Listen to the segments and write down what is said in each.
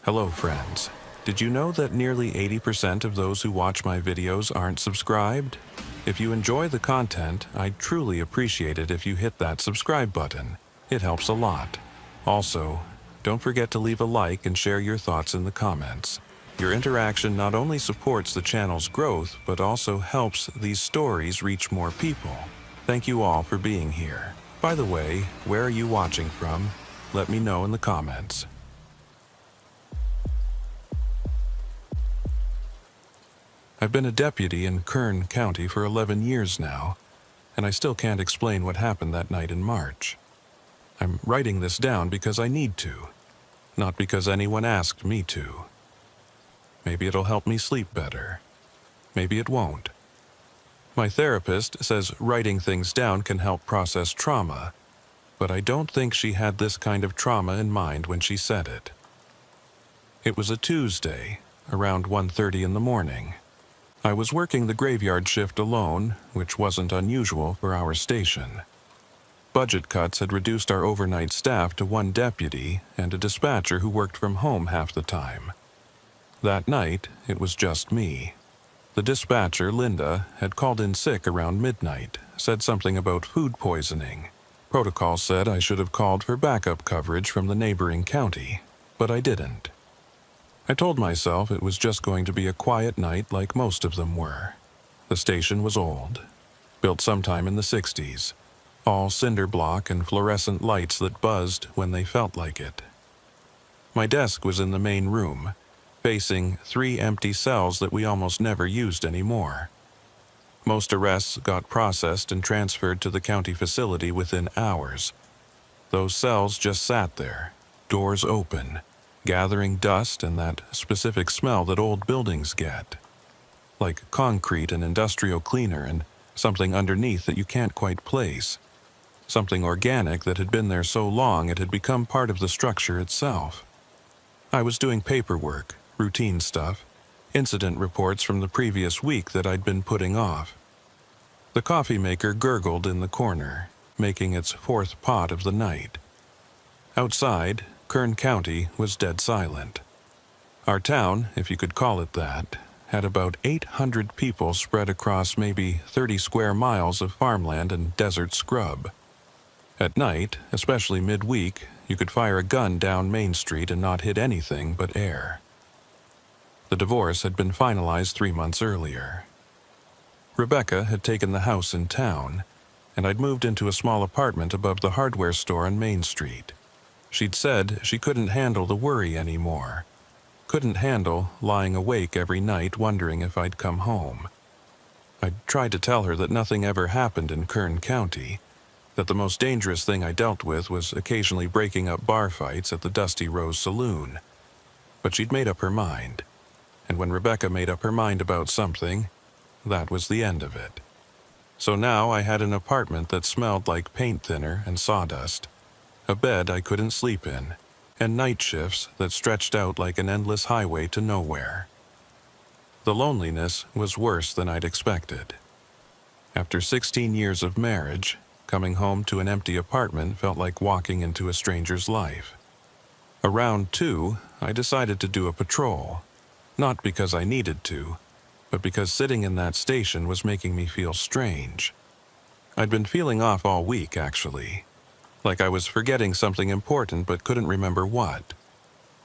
Hello friends. Did you know that nearly 80% of those who watch my videos aren't subscribed? If you enjoy the content, I'd truly appreciate it if you hit that subscribe button. It helps a lot. Also, don't forget to leave a like and share your thoughts in the comments. Your interaction not only supports the channel's growth, but also helps these stories reach more people. Thank you all for being here. By the way, where are you watching from? Let me know in the comments. I've been a deputy in Kern County for 11 years now, and I still can't explain what happened that night in March. I'm writing this down because I need to, not because anyone asked me to. Maybe it'll help me sleep better. Maybe it won't. My therapist says writing things down can help process trauma, but I don't think she had this kind of trauma in mind when she said it. It was a Tuesday, around 1:30 in the morning. I was working the graveyard shift alone, which wasn't unusual for our station. Budget cuts had reduced our overnight staff to one deputy and a dispatcher who worked from home half the time. That night, it was just me. The dispatcher, Linda, had called in sick around midnight, said something about food poisoning. Protocol said I should have called for backup coverage from the neighboring county, but I didn't. I told myself it was just going to be a quiet night like most of them were. The station was old, built sometime in the 60s, all cinder block and fluorescent lights that buzzed when they felt like it. My desk was in the main room, facing 3 empty cells that we almost never used anymore. Most arrests got processed and transferred to the county facility within hours. Those cells just sat there, doors open, gathering dust and that specific smell that old buildings get. Like concrete and industrial cleaner and something underneath that you can't quite place. Something organic that had been there so long it had become part of the structure itself. I was doing paperwork, routine stuff, incident reports from the previous week that I'd been putting off. The coffee maker gurgled in the corner, making its 4th pot of the night. Outside, Kern County was dead silent. Our town, if you could call it that, had about 800 people spread across maybe 30 square miles of farmland and desert scrub. At night, especially midweek, you could fire a gun down Main Street and not hit anything but air. The divorce had been finalized 3 months earlier. Rebecca had taken the house in town, and I'd moved into a small apartment above the hardware store on Main Street. She'd said she couldn't handle the worry anymore. Couldn't handle lying awake every night wondering if I'd come home. I'd tried to tell her that nothing ever happened in Kern County, that the most dangerous thing I dealt with was occasionally breaking up bar fights at the Dusty Rose Saloon. But she'd made up her mind, and when Rebecca made up her mind about something, that was the end of it. So now I had an apartment that smelled like paint thinner and sawdust, a bed I couldn't sleep in, and night shifts that stretched out like an endless highway to nowhere. The loneliness was worse than I'd expected. After 16 years of marriage, coming home to an empty apartment felt like walking into a stranger's life. Around 2, I decided to do a patrol, not because I needed to, but because sitting in that station was making me feel strange. I'd been feeling off all week, actually. Like I was forgetting something important but couldn't remember what.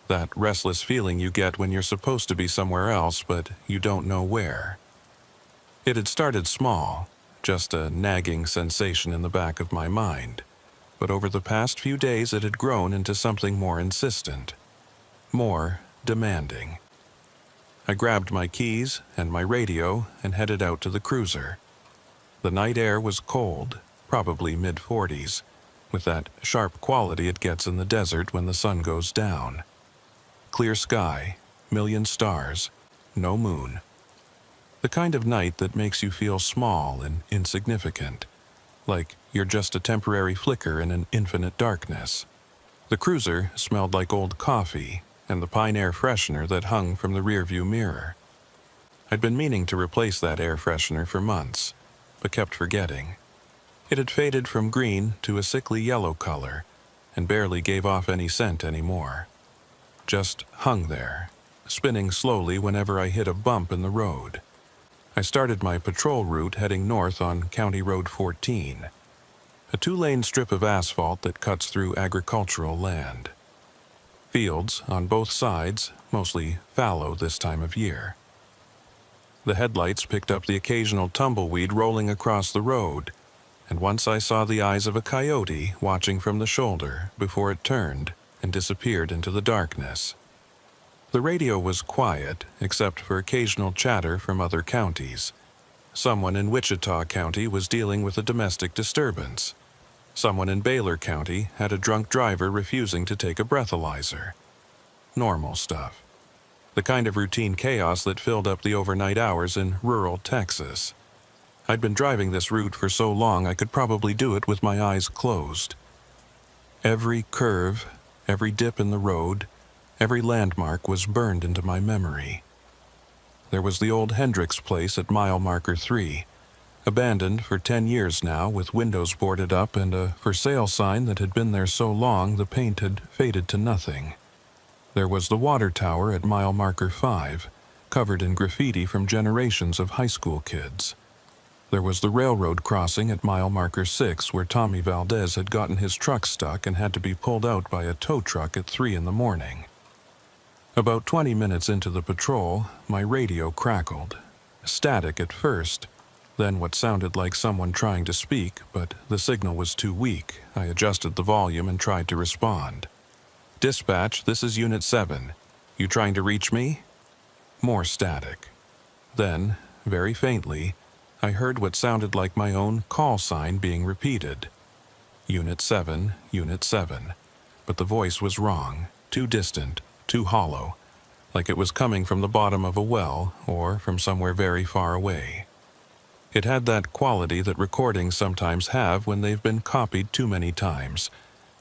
That restless feeling you get when you're supposed to be somewhere else but you don't know where. It had started small, just a nagging sensation in the back of my mind, but over the past few days it had grown into something more insistent, more demanding. I grabbed my keys and my radio and headed out to the cruiser. The night air was cold, probably mid-40s, with that sharp quality it gets in the desert when the sun goes down. Clear sky, million stars, no moon. The kind of night that makes you feel small and insignificant, like you're just a temporary flicker in an infinite darkness. The cruiser smelled like old coffee and the pine air freshener that hung from the rearview mirror. I'd been meaning to replace that air freshener for months, but kept forgetting. It had faded from green to a sickly yellow color and barely gave off any scent anymore. just hung there, spinning slowly whenever I hit a bump in the road. I started my patrol route heading north on County Road 14, a 2-lane strip of asphalt that cuts through agricultural land. Fields on both sides, mostly fallow this time of year. The headlights picked up the occasional tumbleweed rolling across the road, and once I saw the eyes of a coyote watching from the shoulder before it turned and disappeared into the darkness. The radio was quiet, except for occasional chatter from other counties. Someone in Wichita County was dealing with a domestic disturbance. Someone in Baylor County had a drunk driver refusing to take a breathalyzer. Normal stuff. The kind of routine chaos that filled up the overnight hours in rural Texas. I'd been driving this route for so long I could probably do it with my eyes closed. Every curve, every dip in the road, every landmark was burned into my memory. There was the old Hendricks place at mile marker 3, abandoned for 10 years now, with windows boarded up and a for sale sign that had been there so long the paint had faded to nothing. There was the water tower at mile marker 5, covered in graffiti from generations of high school kids. There was the railroad crossing at mile marker 6, where Tommy Valdez had gotten his truck stuck and had to be pulled out by a tow truck at 3 in the morning. About 20 minutes into the patrol, my radio crackled. Static at first, then what sounded like someone trying to speak, but the signal was too weak. I adjusted the volume and tried to respond. "Dispatch, this is Unit 7. You trying to reach me?" More static. Then, very faintly, I heard what sounded like my own call sign being repeated. Unit 7, Unit 7. But the voice was wrong, too distant, too hollow, like it was coming from the bottom of a well or from somewhere very far away. It had that quality that recordings sometimes have when they've been copied too many times,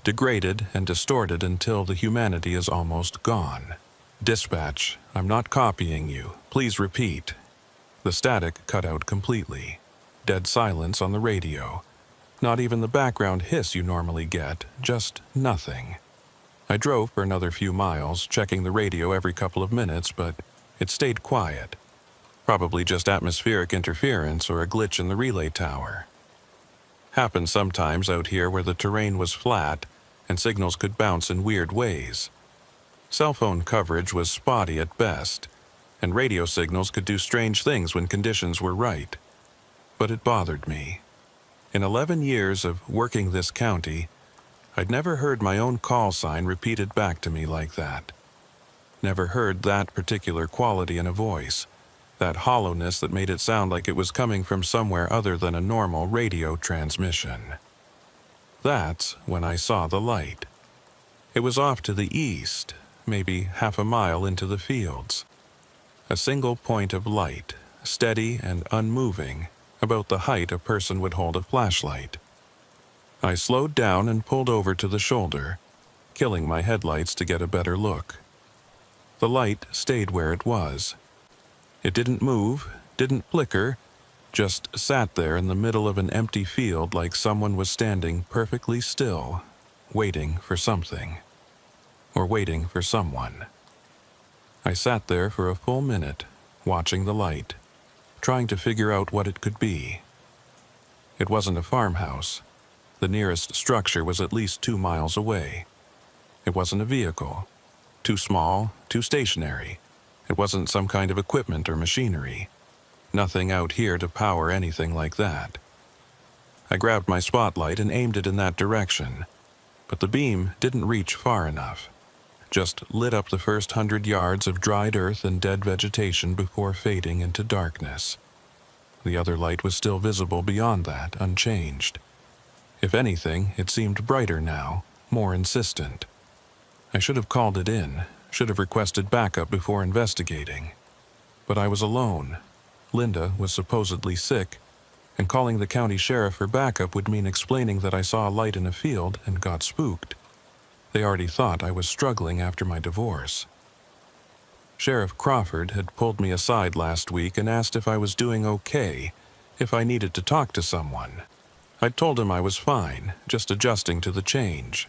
degraded and distorted until the humanity is almost gone. "Dispatch, I'm not copying you. Please repeat." The static cut out completely. Dead silence on the radio. Not even the background hiss you normally get, just nothing. I drove for another few miles, checking the radio every couple of minutes, but it stayed quiet. Probably just atmospheric interference or a glitch in the relay tower. Happened sometimes out here where the terrain was flat and signals could bounce in weird ways. Cell phone coverage was spotty at best, and radio signals could do strange things when conditions were right. But it bothered me. In 11 years of working this county, I'd never heard my own call sign repeated back to me like that. Never heard that particular quality in a voice, that hollowness that made it sound like it was coming from somewhere other than a normal radio transmission. That's when I saw the light. It was off to the east, maybe half a mile into the fields. A single point of light, steady and unmoving, about the height a person would hold a flashlight. I slowed down and pulled over to the shoulder, killing my headlights to get a better look. The light stayed where it was. It didn't move, didn't flicker, just sat there in the middle of an empty field like someone was standing perfectly still, waiting for something. Or waiting for someone. I sat there for a full minute, watching the light, trying to figure out what it could be. It wasn't a farmhouse. The nearest structure was at least 2 miles away. It wasn't a vehicle. Too small, too stationary. It wasn't some kind of equipment or machinery. Nothing out here to power anything like that. I grabbed my spotlight and aimed it in that direction, but the beam didn't reach far enough. Just lit up the first 100 yards of dried earth and dead vegetation before fading into darkness. The other light was still visible beyond that, unchanged. If anything, it seemed brighter now, more insistent. I should have called it in, should have requested backup before investigating. But I was alone. Linda was supposedly sick, and calling the county sheriff for backup would mean explaining that I saw a light in a field and got spooked. They already thought I was struggling after my divorce. Sheriff Crawford had pulled me aside last week and asked if I was doing okay, if I needed to talk to someone. I'd told him I was fine, just adjusting to the change.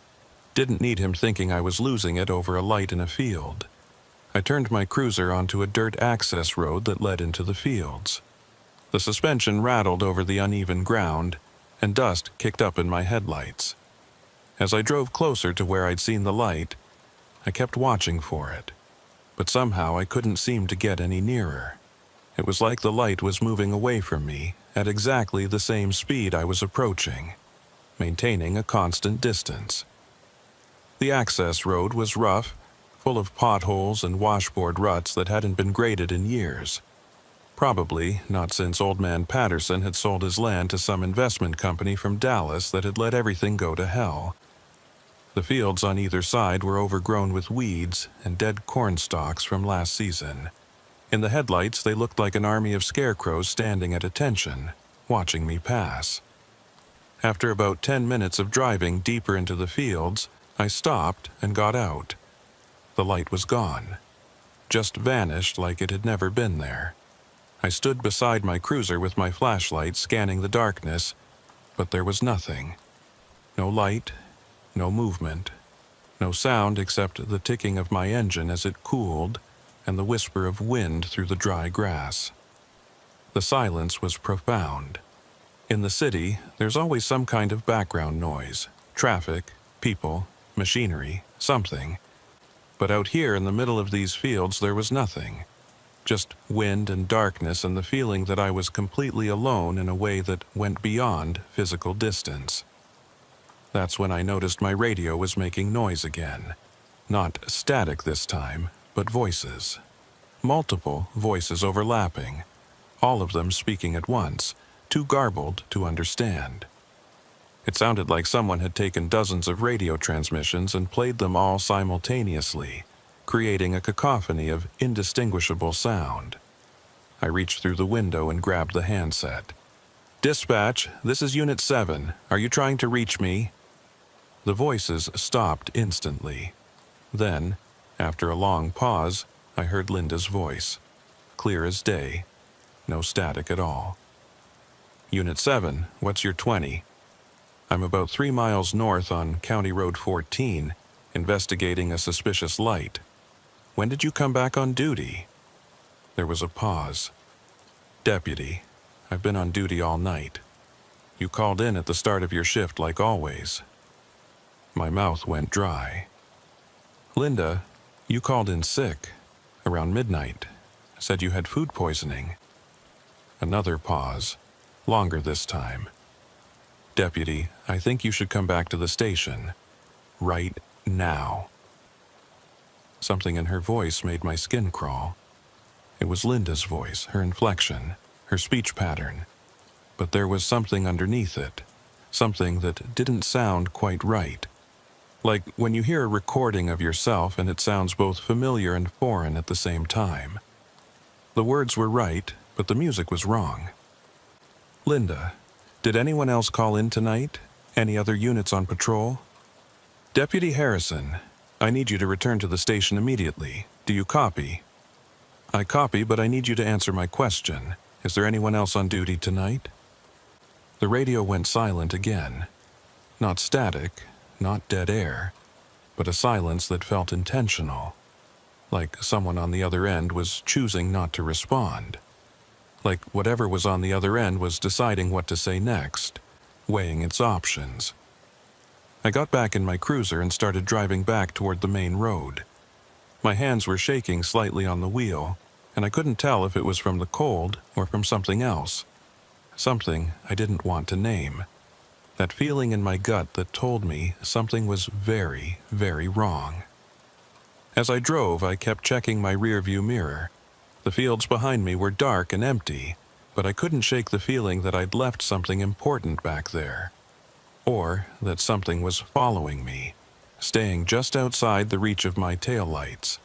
Didn't need him thinking I was losing it over a light in a field. I turned my cruiser onto a dirt access road that led into the fields. The suspension rattled over the uneven ground, and dust kicked up in my headlights. As I drove closer to where I'd seen the light, I kept watching for it, but somehow I couldn't seem to get any nearer. It was like the light was moving away from me at exactly the same speed I was approaching, maintaining a constant distance. The access road was rough, full of potholes and washboard ruts that hadn't been graded in years. Probably not since Old Man Patterson had sold his land to some investment company from Dallas that had let everything go to hell. The fields on either side were overgrown with weeds and dead corn stalks from last season. In the headlights, they looked like an army of scarecrows standing at attention, watching me pass. After about 10 minutes of driving deeper into the fields, I stopped and got out. The light was gone, just vanished like it had never been there. I stood beside my cruiser with my flashlight scanning the darkness, but there was nothing. No light, no movement, no sound except the ticking of my engine as it cooled and the whisper of wind through the dry grass. The silence was profound. In the city, there's always some kind of background noise, traffic, people, machinery, something. But out here in the middle of these fields there was nothing. Just wind and darkness and the feeling that I was completely alone in a way that went beyond physical distance. That's when I noticed my radio was making noise again. Not static this time, but voices. Multiple voices overlapping, all of them speaking at once, too garbled to understand. It sounded like someone had taken dozens of radio transmissions and played them all simultaneously, creating a cacophony of indistinguishable sound. I reached through the window and grabbed the handset. "Dispatch, this is Unit 7. Are you trying to reach me?" The voices stopped instantly. Then, after a long pause, I heard Linda's voice, clear as day, no static at all. "Unit 7, what's your 20? I'm about 3 miles north on County Road 14, investigating a suspicious light. When did you come back on duty?" There was a pause. "Deputy, I've been on duty all night. You called in at the start of your shift like always." My mouth went dry. "Linda, you called in sick, around midnight. Said you had food poisoning." Another pause, longer this time. "Deputy, I think you should come back to the station. Right now." Something in her voice made my skin crawl. It was Linda's voice, her inflection, her speech pattern. But there was something underneath it, something that didn't sound quite right. Like when you hear a recording of yourself and it sounds both familiar and foreign at the same time. The words were right, but the music was wrong. "Linda, did anyone else call in tonight? Any other units on patrol?" "Deputy Harrison, I need you to return to the station immediately. Do you copy?" "I copy, but I need you to answer my question. Is there anyone else on duty tonight?" The radio went silent again. Not static, not dead air, but a silence that felt intentional. Like someone on the other end was choosing not to respond. Like whatever was on the other end was deciding what to say next, weighing its options. I got back in my cruiser and started driving back toward the main road. My hands were shaking slightly on the wheel, and I couldn't tell if it was from the cold or from something else. Something I didn't want to name. That feeling in my gut that told me something was very, very wrong. As I drove, I kept checking my rearview mirror. The fields behind me were dark and empty, but I couldn't shake the feeling that I'd left something important back there. Or that something was following me, staying just outside the reach of my taillights.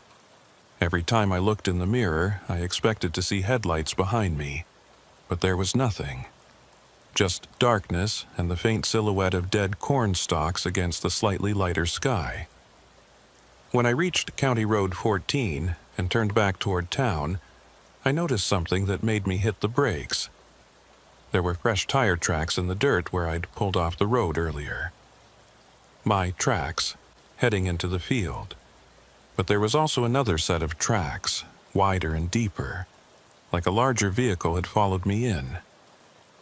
Every time I looked in the mirror, I expected to see headlights behind me, but there was nothing. Just darkness and the faint silhouette of dead corn stalks against the slightly lighter sky. When I reached County Road 14 and turned back toward town, I noticed something that made me hit the brakes. There were fresh tire tracks in the dirt where I'd pulled off the road earlier. My tracks, heading into the field. But there was also another set of tracks, wider and deeper, like a larger vehicle had followed me in.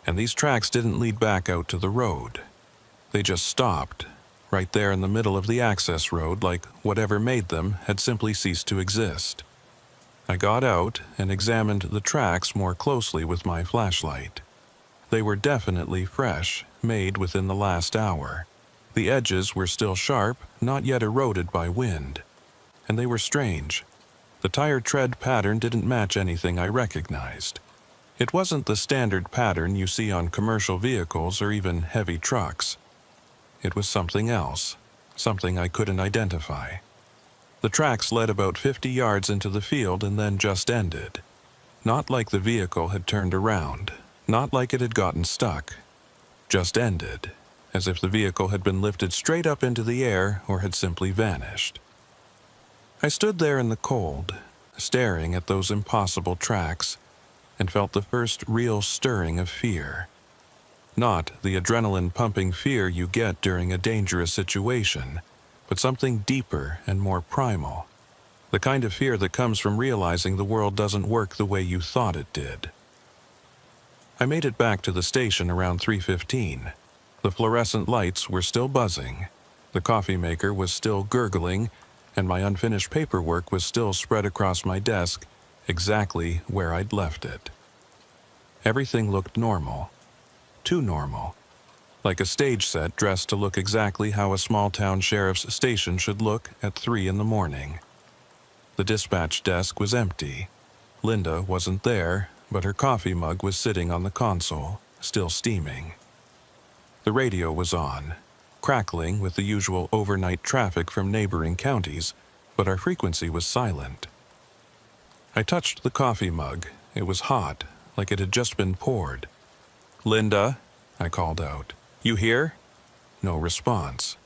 And these tracks didn't lead back out to the road. They just stopped, right there in the middle of the access road, like whatever made them had simply ceased to exist. I got out and examined the tracks more closely with my flashlight. They were definitely fresh, made within the last hour. The edges were still sharp, not yet eroded by wind. And they were strange. The tire tread pattern didn't match anything I recognized. It wasn't the standard pattern you see on commercial vehicles or even heavy trucks. It was something else, something I couldn't identify. The tracks led about 50 yards into the field and then just ended. Not like the vehicle had turned around, not like it had gotten stuck. Just ended, as if the vehicle had been lifted straight up into the air or had simply vanished. I stood there in the cold, staring at those impossible tracks, and felt the first real stirring of fear. Not the adrenaline-pumping fear you get during a dangerous situation, but something deeper and more primal. The kind of fear that comes from realizing the world doesn't work the way you thought it did. I made it back to the station around 3:15. The fluorescent lights were still buzzing, the coffee maker was still gurgling, and my unfinished paperwork was still spread across my desk exactly where I'd left it. Everything looked normal. Too normal. Like a stage set dressed to look exactly how a small-town sheriff's station should look at 3 in the morning. The dispatch desk was empty. Linda wasn't there, but her coffee mug was sitting on the console, still steaming. The radio was on, crackling with the usual overnight traffic from neighboring counties, but our frequency was silent. I touched the coffee mug. It was hot, like it had just been poured. "Linda," I called out. "You here?" No response.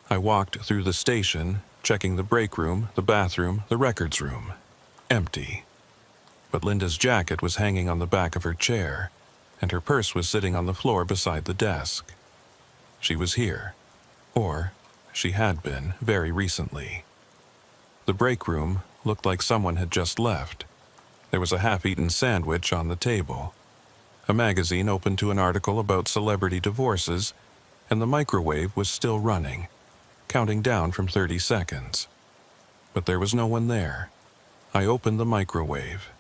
I walked through the station, checking the break room, the bathroom, the records room. Empty. But Linda's jacket was hanging on the back of her chair, and her purse was sitting on the floor beside the desk. She was here. Or she had been very recently. The break room looked like someone had just left. There was a half-eaten sandwich on the table, a magazine open to an article about celebrity divorces, and the microwave was still running, counting down from 30 seconds. But there was no one there. I opened the microwave.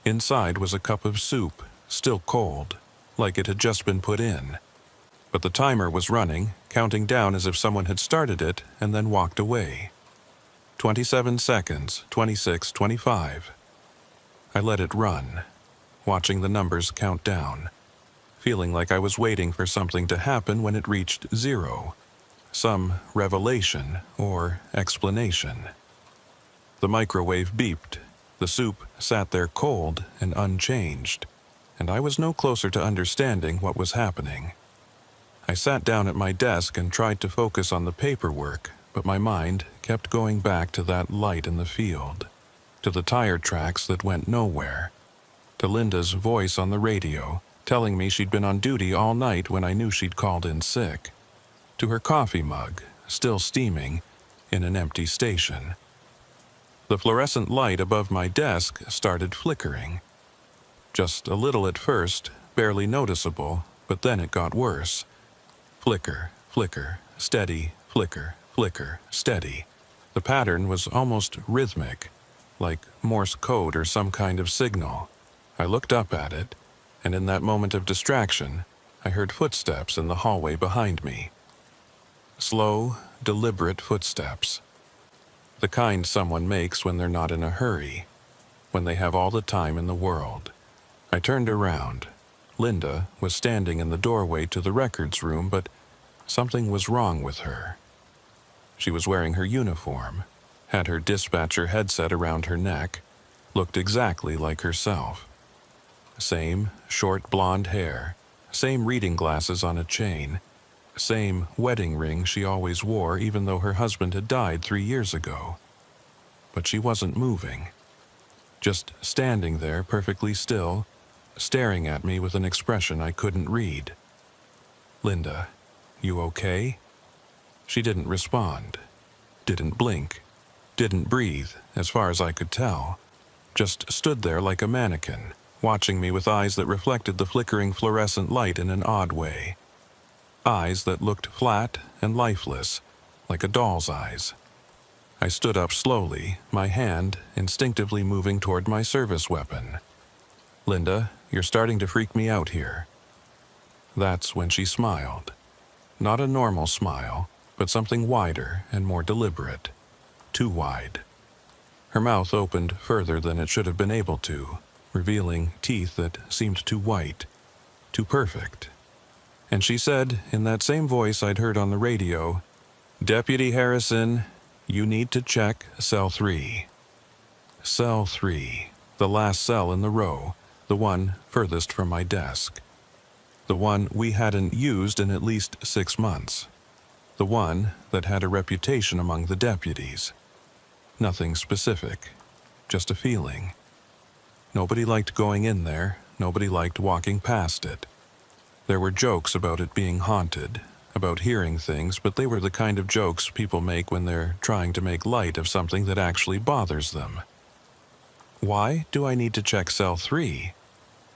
Inside was a cup of soup, still cold, like it had just been put in. But the timer was running, counting down as if someone had started it and then walked away. 27 seconds, 26, 25. I let it run, watching the numbers count down, feeling like I was waiting for something to happen when it reached 0. Some revelation or explanation. The microwave beeped. The soup sat there cold and unchanged, and I was no closer to understanding what was happening. I sat down at my desk and tried to focus on the paperwork, but my mind kept going back to that light in the field, to the tire tracks that went nowhere, to Linda's voice on the radio telling me she'd been on duty all night when I knew she'd called in sick, to her coffee mug, still steaming, in an empty station. The fluorescent light above my desk started flickering. Just a little at first, barely noticeable, but then it got worse. Flicker, flicker, steady, flicker, flicker, steady. The pattern was almost rhythmic, like Morse code or some kind of signal. I looked up at it, and in that moment of distraction, I heard footsteps in the hallway behind me. Slow, deliberate footsteps. The kind someone makes when they're not in a hurry, when they have all the time in the world. I turned around. Linda was standing in the doorway to the records room, but something was wrong with her. She was wearing her uniform, had her dispatcher headset around her neck, looked exactly like herself. Same short blonde hair, same reading glasses on a chain, same wedding ring she always wore even though her husband had died 3 years ago. But she wasn't moving, just standing there perfectly still, staring at me with an expression I couldn't read. "Linda, you okay?" She didn't respond. Didn't blink. Didn't breathe, as far as I could tell. Just stood there like a mannequin, watching me with eyes that reflected the flickering fluorescent light in an odd way. Eyes that looked flat and lifeless, like a doll's eyes. I stood up slowly, my hand instinctively moving toward my service weapon. "Linda, you're starting to freak me out here." That's when she smiled. Not a normal smile, but something wider and more deliberate. Too wide. Her mouth opened further than it should have been able to, revealing teeth that seemed too white, too perfect. And she said, in that same voice I'd heard on the radio, "Deputy Harrison, you need to check cell 3. Cell 3, the last cell in the row, the one furthest from my desk. The one we hadn't used in at least 6 months. The one that had a reputation among the deputies. Nothing specific, just a feeling. Nobody liked going in there, nobody liked walking past it. There were jokes about it being haunted, about hearing things, but they were the kind of jokes people make when they're trying to make light of something that actually bothers them. Why do I need to check cell 3?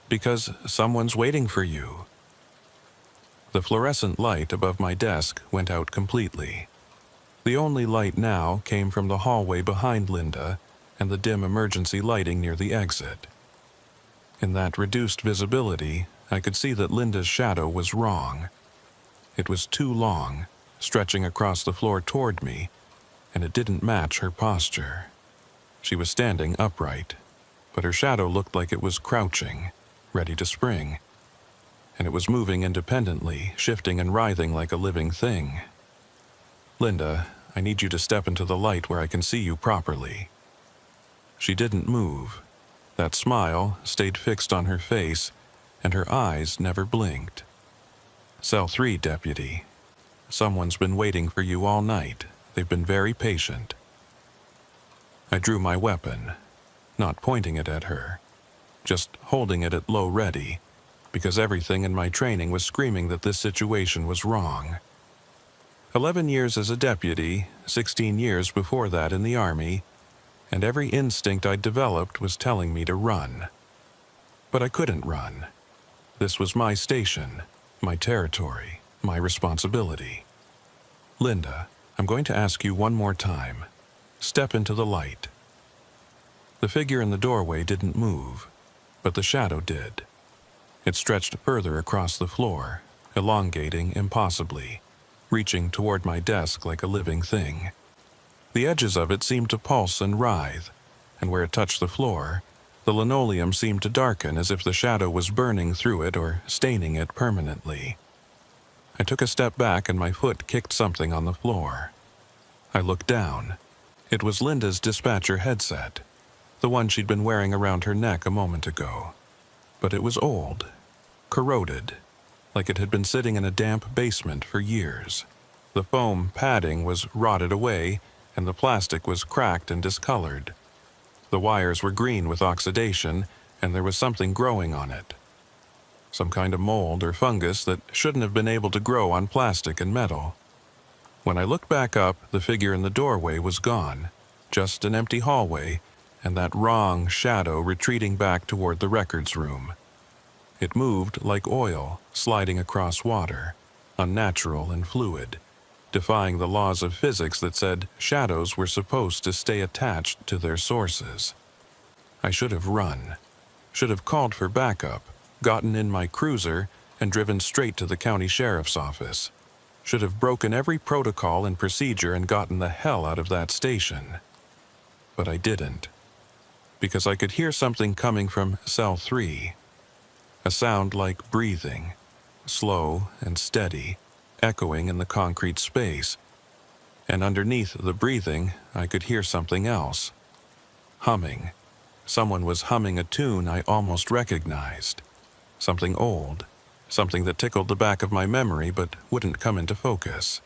Because someone's waiting for you." The fluorescent light above my desk went out completely. The only light now came from the hallway behind Linda and the dim emergency lighting near the exit. In that reduced visibility, I could see that Linda's shadow was wrong. It was too long, stretching across the floor toward me, and it didn't match her posture. She was standing upright, but her shadow looked like it was crouching, ready to spring. And it was moving independently, shifting and writhing like a living thing. "Linda, I need you to step into the light where I can see you properly." She didn't move. That smile stayed fixed on her face, and her eyes never blinked. "Cell 3, Deputy. Someone's been waiting for you all night. They've been very patient." I drew my weapon, not pointing it at her, just holding it at low ready, because everything in my training was screaming that this situation was wrong. 11 years as a deputy, 16 years before that in the Army, and every instinct I'd developed was telling me to run. But I couldn't run. This was my station, my territory, my responsibility. "Linda, I'm going to ask you one more time. Step into the light." The figure in the doorway didn't move, but the shadow did. It stretched further across the floor, elongating impossibly, reaching toward my desk like a living thing. The edges of it seemed to pulse and writhe, and where it touched the floor, the linoleum seemed to darken as if the shadow was burning through it or staining it permanently. I took a step back and my foot kicked something on the floor. I looked down. It was Linda's dispatcher headset, the one she'd been wearing around her neck a moment ago. But it was old, corroded, like it had been sitting in a damp basement for years. The foam padding was rotted away, and the plastic was cracked and discolored. The wires were green with oxidation, and there was something growing on it. Some kind of mold or fungus that shouldn't have been able to grow on plastic and metal. When I looked back up, the figure in the doorway was gone, just an empty hallway, and that wrong shadow retreating back toward the records room. It moved like oil, sliding across water, unnatural and fluid, defying the laws of physics that said shadows were supposed to stay attached to their sources. I should have run, should have called for backup, gotten in my cruiser, and driven straight to the county sheriff's office. Should have broken every protocol and procedure and gotten the hell out of that station. But I didn't, because I could hear something coming from cell 3. A sound like breathing, slow and steady, echoing in the concrete space. And underneath the breathing, I could hear something else. Humming. Someone was humming a tune I almost recognized. Something old, something that tickled the back of my memory but wouldn't come into focus.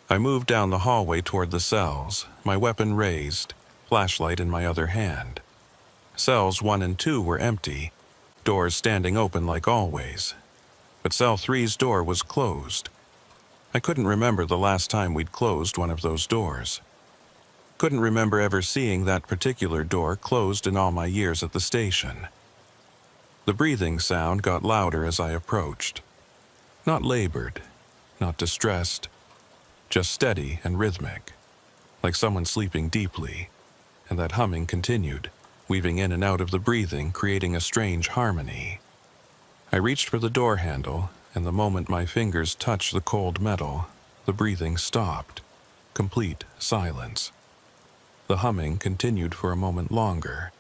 I moved down the hallway toward the cells, my weapon raised, flashlight in my other hand. Cells 1 and 2 were empty, doors standing open like always. But cell 3's door was closed. I couldn't remember the last time we'd closed one of those doors. Couldn't remember ever seeing that particular door closed in all my years at the station. The breathing sound got louder as I approached. Not labored, not distressed, just steady and rhythmic, like someone sleeping deeply, and that humming continued, weaving in and out of the breathing, creating a strange harmony. I reached for the door handle, and the moment my fingers touched the cold metal, the breathing stopped. Complete silence. The humming continued for a moment longer,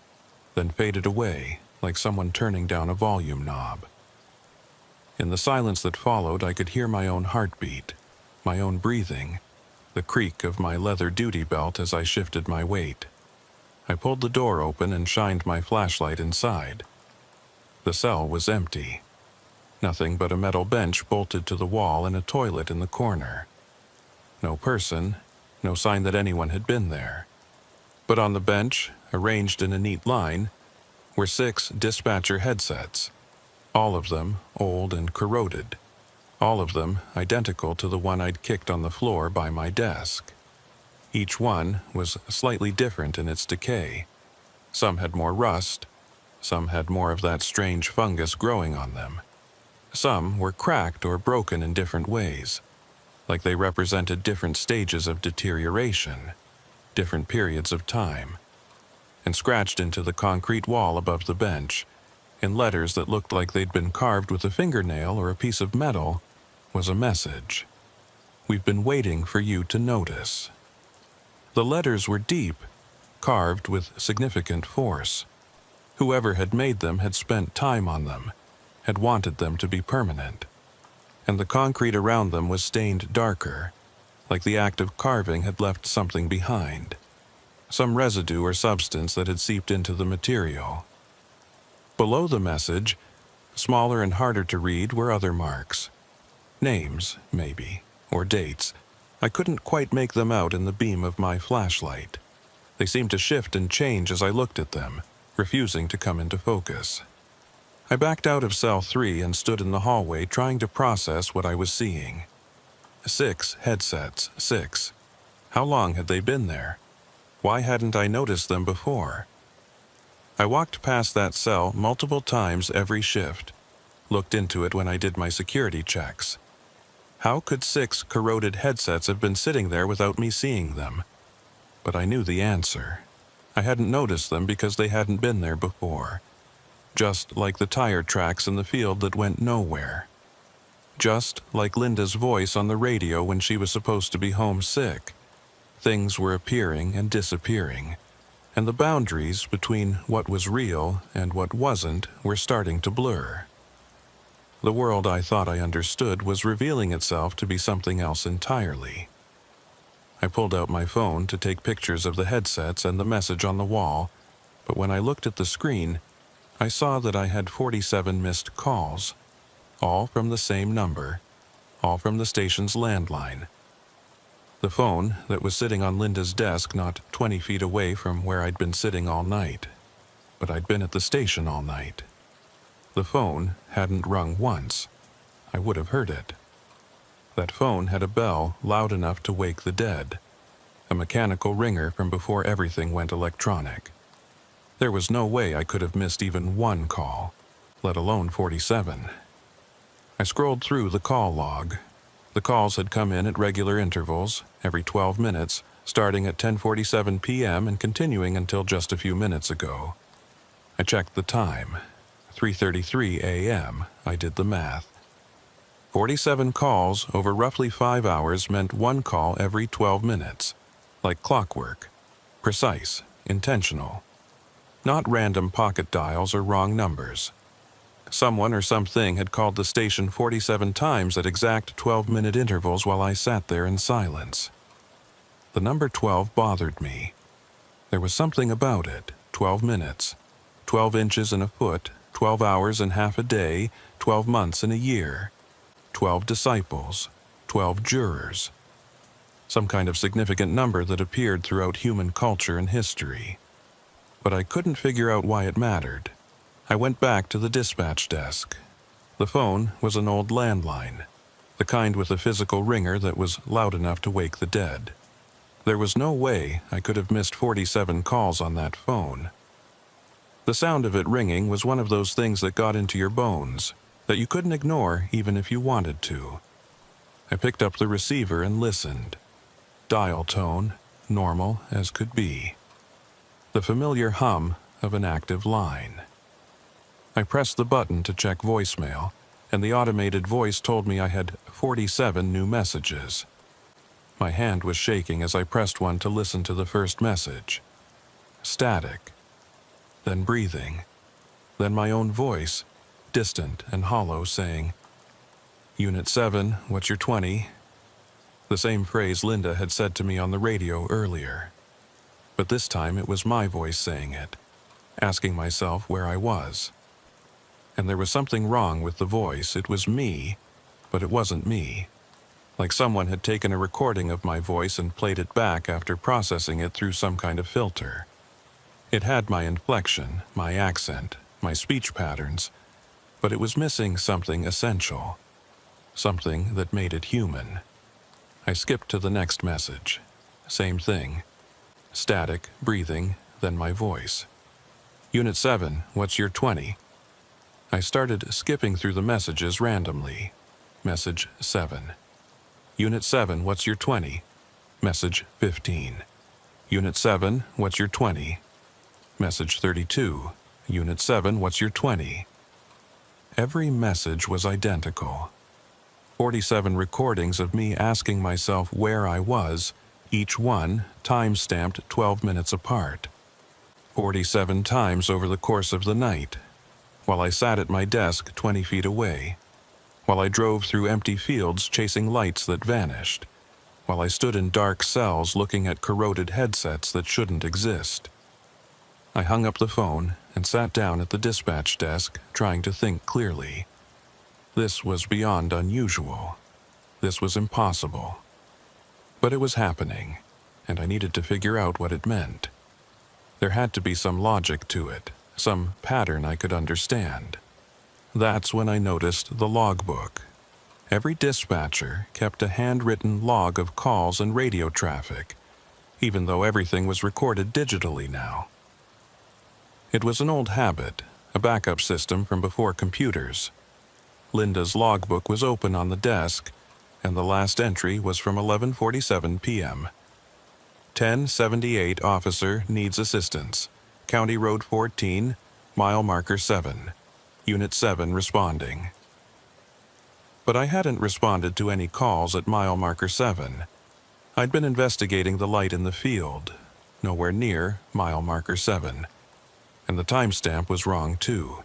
then faded away like someone turning down a volume knob. In the silence that followed, I could hear my own heartbeat, my own breathing, the creak of my leather duty belt as I shifted my weight. I pulled the door open and shined my flashlight inside. The cell was empty. Nothing but a metal bench bolted to the wall and a toilet in the corner. No person, no sign that anyone had been there. But on the bench, arranged in a neat line, were 6 dispatcher headsets, all of them old and corroded, all of them identical to the one I'd kicked on the floor by my desk. Each one was slightly different in its decay. Some had more rust, some had more of that strange fungus growing on them. Some were cracked or broken in different ways, like they represented different stages of deterioration, different periods of time. And scratched into the concrete wall above the bench, in letters that looked like they'd been carved with a fingernail or a piece of metal, was a message. We've been waiting for you to notice. The letters were deep, carved with significant force. Whoever had made them had spent time on them, had wanted them to be permanent. And the concrete around them was stained darker, like the act of carving had left something behind. Some residue or substance that had seeped into the material. Below the message, smaller and harder to read, were other marks. Names, maybe, or dates. I couldn't quite make them out in the beam of my flashlight. They seemed to shift and change as I looked at them, refusing to come into focus. I backed out of cell 3 and stood in the hallway trying to process what I was seeing. 6 headsets, 6. How long had they been there? Why hadn't I noticed them before? I walked past that cell multiple times every shift, looked into it when I did my security checks. How could 6 corroded headsets have been sitting there without me seeing them? But I knew the answer. I hadn't noticed them because they hadn't been there before. Just like the tire tracks in the field that went nowhere. Just like Linda's voice on the radio when she was supposed to be homesick. Things were appearing and disappearing, and the boundaries between what was real and what wasn't were starting to blur. The world I thought I understood was revealing itself to be something else entirely. I pulled out my phone to take pictures of the headsets and the message on the wall, but when I looked at the screen, I saw that I had 47 missed calls, all from the same number, all from the station's landline. The phone that was sitting on Linda's desk not 20 feet away from where I'd been sitting all night, but I'd been at the station all night. The phone hadn't rung once. I would have heard it. That phone had a bell loud enough to wake the dead, a mechanical ringer from before everything went electronic. There was no way I could have missed even one call, let alone 47. I scrolled through the call log. The calls had come in at regular intervals, every 12 minutes, starting at 10:47 p.m. and continuing until just a few minutes ago. I checked the time. 3:33 a.m. I did the math. 47 calls over roughly 5 hours meant one call every 12 minutes, like clockwork. Precise, intentional. Not random pocket dials or wrong numbers. Someone or something had called the station 47 times at exact 12-minute intervals while I sat there in silence. The number 12 bothered me. There was something about it. 12 minutes, 12 inches in a foot, 12 hours and half a day, 12 months in a year, 12 disciples, 12 jurors. Some kind of significant number that appeared throughout human culture and history. But I couldn't figure out why it mattered. I went back to the dispatch desk. The phone was an old landline. the kind with a physical ringer that was loud enough to wake the dead. There was no way I could have missed 47 calls on that phone. The sound of it ringing was one of those things that got into your bones, that you couldn't ignore even if you wanted to. I picked up the receiver and listened. Dial tone, normal as could be. The familiar hum of an active line. I pressed the button to check voicemail, and the automated voice told me I had 47 new messages. My hand was shaking as I pressed one to listen to the first message. Static. Then breathing. Then my own voice, distant and hollow, saying, "Unit 7, what's your 20?" The same phrase Linda had said to me on the radio earlier. But this time it was my voice saying it, asking myself where I was. And there was something wrong with the voice. It was me, but it wasn't me. Like someone had taken a recording of my voice and played it back after processing it through some kind of filter. It had my inflection, my accent, my speech patterns, but it was missing something essential, something that made it human. I skipped to the next message. Same thing. Static, breathing, then my voice. "Unit 7, what's your 20?" I started skipping through the messages randomly. Message 7. "Unit 7, what's your 20?" Message 15. "Unit 7, what's your 20?" Message 32. "Unit 7, what's your 20?" Every message was identical. 47 recordings of me asking myself where I was, each one time-stamped 12 minutes apart. 47 times over the course of the night, while I sat at my desk 20 feet away, while I drove through empty fields chasing lights that vanished, while I stood in dark cells looking at corroded headsets that shouldn't exist. I hung up the phone and sat down at the dispatch desk, trying to think clearly. This was beyond unusual. This was impossible. But it was happening, and I needed to figure out what it meant. There had to be some logic to it, some pattern I could understand. That's when I noticed the logbook. Every dispatcher kept a handwritten log of calls and radio traffic, even though everything was recorded digitally now. It was an old habit, a backup system from before computers. Linda's logbook was open on the desk, and the last entry was from 11:47 p.m. 1078 officer needs assistance. County Road 14, mile marker 7. Unit 7 responding. But I hadn't responded to any calls at mile marker 7. I'd been investigating the light in the field, nowhere near mile marker 7. And the timestamp was wrong too.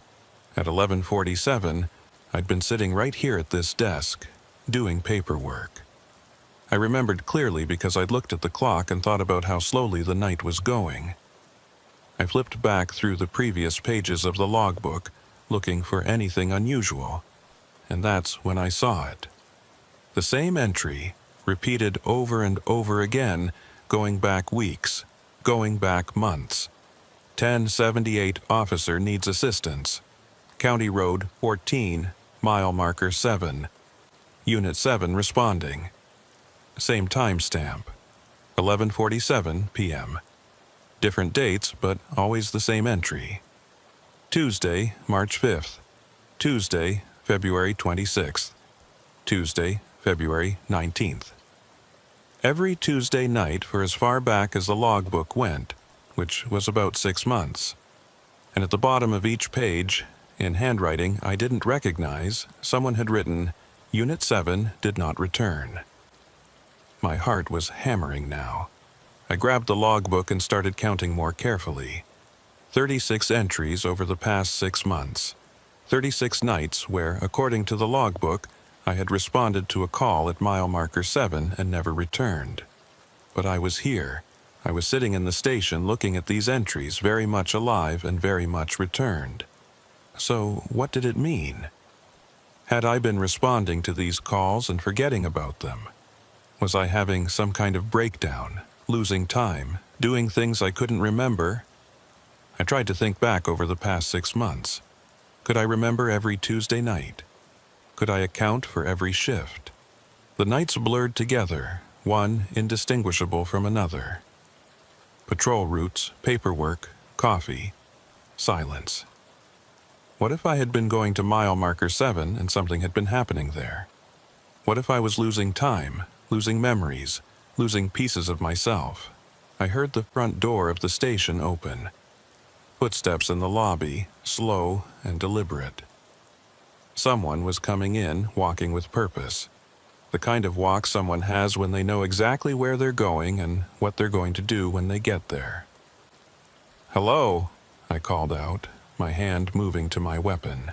At 11:47, I'd been sitting right here at this desk, doing paperwork. I remembered clearly because I'd looked at the clock and thought about how slowly the night was going. I flipped back through the previous pages of the logbook, looking for anything unusual, and that's when I saw it. The same entry, repeated over and over again, going back weeks, going back months. 1078 officer needs assistance. County Road 14, mile marker 7. Unit 7 responding. Same timestamp. 11:47 p.m. Different dates, but always the same entry. Tuesday, March 5th. Tuesday, February 26th. Tuesday, February 19th. Every Tuesday night for as far back as the logbook went, which was about 6 months. And at the bottom of each page, in handwriting I didn't recognize, someone had written, "Unit 7 did not return." My heart was hammering now. I grabbed the logbook and started counting more carefully. 36 entries over the past 6 months. 36 nights where, according to the logbook, I had responded to a call at mile marker 7 and never returned. But I was here. I was sitting in the station looking at these entries, very much alive and very much returned. So, what did it mean? Had I been responding to these calls and forgetting about them? Was I having some kind of breakdown, losing time, doing things I couldn't remember? I tried to think back over the past 6 months. Could I remember every Tuesday night? Could I account for every shift? The nights blurred together, one indistinguishable from another. Patrol routes, paperwork, coffee, silence. What if I had been going to mile marker 7 and something had been happening there? What if I was losing time, losing memories, losing pieces of myself? I heard the front door of the station open. Footsteps in the lobby, slow and deliberate. Someone was coming in, walking with purpose. The kind of walk someone has when they know exactly where they're going and what they're going to do when they get there. "Hello," I called out, my hand moving to my weapon.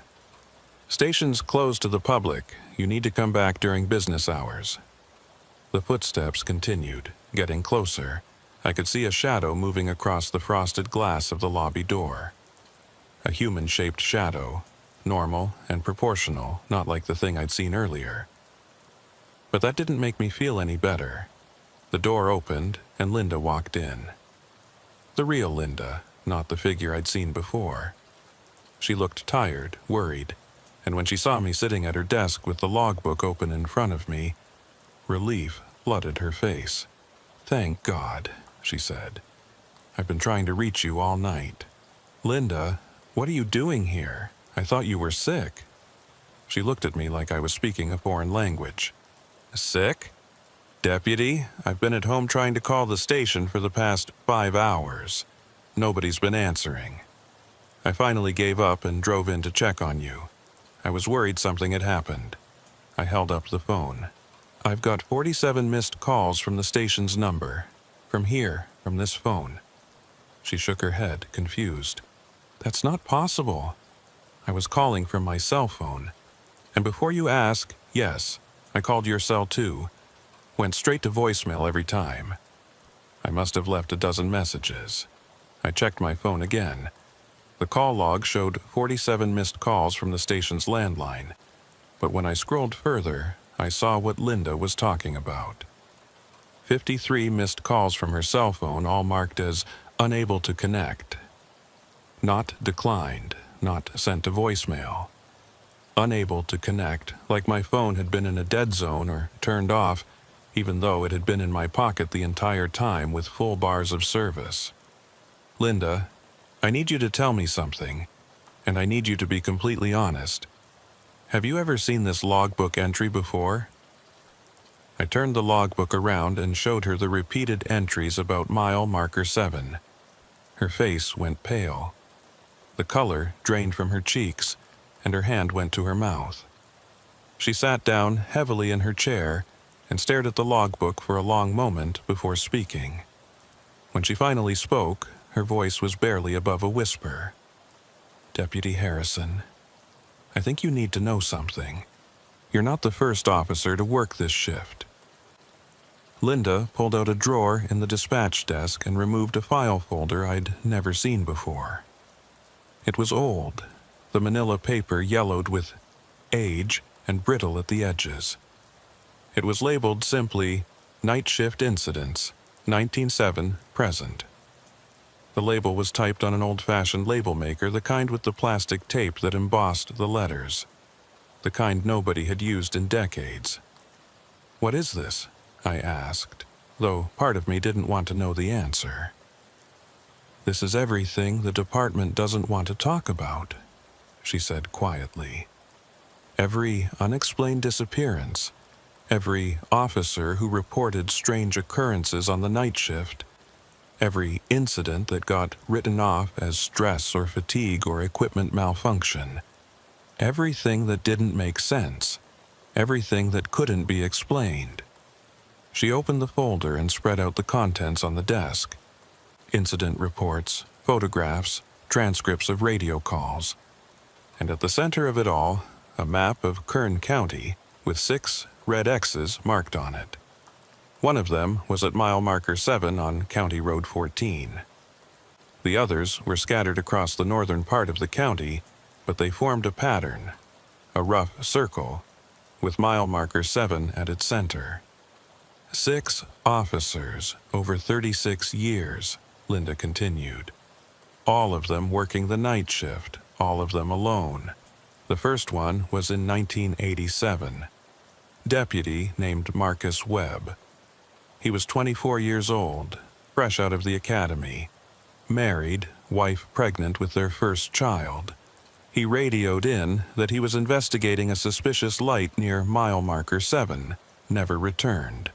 "Station's closed to the public. You need to come back during business hours." The footsteps continued, getting closer. I could see a shadow moving across the frosted glass of the lobby door. A human-shaped shadow, normal and proportional, not like the thing I'd seen earlier. But that didn't make me feel any better. The door opened, and Linda walked in. The real Linda, not the figure I'd seen before. She looked tired, worried, and when she saw me sitting at her desk with the logbook open in front of me, relief flooded her face. "Thank God," she said. "I've been trying to reach you all night." "Linda, what are you doing here? I thought you were sick." She looked at me like I was speaking a foreign language. "Sick? Deputy, I've been at home trying to call the station for the past 5 hours. Nobody's been answering. I finally gave up and drove in to check on you. I was worried something had happened." I held up the phone. "I've got 47 missed calls from the station's number. From here, from this phone." She shook her head, confused. "That's not possible. I was calling from my cell phone. And before you ask, yes, I called your cell too. Went straight to voicemail every time. I must have left a dozen messages." I checked my phone again. The call log showed 47 missed calls from the station's landline. But when I scrolled further, I saw what Linda was talking about. 53 missed calls from her cell phone, all marked as unable to connect. Not declined, not sent to voicemail. Unable to connect, like my phone had been in a dead zone or turned off, even though it had been in my pocket the entire time with full bars of service. "Linda, I need you to tell me something, and I need you to be completely honest. Have you ever seen this logbook entry before?" I turned the logbook around and showed her the repeated entries about mile marker 7. Her face went pale. The color drained from her cheeks, and her hand went to her mouth. She sat down heavily in her chair and stared at the logbook for a long moment before speaking. When she finally spoke, her voice was barely above a whisper. "Deputy Harrison, I think you need to know something. You're not the first officer to work this shift." Linda pulled out a drawer in the dispatch desk and removed a file folder I'd never seen before. It was old, the manila paper yellowed with age and brittle at the edges. It was labeled simply, "Night Shift Incidents, 19/7, present." The label was typed on an old-fashioned label maker, the kind with the plastic tape that embossed the letters. The kind nobody had used in decades. "What is this?" I asked, though part of me didn't want to know the answer. "This is everything the department doesn't want to talk about," she said quietly. "Every unexplained disappearance, every officer who reported strange occurrences on the night shift, every incident that got written off as stress or fatigue or equipment malfunction, everything that didn't make sense, everything that couldn't be explained." She opened the folder and spread out the contents on the desk. Incident reports, photographs, transcripts of radio calls. And at the center of it all, a map of Kern County with 6 red X's marked on it. One of them was at mile marker 7 on County Road 14. The others were scattered across the northern part of the county, but they formed a pattern, a rough circle, with mile marker 7 at its center. 6 officers over 36 years, Linda continued. All of them working the night shift, all of them alone. The first one was in 1987. deputy named Marcus Webb. He was 24 years old, fresh out of the academy, married, wife pregnant with their first child. He radioed in that he was investigating a suspicious light near mile marker 7, never returned.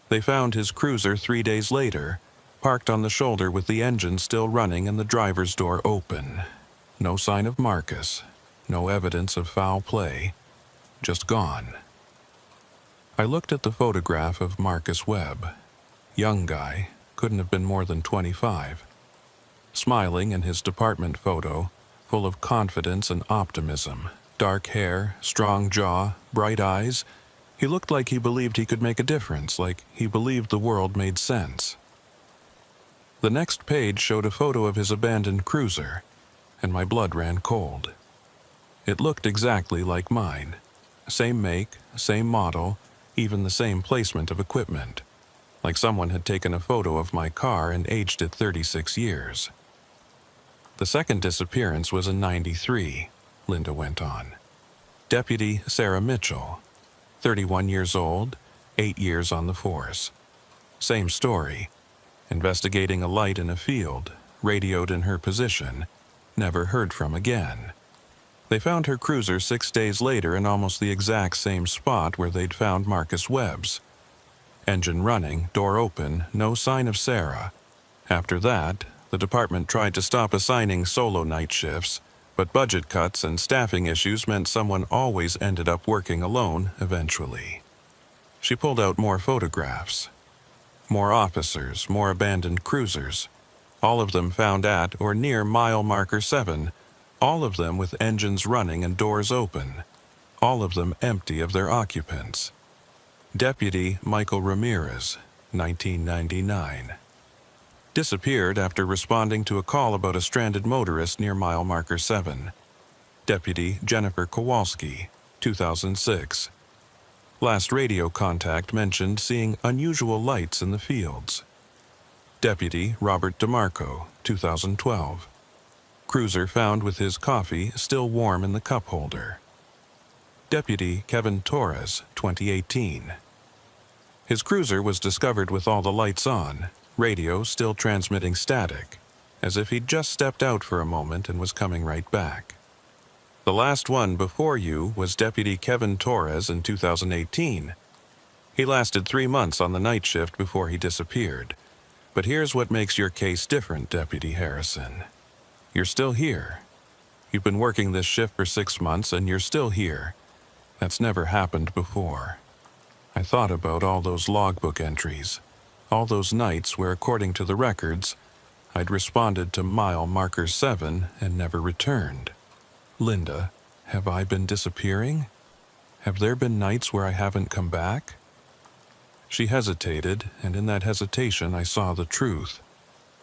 They found his cruiser 3 days later, parked on the shoulder with the engine still running and the driver's door open. No sign of Marcus, no evidence of foul play, just gone. I looked at the photograph of Marcus Webb. Young guy, couldn't have been more than 25. Smiling in his department photo, full of confidence and optimism. Dark hair, strong jaw, bright eyes. He looked like he believed he could make a difference, like he believed the world made sense. The next page showed a photo of his abandoned cruiser, and my blood ran cold. It looked exactly like mine. Same make, same model, even the same placement of equipment. Like someone had taken a photo of my car and aged it 36 years. The second disappearance was in '93, Linda went on. Deputy Sarah Mitchell, 31 years old, 8 years on the force. Same story. Investigating a light in a field, radioed in her position, never heard from again. They found her cruiser 6 days later in almost the exact same spot where they'd found Marcus Webb's. Engine running, door open, no sign of Sarah. After that, the department tried to stop assigning solo night shifts, but budget cuts and staffing issues meant someone always ended up working alone eventually. She pulled out more photographs. More officers, more abandoned cruisers. All of them found at or near mile marker 7, all of them with engines running and doors open, all of them empty of their occupants. Deputy Michael Ramirez, 1999. Disappeared after responding to a call about a stranded motorist near mile marker 7. Deputy Jennifer Kowalski, 2006. Last radio contact mentioned seeing unusual lights in the fields. Deputy Robert DeMarco, 2012. Cruiser found with his coffee still warm in the cup holder. Deputy Kevin Torres, 2018. His cruiser was discovered with all the lights on, radio still transmitting static, as if he'd just stepped out for a moment and was coming right back. The last one before you was Deputy Kevin Torres in 2018. He lasted 3 months on the night shift before he disappeared. But here's what makes your case different, Deputy Harrison. You're still here. You've been working this shift for 6 months and you're still here. That's never happened before. I thought about all those logbook entries, all those nights where, according to the records, I'd responded to mile marker 7 and never returned. Linda, have I been disappearing? Have there been nights where I haven't come back? She hesitated, and in that hesitation I saw the truth.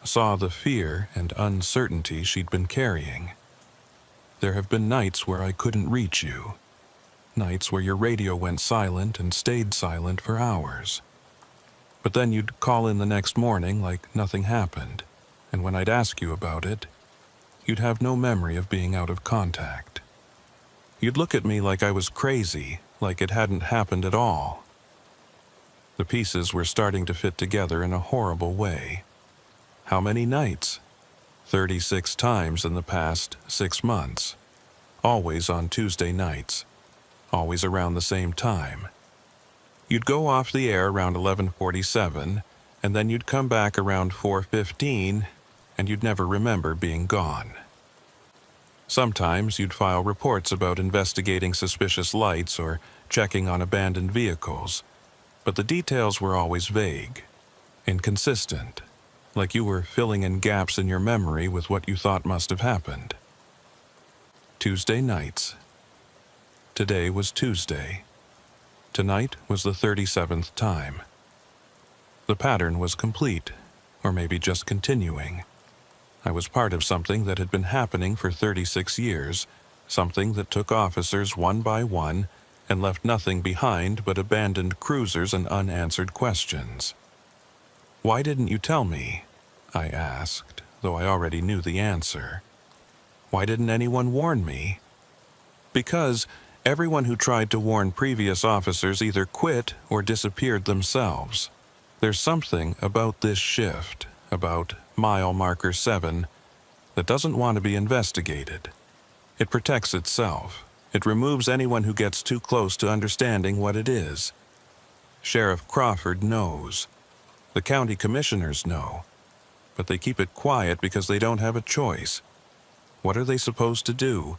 I saw the fear and uncertainty she'd been carrying. There have been nights where I couldn't reach you. Nights where your radio went silent and stayed silent for hours. But then you'd call in the next morning like nothing happened, and when I'd ask you about it, you'd have no memory of being out of contact. You'd look at me like I was crazy, like it hadn't happened at all. The pieces were starting to fit together in a horrible way. How many nights? 36 times in the past 6 months. Always on Tuesday nights. Always around the same time. You'd go off the air around 11:47, and then you'd come back around 4:15, and you'd never remember being gone. Sometimes you'd file reports about investigating suspicious lights or checking on abandoned vehicles, but the details were always vague, inconsistent, like you were filling in gaps in your memory with what you thought must have happened. Tuesday nights. Today was Tuesday. Tonight was the 37th time. The pattern was complete, or maybe just continuing. I was part of something that had been happening for 36 years, something that took officers one by one and left nothing behind but abandoned cruisers and unanswered questions. "Why didn't you tell me?" I asked, though I already knew the answer. "Why didn't anyone warn me?" Because Everyone who tried to warn previous officers either quit or disappeared themselves. There's something about this shift, about mile marker 7, that doesn't want to be investigated. It protects itself. It removes anyone who gets too close to understanding what it is. Sheriff Crawford knows. The county commissioners know. But they keep it quiet because they don't have a choice. What are they supposed to do?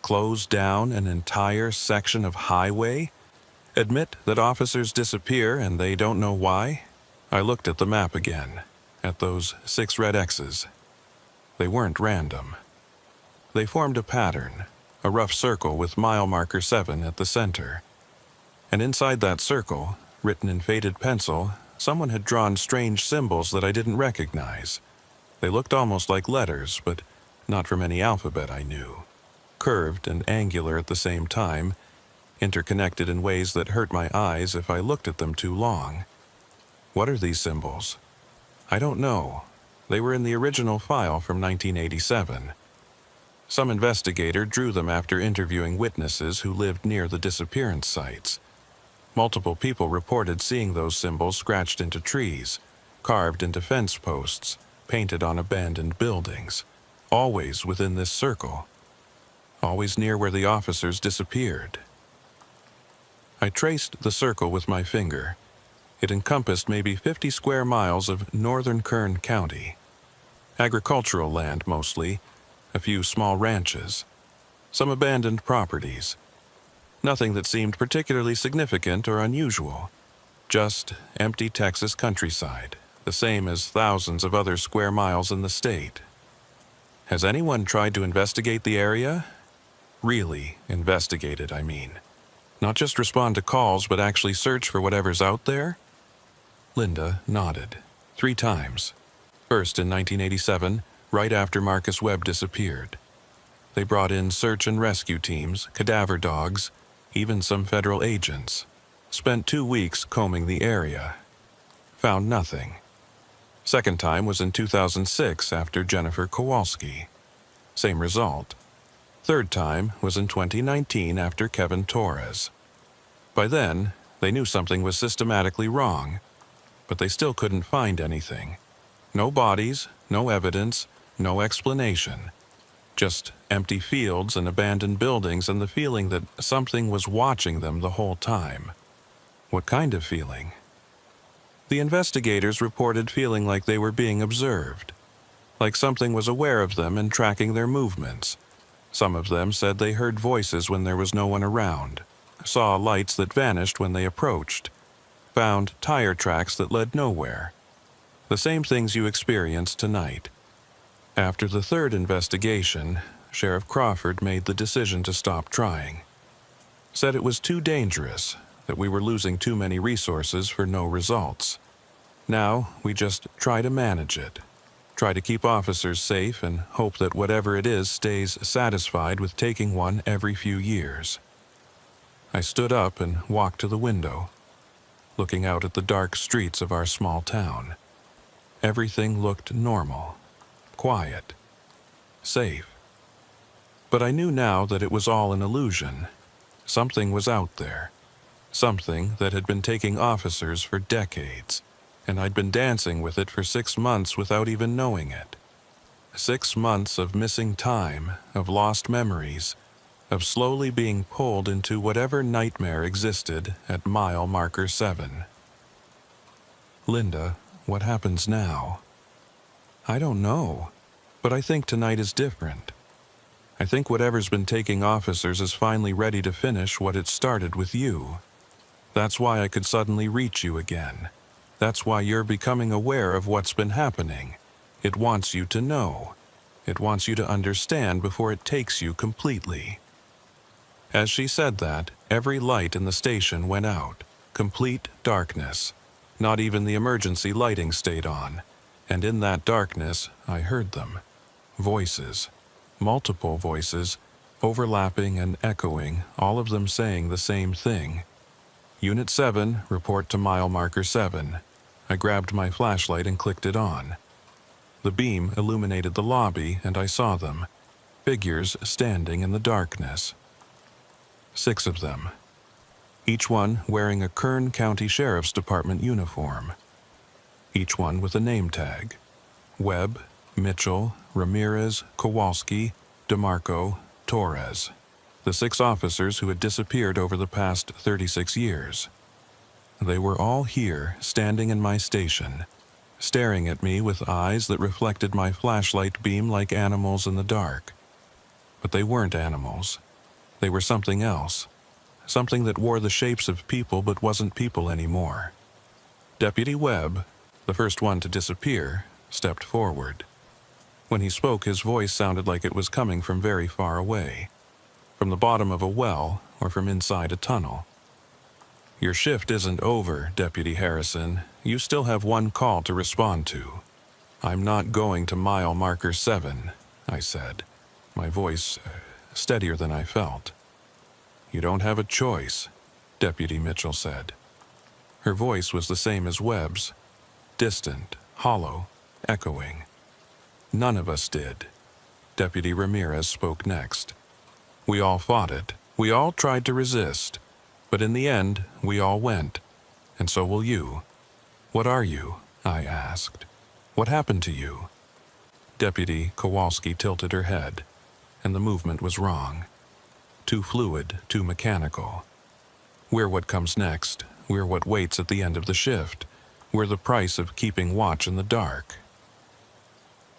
Close down an entire section of highway? Admit that officers disappear and they don't know why? I looked at the map again, at those 6 red X's. They weren't random. They formed a pattern, a rough circle with mile marker 7 at the center. And inside that circle, written in faded pencil, someone had drawn strange symbols that I didn't recognize. They looked almost like letters, but not from any alphabet I knew. Curved and angular at the same time, interconnected in ways that hurt my eyes if I looked at them too long. What are these symbols? I don't know. They were in the original file from 1987. Some investigator drew them after interviewing witnesses who lived near the disappearance sites. Multiple people reported seeing those symbols scratched into trees, carved into fence posts, painted on abandoned buildings, always within this circle, always near where the officers disappeared. I traced the circle with my finger. It encompassed maybe 50 square miles of northern Kern County. Agricultural land mostly, a few small ranches, some abandoned properties. Nothing that seemed particularly significant or unusual. Just empty Texas countryside, the same as thousands of other square miles in the state. Has anyone tried to investigate the area? Really investigate it, I mean. Not just respond to calls, but actually search for whatever's out there? Linda nodded. 3 times. First in 1987, right after Marcus Webb disappeared. They brought in search and rescue teams, cadaver dogs, even some federal agents. Spent 2 weeks combing the area. Found nothing. Second time was in 2006 after Jennifer Kowalski. Same result. Third time was in 2019 after Kevin Torres. By then, they knew something was systematically wrong, but they still couldn't find anything. No bodies, no evidence, no explanation. Just empty fields and abandoned buildings and the feeling that something was watching them the whole time. What kind of feeling? The investigators reported feeling like they were being observed, like something was aware of them and tracking their movements. Some of them said they heard voices when there was no one around, saw lights that vanished when they approached, found tire tracks that led nowhere. The same things you experienced tonight. After the third investigation, Sheriff Crawford made the decision to stop trying. Said it was too dangerous, that we were losing too many resources for no results. Now, we just try to manage it. Try to keep officers safe and hope that whatever it is stays satisfied with taking one every few years. I stood up and walked to the window, looking out at the dark streets of our small town. Everything looked normal, quiet, safe. But I knew now that it was all an illusion. Something was out there. Something that had been taking officers for decades, and I'd been dancing with it for 6 months without even knowing it. 6 months of missing time, of lost memories, of slowly being pulled into whatever nightmare existed at mile marker 7. Linda, what happens now? I don't know, but I think tonight is different. I think whatever's been taking officers is finally ready to finish what it started with you. That's why I could suddenly reach you again. That's why you're becoming aware of what's been happening. It wants you to know. It wants you to understand before it takes you completely. As she said that, every light in the station went out. Complete darkness. Not even the emergency lighting stayed on. And in that darkness, I heard them. Voices. Multiple voices, overlapping and echoing, all of them saying the same thing. Unit 7, report to mile marker 7. I grabbed my flashlight and clicked it on. The beam illuminated the lobby, and I saw them. Figures standing in the darkness. 6 of them, each one wearing a Kern County Sheriff's Department uniform, each one with a name tag: Webb, Mitchell, Ramirez, Kowalski, DeMarco, Torres, the 6 officers who had disappeared over the past 36 years. They were all here, standing in my station, staring at me with eyes that reflected my flashlight beam like animals in the dark. But they weren't animals. They were something else, something that wore the shapes of people but wasn't people anymore. Deputy Webb, the first one to disappear, stepped forward. When he spoke, his voice sounded like it was coming from very far away, from the bottom of a well or from inside a tunnel. "Your shift isn't over, Deputy Harrison. You still have one call to respond to." "I'm not going to mile marker 7, I said, my voice steadier than I felt. "You don't have a choice," Deputy Mitchell said. Her voice was the same as Webb's, distant, hollow, echoing. "None of us did." Deputy Ramirez spoke next. "We all fought it. We all tried to resist. But in the end, we all went. And so will you." "What are you?" I asked. "What happened to you?" Deputy Kowalski tilted her head, and the movement was wrong. Too fluid, too mechanical. "We're what comes next. We're what waits at the end of the shift. We're the price of keeping watch in the dark."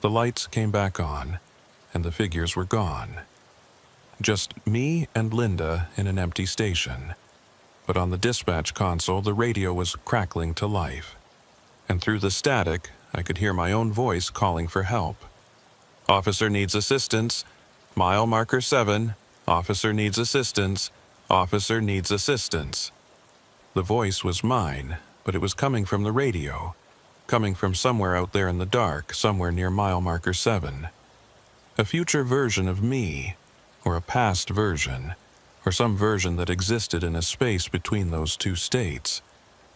The lights came back on, and the figures were gone. Just me and Linda in an empty station. But on the dispatch console, the radio was crackling to life. And through the static, I could hear my own voice calling for help. "Officer needs assistance. Mile marker 7. Officer needs assistance. Officer needs assistance." The voice was mine, but it was coming from the radio, coming from somewhere out there in the dark, somewhere near mile marker 7. A future version of me, or a past version, or some version that existed in a space between those two states,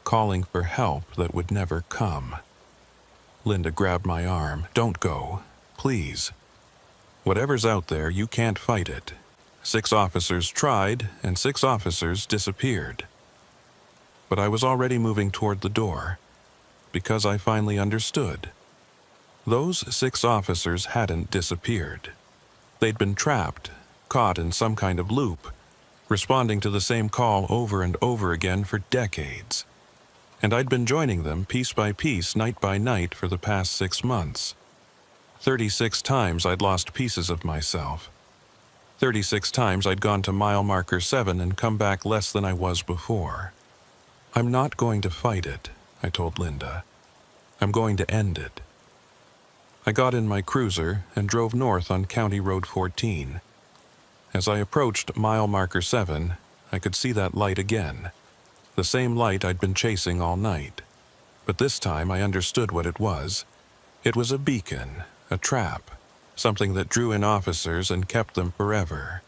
calling for help that would never come. Linda grabbed my arm. "Don't go. Please. Whatever's out there, you can't fight it. 6 officers tried, and 6 officers disappeared." But I was already moving toward the door, because I finally understood. Those 6 officers hadn't disappeared. They'd been trapped, caught in some kind of loop, responding to the same call over and over again for decades. And I'd been joining them piece by piece, night by night for the past 6 months. 36 times I'd lost pieces of myself. 36 times I'd gone to mile marker 7 and come back less than I was before. "I'm not going to fight it," I told Linda. "I'm going to end it." I got in my cruiser and drove north on County Road 14. As I approached mile marker 7, I could see that light again, the same light I'd been chasing all night. But this time I understood what it was. It was a beacon, a trap, something that drew in officers and kept them forever,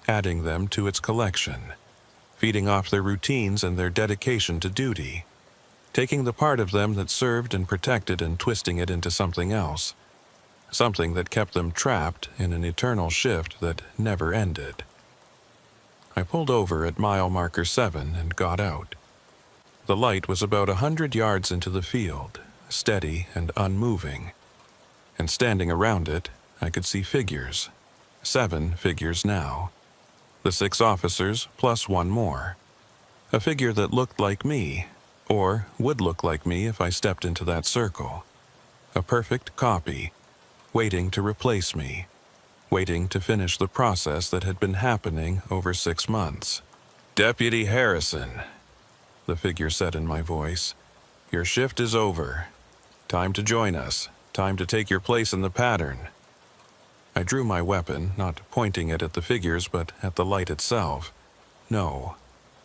adding them to its collection, feeding off their routines and their dedication to duty, taking the part of them that served and protected and twisting it into something else, something that kept them trapped in an eternal shift that never ended. I pulled over at mile marker 7 and got out. The light was about 100 yards into the field, steady and unmoving. And standing around it, I could see figures. 7 figures now. The 6 officers plus 1 more. A figure that looked like me, or would look like me if I stepped into that circle. A perfect copy, waiting to replace me, waiting to finish the process that had been happening over 6 months. "Deputy Harrison," the figure said in my voice, "your shift is over. Time to join us. Time to take your place in the pattern." I drew my weapon, not pointing it at the figures but at the light itself. "No,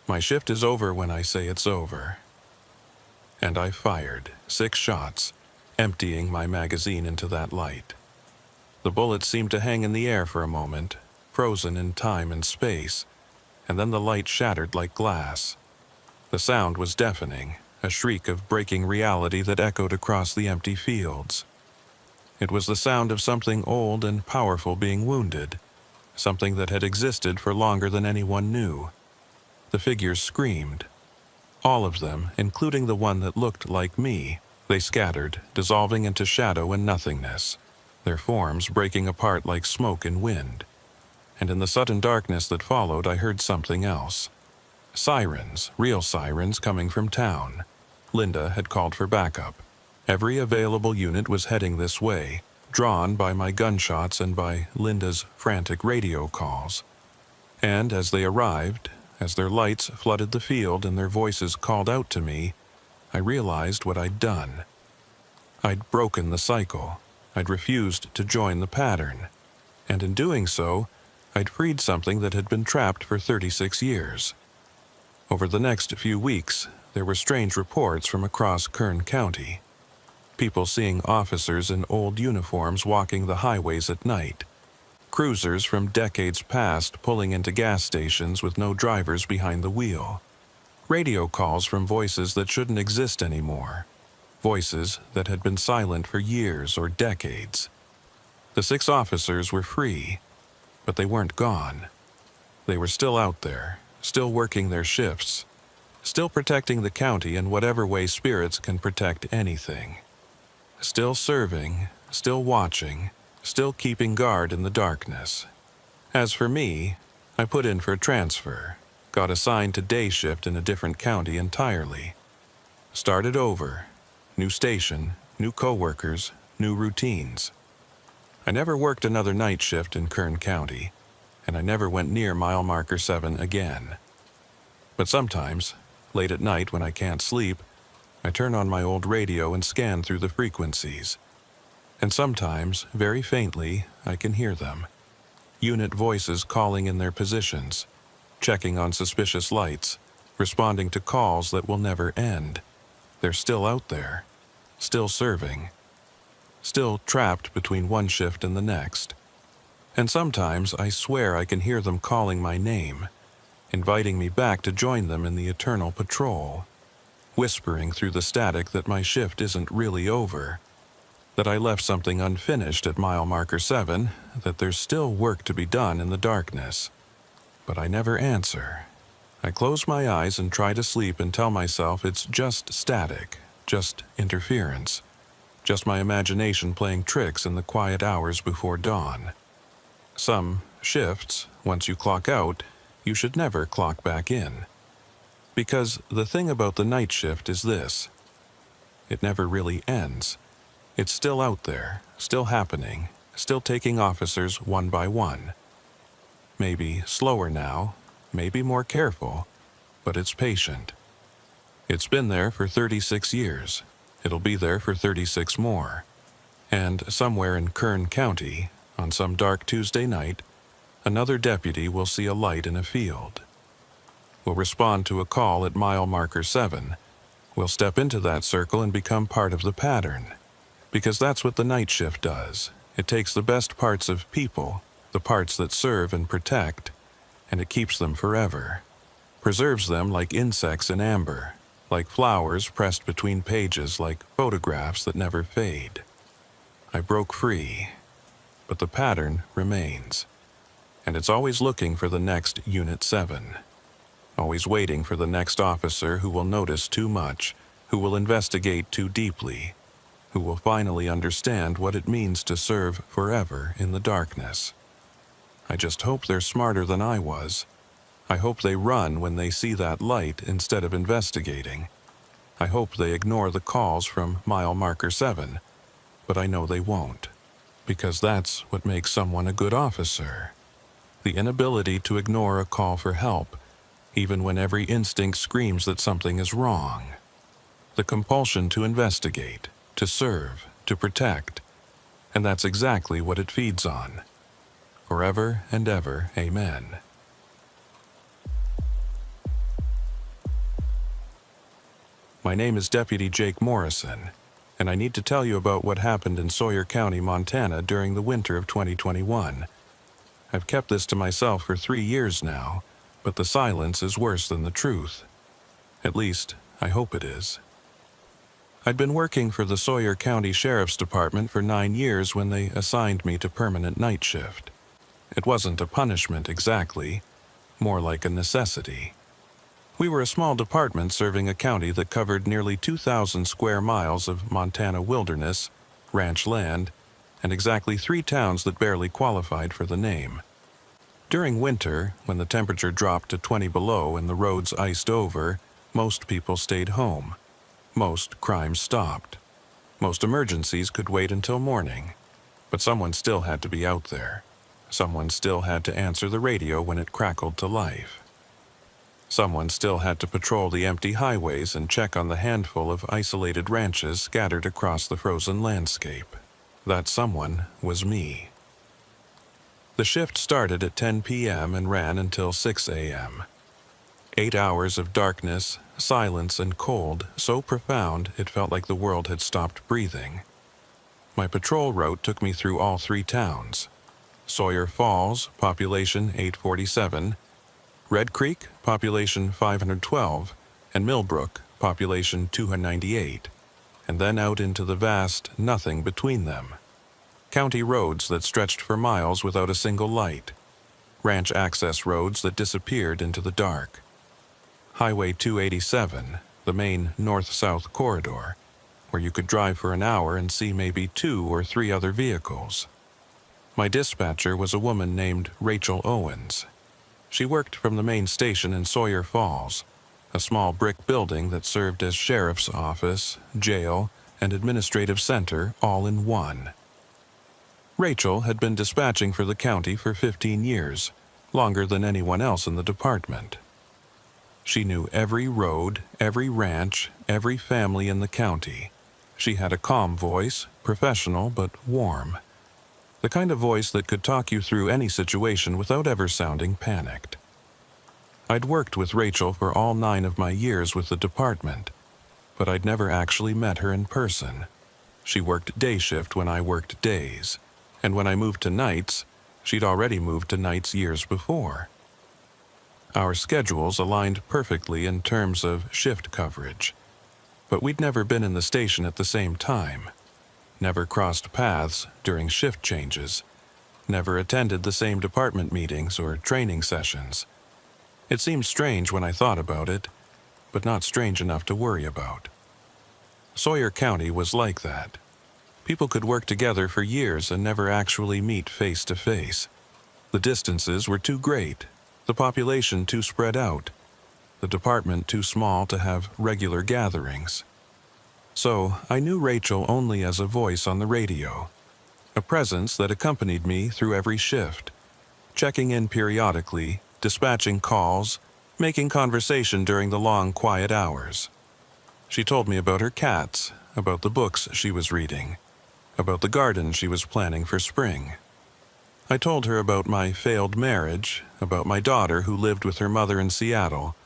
my shift is over when I say it's over." And I fired 6 shots, emptying my magazine into that light. The bullet seemed to hang in the air for a moment, frozen in time and space, and then the light shattered like glass. The sound was deafening, a shriek of breaking reality that echoed across the empty fields. It was the sound of something old and powerful being wounded, something that had existed for longer than anyone knew. The figures screamed. All of them, including the one that looked like me, they scattered, dissolving into shadow and nothingness, their forms breaking apart like smoke in wind. And in the sudden darkness that followed, I heard something else. Sirens, real sirens coming from town. Linda had called for backup. Every available unit was heading this way, drawn by my gunshots and by Linda's frantic radio calls. And as they arrived, as their lights flooded the field and their voices called out to me, I realized what I'd done. I'd broken the cycle. I'd refused to join the pattern. And in doing so, I'd freed something that had been trapped for 36 years. Over the next few weeks, there were strange reports from across Kern County. People seeing officers in old uniforms walking the highways at night. Cruisers from decades past pulling into gas stations with no drivers behind the wheel. Radio calls from voices that shouldn't exist anymore. Voices that had been silent for years or decades. The 6 officers were free, but they weren't gone. They were still out there, still working their shifts, still protecting the county in whatever way spirits can protect anything. Still serving, still watching, still keeping guard in the darkness. As for me, I put in for a transfer, got assigned to day shift in a different county entirely. Started over, new station, new coworkers, new routines. I never worked another night shift in Kern County, and I never went near mile marker 7 again. But sometimes, late at night when I can't sleep, I turn on my old radio and scan through the frequencies. And sometimes, very faintly, I can hear them. Unit voices calling in their positions, checking on suspicious lights, responding to calls that will never end. They're still out there, still serving, still trapped between one shift and the next. And sometimes I swear I can hear them calling my name, inviting me back to join them in the eternal patrol, whispering through the static that my shift isn't really over, that I left something unfinished at mile marker 7, that there's still work to be done in the darkness. But I never answer. I close my eyes and try to sleep and tell myself it's just static, just interference, just my imagination playing tricks in the quiet hours before dawn. Some shifts, once you clock out, you should never clock back in. Because the thing about the night shift is this: it never really ends. It's still out there, still happening, still taking officers one by one. Maybe slower now, maybe more careful, but it's patient. It's been there for 36 years. It'll be there for 36 more. And somewhere in Kern County, on some dark Tuesday night, another deputy will see a light in a field. Will respond to a call at mile marker 7. Will step into that circle and become part of the pattern. Because that's what the night shift does. It takes the best parts of people, the parts that serve and protect, and it keeps them forever. Preserves them like insects in amber, like flowers pressed between pages, like photographs that never fade. I broke free, but the pattern remains. And it's always looking for the next Unit 7. Always waiting for the next officer who will notice too much, who will investigate too deeply, who will finally understand what it means to serve forever in the darkness. I just hope they're smarter than I was. I hope they run when they see that light instead of investigating. I hope they ignore the calls from mile marker 7, but I know they won't, because that's what makes someone a good officer. The inability to ignore a call for help, even when every instinct screams that something is wrong. The compulsion to investigate, to serve, to protect, and that's exactly what it feeds on. Forever and ever, amen. My name is Deputy Jake Morrison, and I need to tell you about what happened in Sawyer County, Montana during the winter of 2021. I've kept this to myself for 3 years now, but the silence is worse than the truth. At least, I hope it is. I'd been working for the Sawyer County Sheriff's Department for 9 years when they assigned me to permanent night shift. It wasn't a punishment exactly, more like a necessity. We were a small department serving a county that covered nearly 2,000 square miles of Montana wilderness, ranch land, and exactly 3 towns that barely qualified for the name. During winter, when the temperature dropped to 20 below and the roads iced over, most people stayed home. Most crimes stopped. Most emergencies could wait until morning. But someone still had to be out there. Someone still had to answer the radio when it crackled to life. Someone still had to patrol the empty highways and check on the handful of isolated ranches scattered across the frozen landscape. That someone was me. The shift started at 10 p.m. and ran until 6 a.m. 8 hours of darkness, silence, and cold so profound it felt like the world had stopped breathing. My patrol route took me through all 3 towns. Sawyer Falls, population 847, Red Creek, population 512, and Millbrook, population 298, and then out into the vast nothing between them. County roads that stretched for miles without a single light. Ranch access roads that disappeared into the dark. Highway 287, the main north-south corridor, where you could drive for an hour and see maybe 2 or 3 other vehicles. My dispatcher was a woman named Rachel Owens. She worked from the main station in Sawyer Falls, a small brick building that served as sheriff's office, jail, and administrative center all in one. Rachel had been dispatching for the county for 15 years, longer than anyone else in the department. She knew every road, every ranch, every family in the county. She had a calm voice, professional but warm. The kind of voice that could talk you through any situation without ever sounding panicked. I'd worked with Rachel for all 9 of my years with the department, but I'd never actually met her in person. She worked day shift when I worked days, and when I moved to nights, she'd already moved to nights years before. Our schedules aligned perfectly in terms of shift coverage, but we'd never been in the station at the same time, never crossed paths during shift changes, never attended the same department meetings or training sessions. It seemed strange when I thought about it, but not strange enough to worry about. Sawyer County was like that. People could work together for years and never actually meet face to face. The distances were too great, the population too spread out, the department too small to have regular gatherings. So I knew Rachel only as a voice on the radio, a presence that accompanied me through every shift, checking in periodically, dispatching calls, making conversation during the long, quiet hours. She told me about her cats, about the books she was reading, about the garden she was planning for spring. I told her about my failed marriage, about my daughter who lived with her mother in Seattle,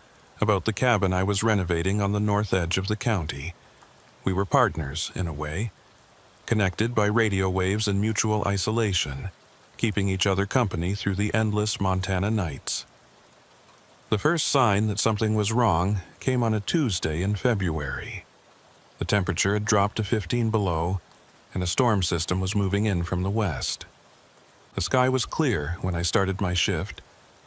about the cabin I was renovating on the north edge of the county. We were partners, in a way, connected by radio waves and mutual isolation, keeping each other company through the endless Montana nights. The first sign that something was wrong came on a Tuesday in February. The temperature had dropped to 15 below, and a storm system was moving in from the west. The sky was clear when I started my shift,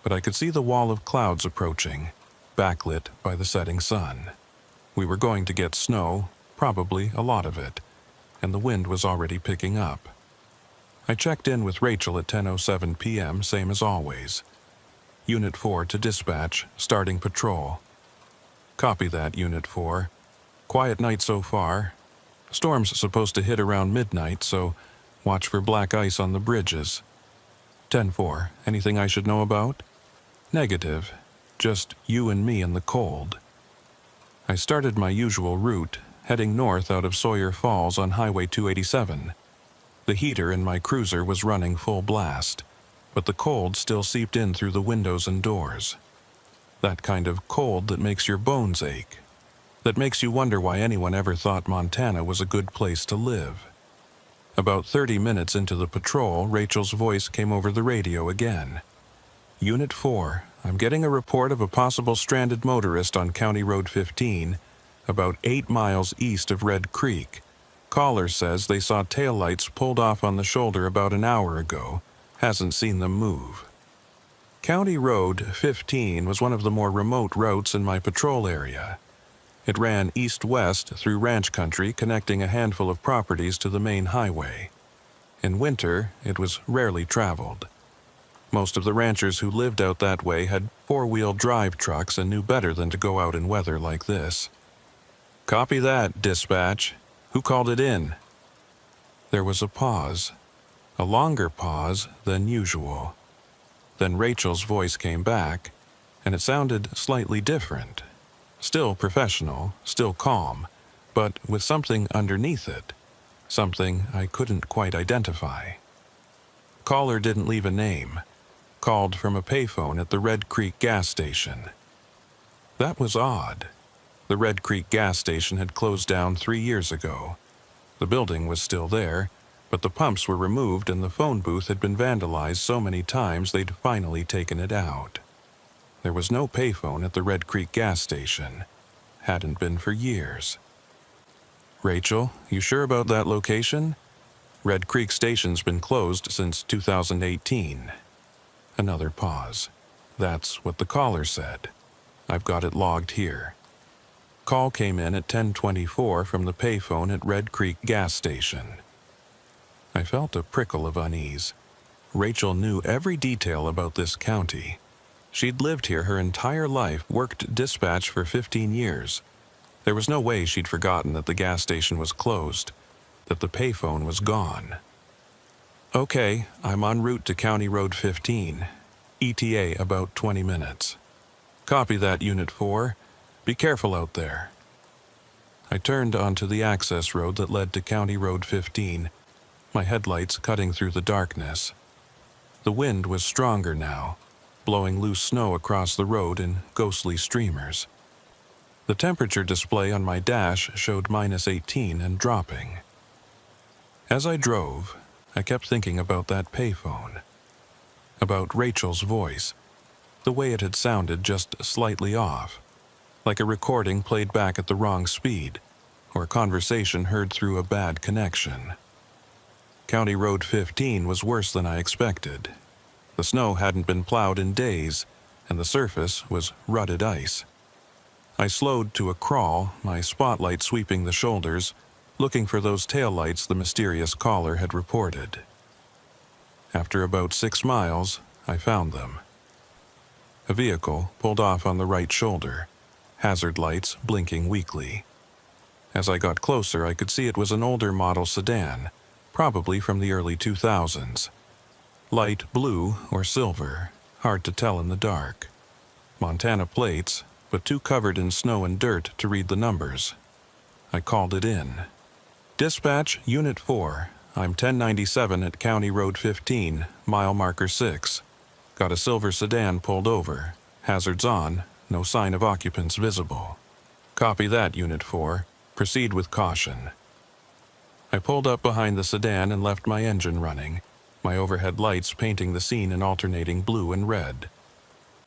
but I could see the wall of clouds approaching, backlit by the setting sun. We were going to get snow, probably a lot of it, and the wind was already picking up. I checked in with Rachel at 10:07 p.m., same as always. Unit 4 to dispatch, starting patrol. Copy that, Unit 4. Quiet night so far. Storm's supposed to hit around midnight, so watch for black ice on the bridges. 10-4, anything I should know about? Negative. Just you and me in the cold. I started my usual route, heading north out of Sawyer Falls on Highway 287. The heater in my cruiser was running full blast, but the cold still seeped in through the windows and doors. That kind of cold that makes your bones ache, that makes you wonder why anyone ever thought Montana was a good place to live. About 30 minutes into the patrol, Rachel's voice came over the radio again. Unit 4, I'm getting a report of a possible stranded motorist on County Road 15, about 8 miles east of Red Creek. Caller says they saw taillights pulled off on the shoulder about an hour ago, hasn't seen them move. County Road 15 was one of the more remote routes in my patrol area. It ran east-west through ranch country, connecting a handful of properties to the main highway. In winter, it was rarely traveled. Most of the ranchers who lived out that way had four-wheel drive trucks and knew better than to go out in weather like this. "Copy that, dispatch. Who called it in?" There was a pause, a longer pause than usual. Then Rachel's voice came back, and it sounded slightly different. Still professional, still calm, but with something underneath it, something I couldn't quite identify. Caller didn't leave a name. Called from a payphone at the Red Creek gas station. That was odd. The Red Creek gas station had closed down 3 years ago. The building was still there, but the pumps were removed and the phone booth had been vandalized so many times they'd finally taken it out. There was no payphone at the Red Creek gas station. Hadn't been for years. "Rachel, you sure about that location? Red Creek station's been closed since 2018. Another pause. That's what the caller said. I've got it logged here. Call came in at 10:24 from the payphone at Red Creek gas station. I felt a prickle of unease. Rachel knew every detail about this county. She'd lived here her entire life, worked dispatch for 15 years. There was no way she'd forgotten that the gas station was closed, that the payphone was gone. "Okay, I'm en route to County Road 15. ETA about 20 minutes. Copy that, Unit 4. Be careful out there." I turned onto the access road that led to County Road 15, my headlights cutting through the darkness. The wind was stronger now, blowing loose snow across the road in ghostly streamers. The temperature display on my dash showed -18 and dropping. As I drove, I kept thinking about that payphone, about Rachel's voice, the way it had sounded just slightly off, like a recording played back at the wrong speed, or a conversation heard through a bad connection. County Road 15 was worse than I expected. The snow hadn't been plowed in days, and the surface was rutted ice. I slowed to a crawl, my spotlight sweeping the shoulders, looking for those taillights the mysterious caller had reported. After about 6 miles, I found them. A vehicle pulled off on the right shoulder, hazard lights blinking weakly. As I got closer, I could see it was an older model sedan, probably from the early 2000s. Light blue or silver, hard to tell in the dark. Montana plates, but too covered in snow and dirt to read the numbers. I called it in. "Dispatch, Unit 4. I'm 1097 at County Road 15, mile marker 6. Got a silver sedan pulled over. Hazards on, no sign of occupants visible. Copy that, Unit 4. Proceed with caution." I pulled up behind the sedan and left my engine running, my overhead lights painting the scene in alternating blue and red.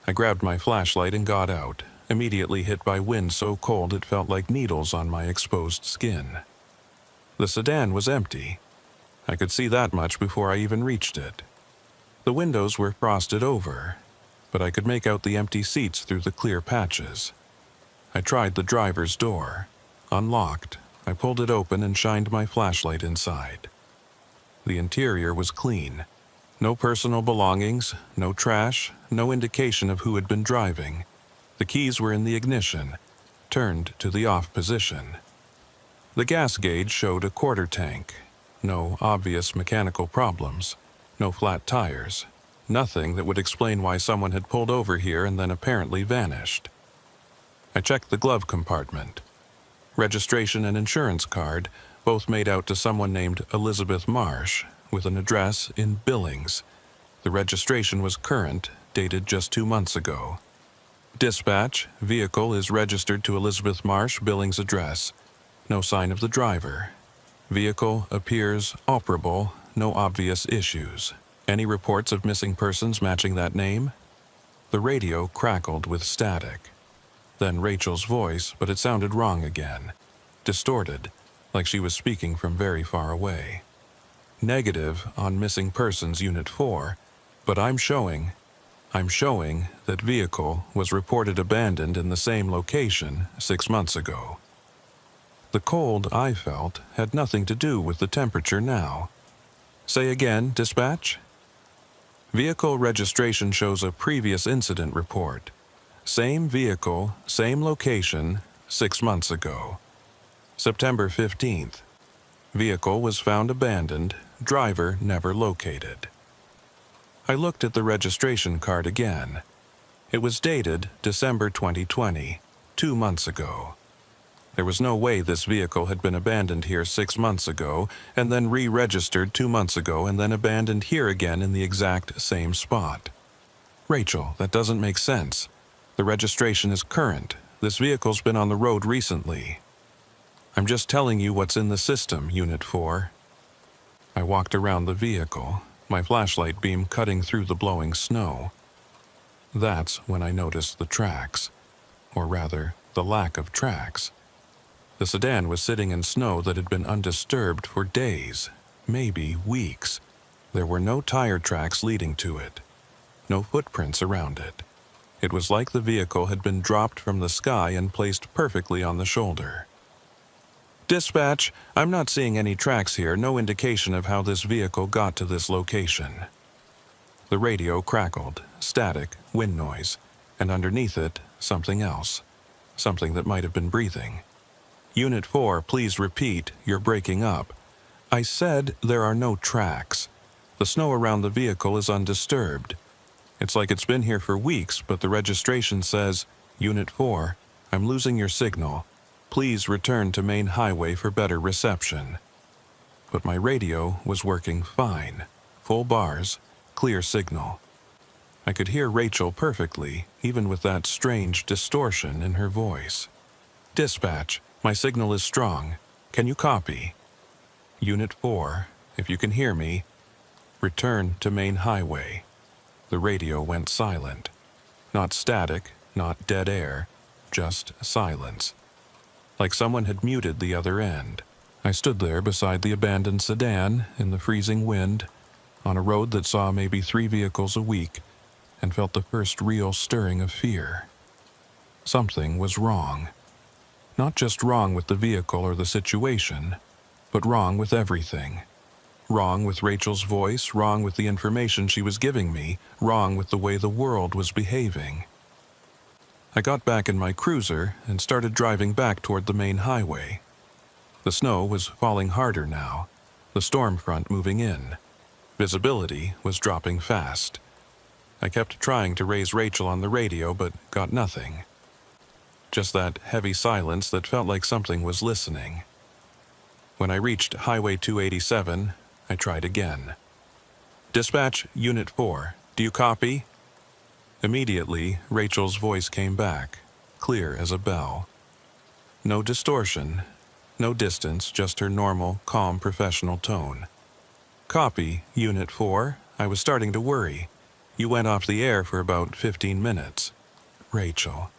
I grabbed my flashlight and got out, immediately hit by wind so cold it felt like needles on my exposed skin. The sedan was empty. I could see that much before I even reached it. The windows were frosted over, but I could make out the empty seats through the clear patches. I tried the driver's door. Unlocked, I pulled it open and shined my flashlight inside. The interior was clean. No personal belongings, no trash, no indication of who had been driving. The keys were in the ignition, turned to the off position. The gas gauge showed a quarter tank. No obvious mechanical problems. No flat tires. Nothing that would explain why someone had pulled over here and then apparently vanished. I checked the glove compartment. Registration and insurance card, both made out to someone named Elizabeth Marsh, with an address in Billings. The registration was current, dated just 2 months ago. Dispatch, vehicle is registered to Elizabeth Marsh, Billings address. No sign of the driver. Vehicle appears operable, no obvious issues. Any reports of missing persons matching that name? The radio crackled with static. Then Rachel's voice, but it sounded wrong again. Distorted, like she was speaking from very far away. negative on missing persons Unit 4, but I'm showing that vehicle was reported abandoned in the same location 6 months ago. The cold I felt had nothing to do with the temperature now. Say again, dispatch? Vehicle registration shows a previous incident report. Same vehicle, same location, 6 months ago. September 15th. Vehicle was found abandoned, driver never located. I looked at the registration card again. It was dated December 2020, 2 months ago. There was no way this vehicle had been abandoned here 6 months ago, and then re-registered 2 months ago, and then abandoned here again in the exact same spot. Rachel, that doesn't make sense. The registration is current. This vehicle's been on the road recently. I'm just telling you what's in the system, Unit 4. I walked around the vehicle, my flashlight beam cutting through the blowing snow. That's when I noticed the tracks, or rather, the lack of tracks. The sedan was sitting in snow that had been undisturbed for days, maybe weeks. There were no tire tracks leading to it, no footprints around it. It was like the vehicle had been dropped from the sky and placed perfectly on the shoulder. Dispatch, I'm not seeing any tracks here, no indication of how this vehicle got to this location. The radio crackled, static, wind noise, and underneath it, something else. Something that might have been breathing. Unit 4, please repeat, you're breaking up. I said there are no tracks. The snow around the vehicle is undisturbed. It's like it's been here for weeks, but the registration says, Unit 4, I'm losing your signal. Please return to main highway for better reception. But my radio was working fine. Full bars, clear signal. I could hear Rachel perfectly, even with that strange distortion in her voice. Dispatch, my signal is strong. Can you copy? Unit 4, if you can hear me, return to main highway. The radio went silent. Not static, not dead air, just silence. Like someone had muted the other end. I stood there beside the abandoned sedan in the freezing wind, on a road that saw maybe 3 vehicles a week, and felt the first real stirring of fear. Something was wrong. Not just wrong with the vehicle or the situation, but wrong with everything. Wrong with Rachel's voice, wrong with the information she was giving me, wrong with the way the world was behaving. I got back in my cruiser and started driving back toward the main highway. The snow was falling harder now, the storm front moving in. Visibility was dropping fast. I kept trying to raise Rachel on the radio, but got nothing. Just that heavy silence that felt like something was listening. When I reached Highway 287, I tried again. Dispatch, Unit 4, do you copy? Immediately, Rachel's voice came back, clear as a bell. No distortion, no distance, just her normal, calm, professional tone. Copy, Unit 4. I was starting to worry. You went off the air for about 15 minutes. Rachel,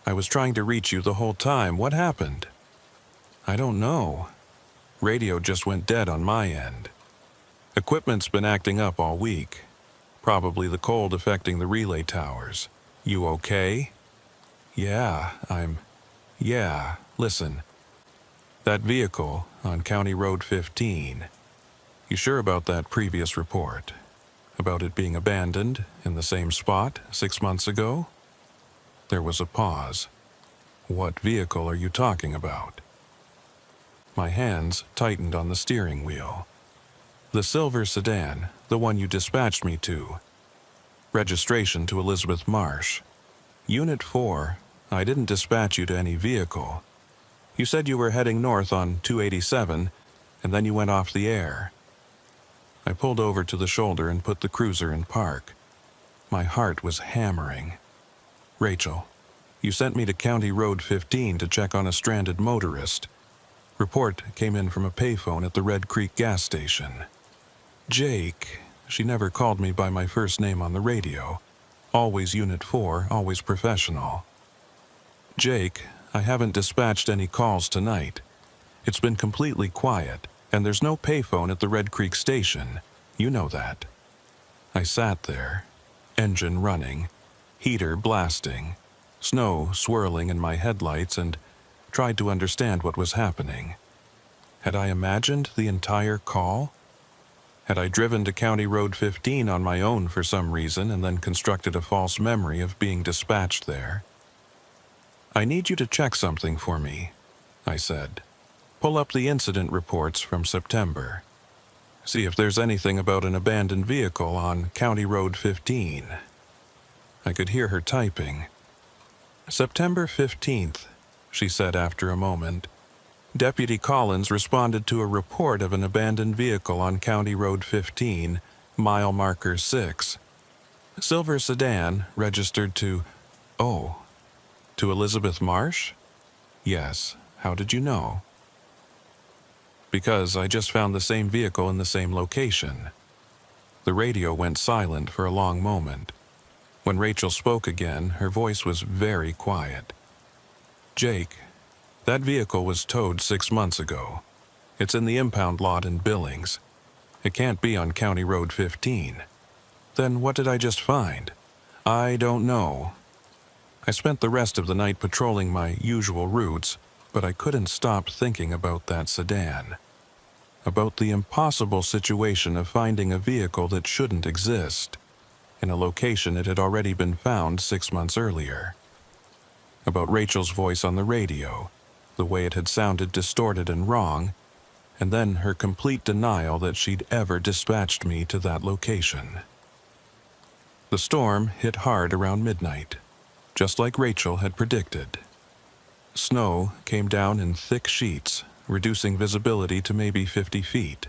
I was trying to reach you the whole time. What happened? I don't know. Radio just went dead on my end. Equipment's been acting up all week. Probably the cold affecting the relay towers. You okay? Yeah, listen. That vehicle on County Road 15. You sure about that previous report? About it being abandoned in the same spot 6 months ago? There was a pause. What vehicle are you talking about? My hands tightened on the steering wheel. The silver sedan, the one you dispatched me to. Registration to Elizabeth Marsh. Unit 4, I didn't dispatch you to any vehicle. You said you were heading north on 287, and then you went off the air. I pulled over to the shoulder and put the cruiser in park. My heart was hammering. Rachel, you sent me to County Road 15 to check on a stranded motorist. Report came in from a payphone at the Red Creek gas station. Jake, she never called me by my first name on the radio. Always Unit 4, always professional. Jake, I haven't dispatched any calls tonight. It's been completely quiet. And there's no payphone at the Red Creek station. You know that. I sat there, engine running, heater blasting, snow swirling in my headlights, and tried to understand what was happening. Had I imagined the entire call? Had I driven to County Road 15 on my own for some reason and then constructed a false memory of being dispatched there? "I need you to check something for me," I said. "Pull up the incident reports from September. See if there's anything about an abandoned vehicle on County Road 15. I could hear her typing. "September 15th, she said after a moment. "Deputy Collins responded to a report of an abandoned vehicle on County Road 15, mile marker 6. Silver sedan, registered to... Oh, to Elizabeth Marsh? Yes. How did you know?" "Because I just found the same vehicle in the same location." The radio went silent for a long moment. When Rachel spoke again, her voice was very quiet. "Jake, that vehicle was towed 6 months ago. It's in the impound lot in Billings. It can't be on County Road 15. Then what did I just find? I don't know. I spent the rest of the night patrolling my usual routes, but I couldn't stop thinking about that sedan. About the impossible situation of finding a vehicle that shouldn't exist, in a location it had already been found 6 months earlier. About Rachel's voice on the radio, the way it had sounded distorted and wrong, and then her complete denial that she'd ever dispatched me to that location. The storm hit hard around midnight, just like Rachel had predicted. Snow came down in thick sheets, reducing visibility to maybe 50 feet.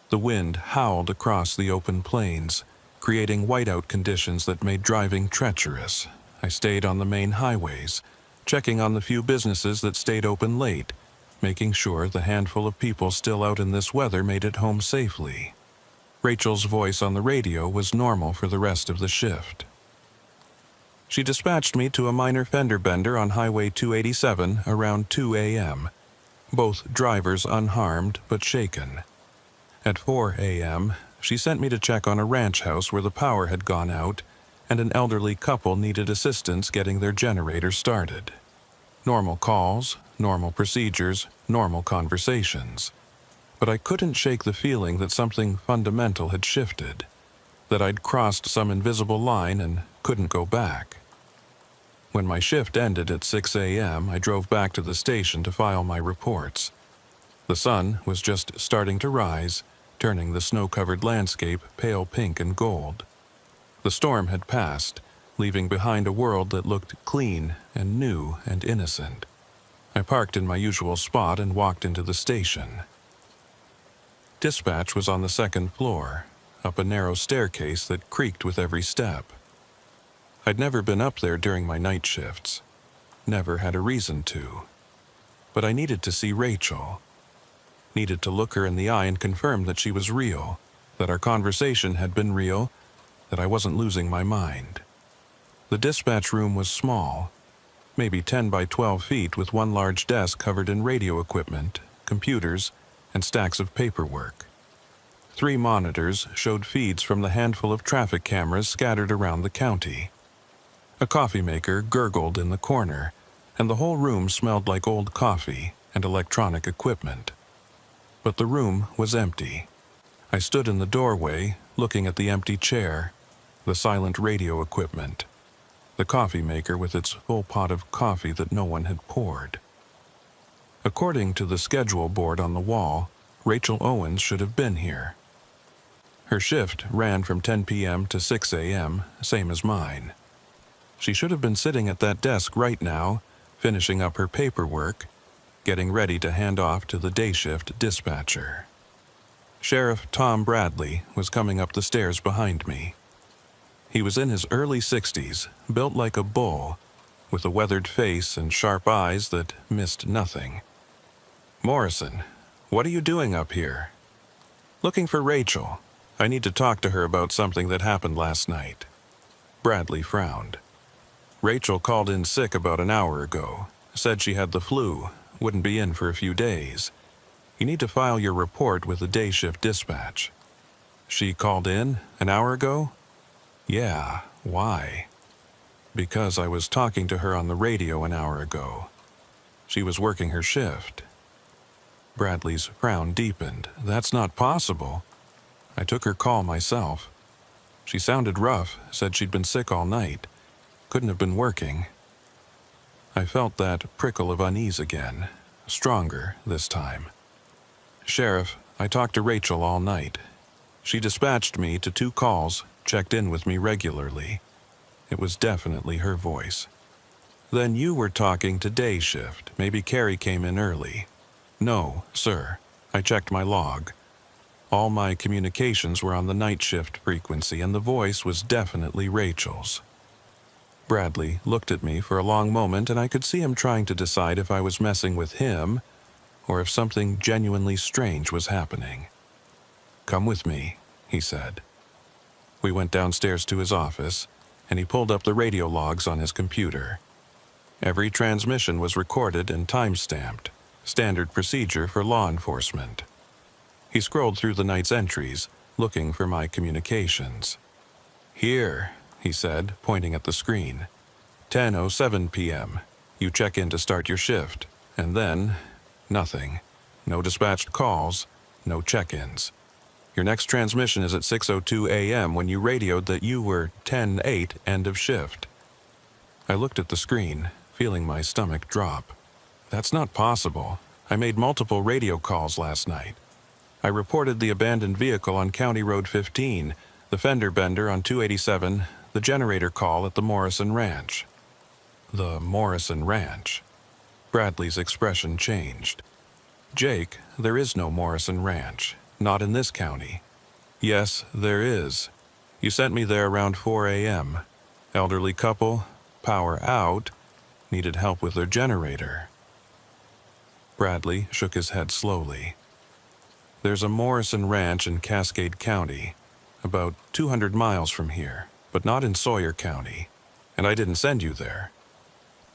The wind howled across the open plains, creating whiteout conditions that made driving treacherous. I stayed on the main highways, checking on the few businesses that stayed open late, making sure the handful of people still out in this weather made it home safely. Rachel's voice on the radio was normal for the rest of the shift. She dispatched me to a minor fender bender on Highway 287 around 2 a.m., both drivers unharmed but shaken. At 4 a.m., she sent me to check on a ranch house where the power had gone out and an elderly couple needed assistance getting their generator started. Normal calls, normal procedures, normal conversations. But I couldn't shake the feeling that something fundamental had shifted, that I'd crossed some invisible line and couldn't go back. When my shift ended at 6 a.m., I drove back to the station to file my reports. The sun was just starting to rise, turning the snow-covered landscape pale pink and gold. The storm had passed, leaving behind a world that looked clean and new and innocent. I parked in my usual spot and walked into the station. Dispatch was on the second floor, up a narrow staircase that creaked with every step. I'd never been up there during my night shifts. Never had a reason to. But I needed to see Rachel. Needed to look her in the eye and confirm that she was real, that our conversation had been real, that I wasn't losing my mind. The dispatch room was small, maybe 10 by 12 feet, with one large desk covered in radio equipment, computers, and stacks of paperwork. 3 monitors showed feeds from the handful of traffic cameras scattered around the county. A coffee maker gurgled in the corner, and the whole room smelled like old coffee and electronic equipment. But the room was empty. I stood in the doorway, looking at the empty chair, the silent radio equipment, the coffee maker with its full pot of coffee that no one had poured. According to the schedule board on the wall, Rachel Owens should have been here. Her shift ran from 10 p.m. to 6 a.m., same as mine. She should have been sitting at that desk right now, finishing up her paperwork, getting ready to hand off to the day shift dispatcher. Sheriff Tom Bradley was coming up the stairs behind me. He was in his early 60s, built like a bull, with a weathered face and sharp eyes that missed nothing. "Morrison, what are you doing up here?" "Looking for Rachel. I need to talk to her about something that happened last night." Bradley frowned. "Rachel called in sick about an hour ago. Said she had the flu, wouldn't be in for a few days. You need to file your report with the day shift dispatch. She called in an hour ago? Yeah, why? Because I was talking to her on the radio an hour ago. She was working her shift. Bradley's frown deepened. That's not possible. I took her call myself. She sounded rough, said she'd been sick all night. Couldn't have been working. I felt that prickle of unease again, stronger this time. Sheriff, I talked to Rachel all night. She dispatched me to 2 calls, checked in with me regularly. It was definitely her voice. Then you were talking to day shift. Maybe Carrie came in early. No, sir. I checked my log. All my communications were on the night shift frequency, and the voice was definitely Rachel's. Bradley looked at me for a long moment, and I could see him trying to decide if I was messing with him or if something genuinely strange was happening. Come with me, he said. We went downstairs to his office, and he pulled up the radio logs on his computer. Every transmission was recorded and time-stamped, standard procedure for law enforcement. He scrolled through the night's entries, looking for my communications. Here, he said, pointing at the screen. 10:07 p.m. You check in to start your shift, and then nothing. No dispatched calls, no check-ins. Your next transmission is at 6:02 a.m. when you radioed that you were 10:08 end of shift. I looked at the screen, feeling my stomach drop. That's not possible. I made multiple radio calls last night. I reported the abandoned vehicle on County Road 15, the fender bender on 287, the generator call at the Morrison Ranch. The Morrison Ranch. Bradley's expression changed. Jake, there is no Morrison Ranch. Not in this county. Yes, there is. You sent me there around 4 a.m. Elderly couple, power out, needed help with their generator. Bradley shook his head slowly. There's a Morrison Ranch in Cascade County, about 200 miles from here, but not in Sawyer County, and I didn't send you there.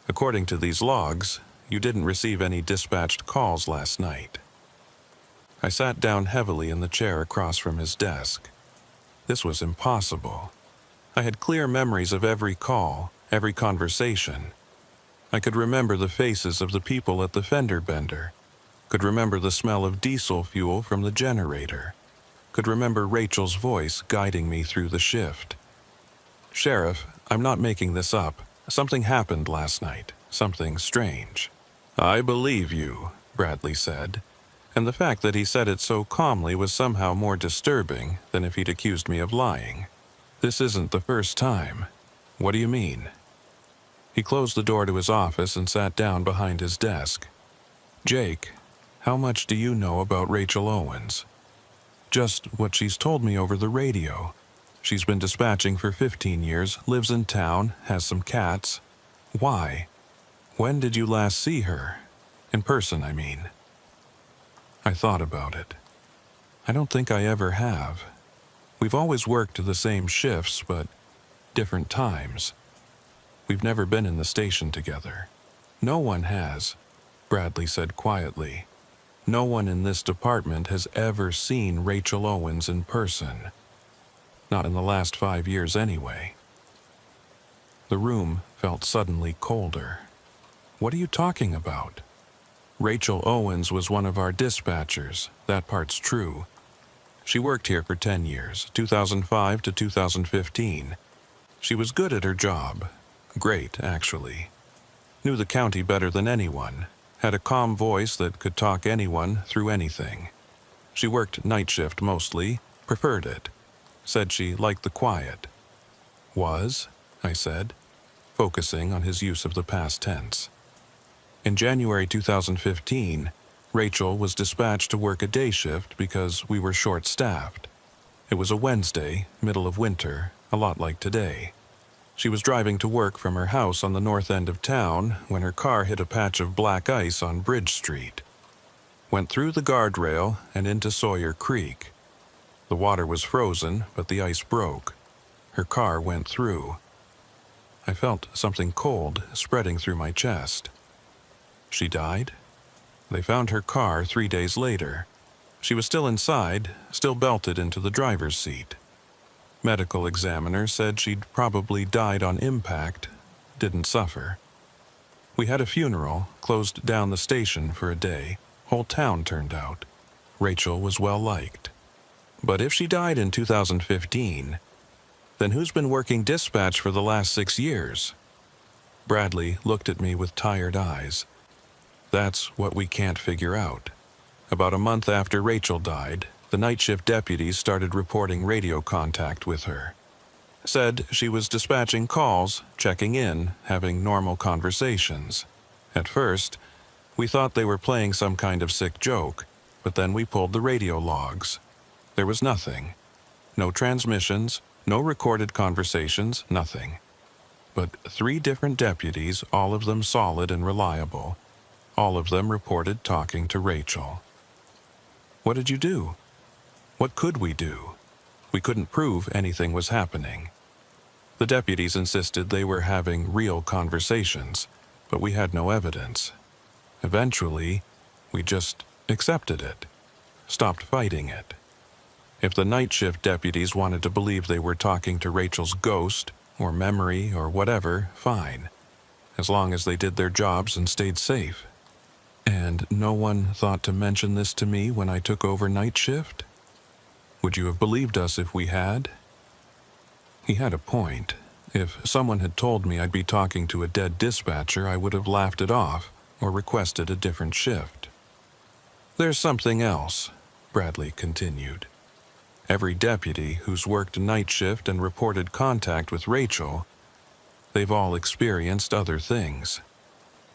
According to these logs, you didn't receive any dispatched calls last night. I sat down heavily in the chair across from his desk. This was impossible. I had clear memories of every call, every conversation. I could remember the faces of the people at the fender bender, could remember the smell of diesel fuel from the generator, could remember Rachel's voice guiding me through the shift. Sheriff, I'm not making this up. Something happened last night, something strange. I believe you, Bradley said, and the fact that he said it so calmly was somehow more disturbing than if he'd accused me of lying. This isn't the first time. What do you mean? He closed the door to his office and sat down behind his desk. Jake, how much do you know about Rachel Owens? Just what she's told me over the radio. She's been dispatching for 15 years, lives in town, has some cats. Why? When did you last see her? In person, I mean. I thought about it. I don't think I ever have. We've always worked the same shifts, but different times. We've never been in the station together. No one has, Bradley said quietly. No one in this department has ever seen Rachel Owens in person. Not in the last 5 years anyway. The room felt suddenly colder. What are you talking about? Rachel Owens was one of our dispatchers, that part's true. She worked here for 10 years, 2005 to 2015. She was good at her job. Great, actually. Knew the county better than anyone. Had a calm voice that could talk anyone through anything. She worked night shift mostly, preferred it. Said she liked the quiet. Was, I said, focusing on his use of the past tense. In January 2015, Rachel was dispatched to work a day shift because we were short-staffed. It was a Wednesday, middle of winter, a lot like today. She was driving to work from her house on the north end of town when her car hit a patch of black ice on Bridge Street. Went through the guardrail and into Sawyer Creek. The water was frozen, but the ice broke. Her car went through. I felt something cold spreading through my chest. She died? They found her car 3 days later. She was still inside, still belted into the driver's seat. Medical examiner said she'd probably died on impact, didn't suffer. We had a funeral, closed down the station for a day. Whole town turned out. Rachel was well liked. But if she died in 2015, then who's been working dispatch for the last 6 years? Bradley looked at me with tired eyes. That's what we can't figure out. About a month after Rachel died, the night shift deputies started reporting radio contact with her. Said she was dispatching calls, checking in, having normal conversations. At first, we thought they were playing some kind of sick joke, but then we pulled the radio logs. There was nothing. No transmissions, no recorded conversations, nothing. But 3 different deputies, all of them solid and reliable. All of them reported talking to Rachel. What did you do? What could we do? We couldn't prove anything was happening. The deputies insisted they were having real conversations, but we had no evidence. Eventually, we just accepted it, stopped fighting it. If the night shift deputies wanted to believe they were talking to Rachel's ghost, or memory, or whatever, fine, as long as they did their jobs and stayed safe. And no one thought to mention this to me when I took over night shift? Would you have believed us if we had? He had a point. If someone had told me I'd be talking to a dead dispatcher, I would have laughed it off or requested a different shift. There's something else, Bradley continued. Every deputy who's worked night shift and reported contact with Rachel, they've all experienced other things.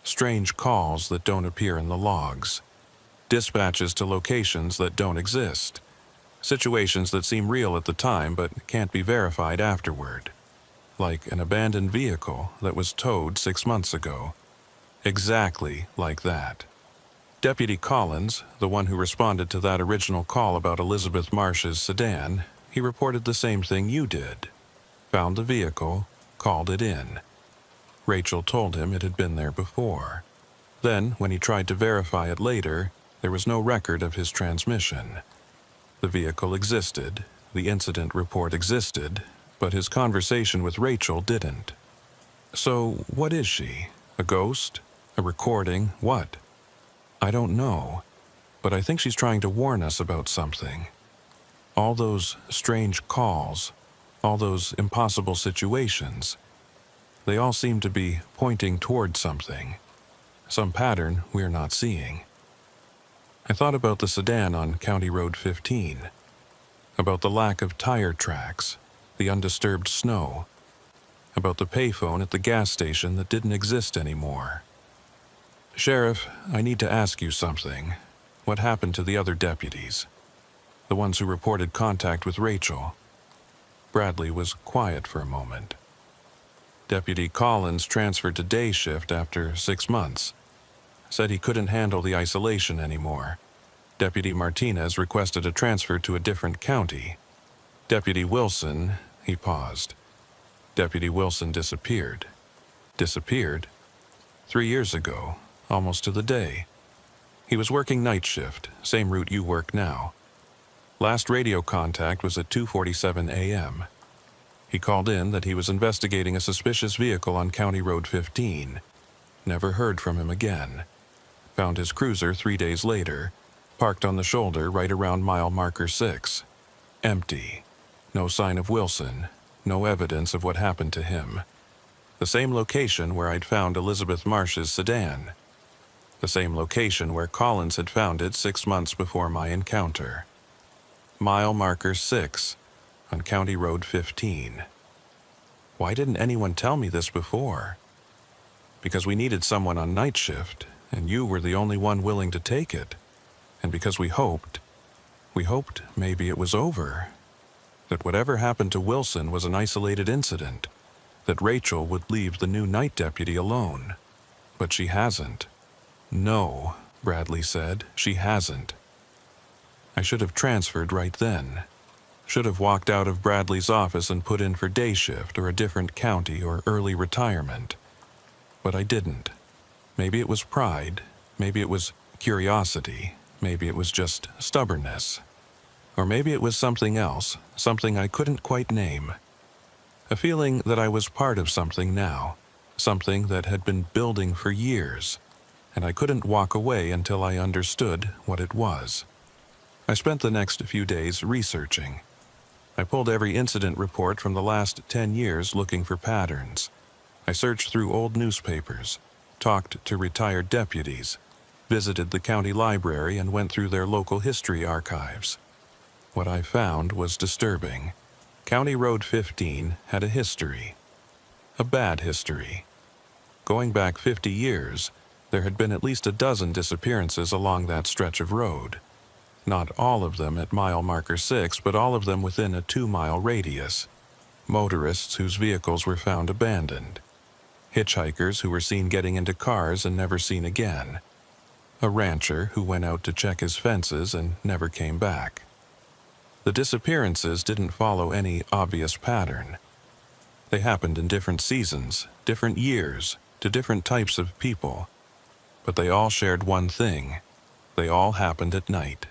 Strange calls that don't appear in the logs. Dispatches to locations that don't exist. Situations that seem real at the time but can't be verified afterward. Like an abandoned vehicle that was towed 6 months ago. Exactly like that. Deputy Collins, the one who responded to that original call about Elizabeth Marsh's sedan, he reported the same thing you did. Found the vehicle, called it in. Rachel told him it had been there before. Then, when he tried to verify it later, there was no record of his transmission. The vehicle existed, the incident report existed, but his conversation with Rachel didn't. So, what is she? A ghost? A recording? What? I don't know, but I think she's trying to warn us about something. All those strange calls, all those impossible situations, they all seem to be pointing toward something, some pattern we're not seeing. I thought about the sedan on County Road 15, about the lack of tire tracks, the undisturbed snow, about the payphone at the gas station that didn't exist anymore. Sheriff, I need to ask you something. What happened to the other deputies? The ones who reported contact with Rachel? Bradley was quiet for a moment. Deputy Collins transferred to day shift after 6 months. Said he couldn't handle the isolation anymore. Deputy Martinez requested a transfer to a different county. Deputy Wilson, he paused. Deputy Wilson disappeared. Disappeared? 3 years ago. Almost to the day. He was working night shift, same route you work now. Last radio contact was at 2:47 a.m. He called in that he was investigating a suspicious vehicle on County Road 15. Never heard from him again. Found his cruiser 3 days later, parked on the shoulder right around mile marker 6. Empty. No sign of Wilson, no evidence of what happened to him. The same location where I'd found Elizabeth Marsh's sedan. The same location where Collins had found it 6 months before my encounter. Mile marker 6 on County Road 15. Why didn't anyone tell me this before? Because we needed someone on night shift, and you were the only one willing to take it. And because we hoped maybe it was over. That whatever happened to Wilson was an isolated incident. That Rachel would leave the new night deputy alone. But she hasn't. No, Bradley said, she hasn't. I should have transferred right then. Should have walked out of Bradley's office and put in for day shift or a different county or early retirement. But I didn't. Maybe it was pride. Maybe it was curiosity, maybe it was just stubbornness. Or maybe it was something else, something I couldn't quite name. A feeling that I was part of something now, something that had been building for years, and I couldn't walk away until I understood what it was. I spent the next few days researching. I pulled every incident report from the last 10 years looking for patterns. I searched through old newspapers, talked to retired deputies, visited the county library, and went through their local history archives. What I found was disturbing. County Road 15 had a history. A bad history. Going back 50 years, there had been at least a dozen disappearances along that stretch of road. Not all of them at mile marker 6, but all of them within a 2-mile radius. Motorists whose vehicles were found abandoned. Hitchhikers who were seen getting into cars and never seen again. A rancher who went out to check his fences and never came back. The disappearances didn't follow any obvious pattern. They happened in different seasons, different years, to different types of people. But they all shared one thing. They all happened at night.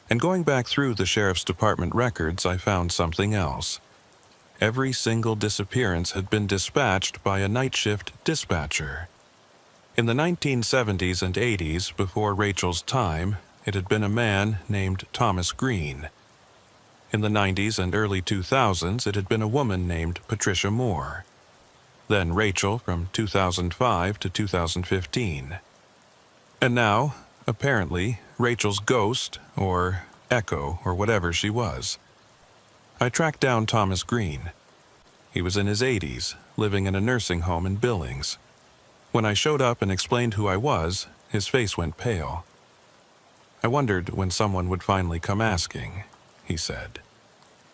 And going back through the Sheriff's Department records, I found something else. Every single disappearance had been dispatched by a night shift dispatcher. In the 1970s and 80s, before Rachel's time, it had been a man named Thomas Green. In the 90s and early 2000s, it had been a woman named Patricia Moore. Then Rachel from 2005 to 2015. And now, apparently, Rachel's ghost, or echo, or whatever she was. I tracked down Thomas Green. He was in his 80s, living in a nursing home in Billings. When I showed up and explained who I was, his face went pale. I wondered when someone would finally come asking, he said.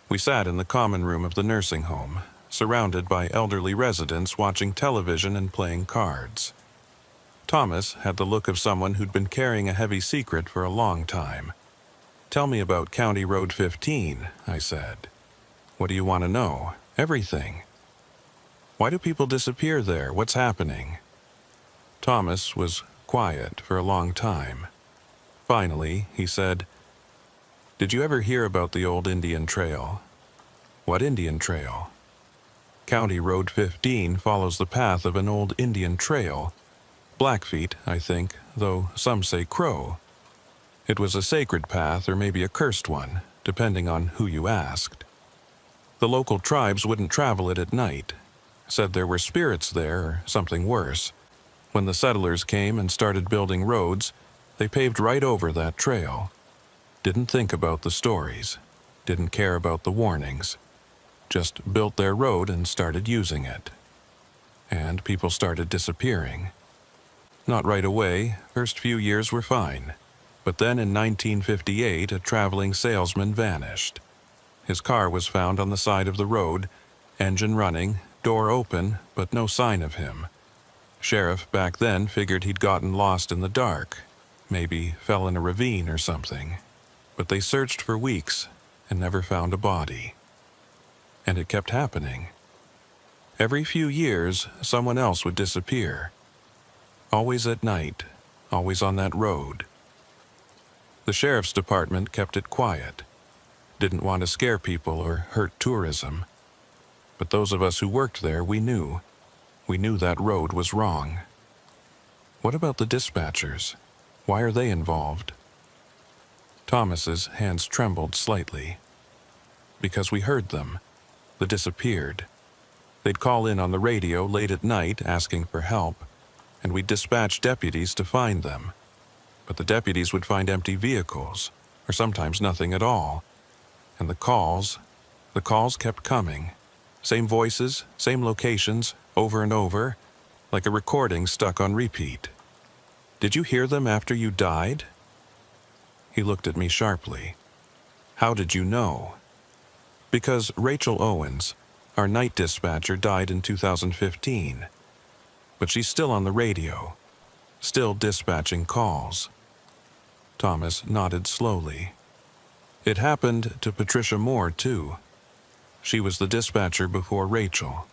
We sat in the common room of the nursing home, surrounded by elderly residents watching television and playing cards. Thomas had the look of someone who'd been carrying a heavy secret for a long time. Tell me about County Road 15, I said. What do you want to know? Everything. Why do people disappear there? What's happening? Thomas was quiet for a long time. Finally, he said, Did you ever hear about the old Indian Trail? What Indian Trail? County Road 15 follows the path of an old Indian trail. Blackfeet, I think, though some say Crow. It was a sacred path or maybe a cursed one, depending on who you asked. The local tribes wouldn't travel it at night. Said there were spirits there or something worse. When the settlers came and started building roads, they paved right over that trail. Didn't think about the stories. Didn't care about the warnings. Just built their road and started using it. And people started disappearing. Not right away, first few years were fine. But then in 1958, a traveling salesman vanished. His car was found on the side of the road, engine running, door open, but no sign of him. Sheriff back then figured he'd gotten lost in the dark, maybe fell in a ravine or something. But they searched for weeks and never found a body. And it kept happening. Every few years, someone else would disappear. Always at night, always on that road. The Sheriff's Department kept it quiet. Didn't want to scare people or hurt tourism. But those of us who worked there, we knew. We knew that road was wrong. What about the dispatchers? Why are they involved? Thomas's hands trembled slightly. Because we heard them. They disappeared. They'd call in on the radio late at night asking for help, and we'd dispatch deputies to find them. But the deputies would find empty vehicles, or sometimes nothing at all. And the calls kept coming. Same voices, same locations, over and over, like a recording stuck on repeat. Did you hear them after you died? He looked at me sharply. How did you know? Because Rachel Owens, our night dispatcher, died in 2015. But she's still on the radio, still dispatching calls. Thomas nodded slowly. It happened to Patricia Moore, too. She was the dispatcher before Rachel,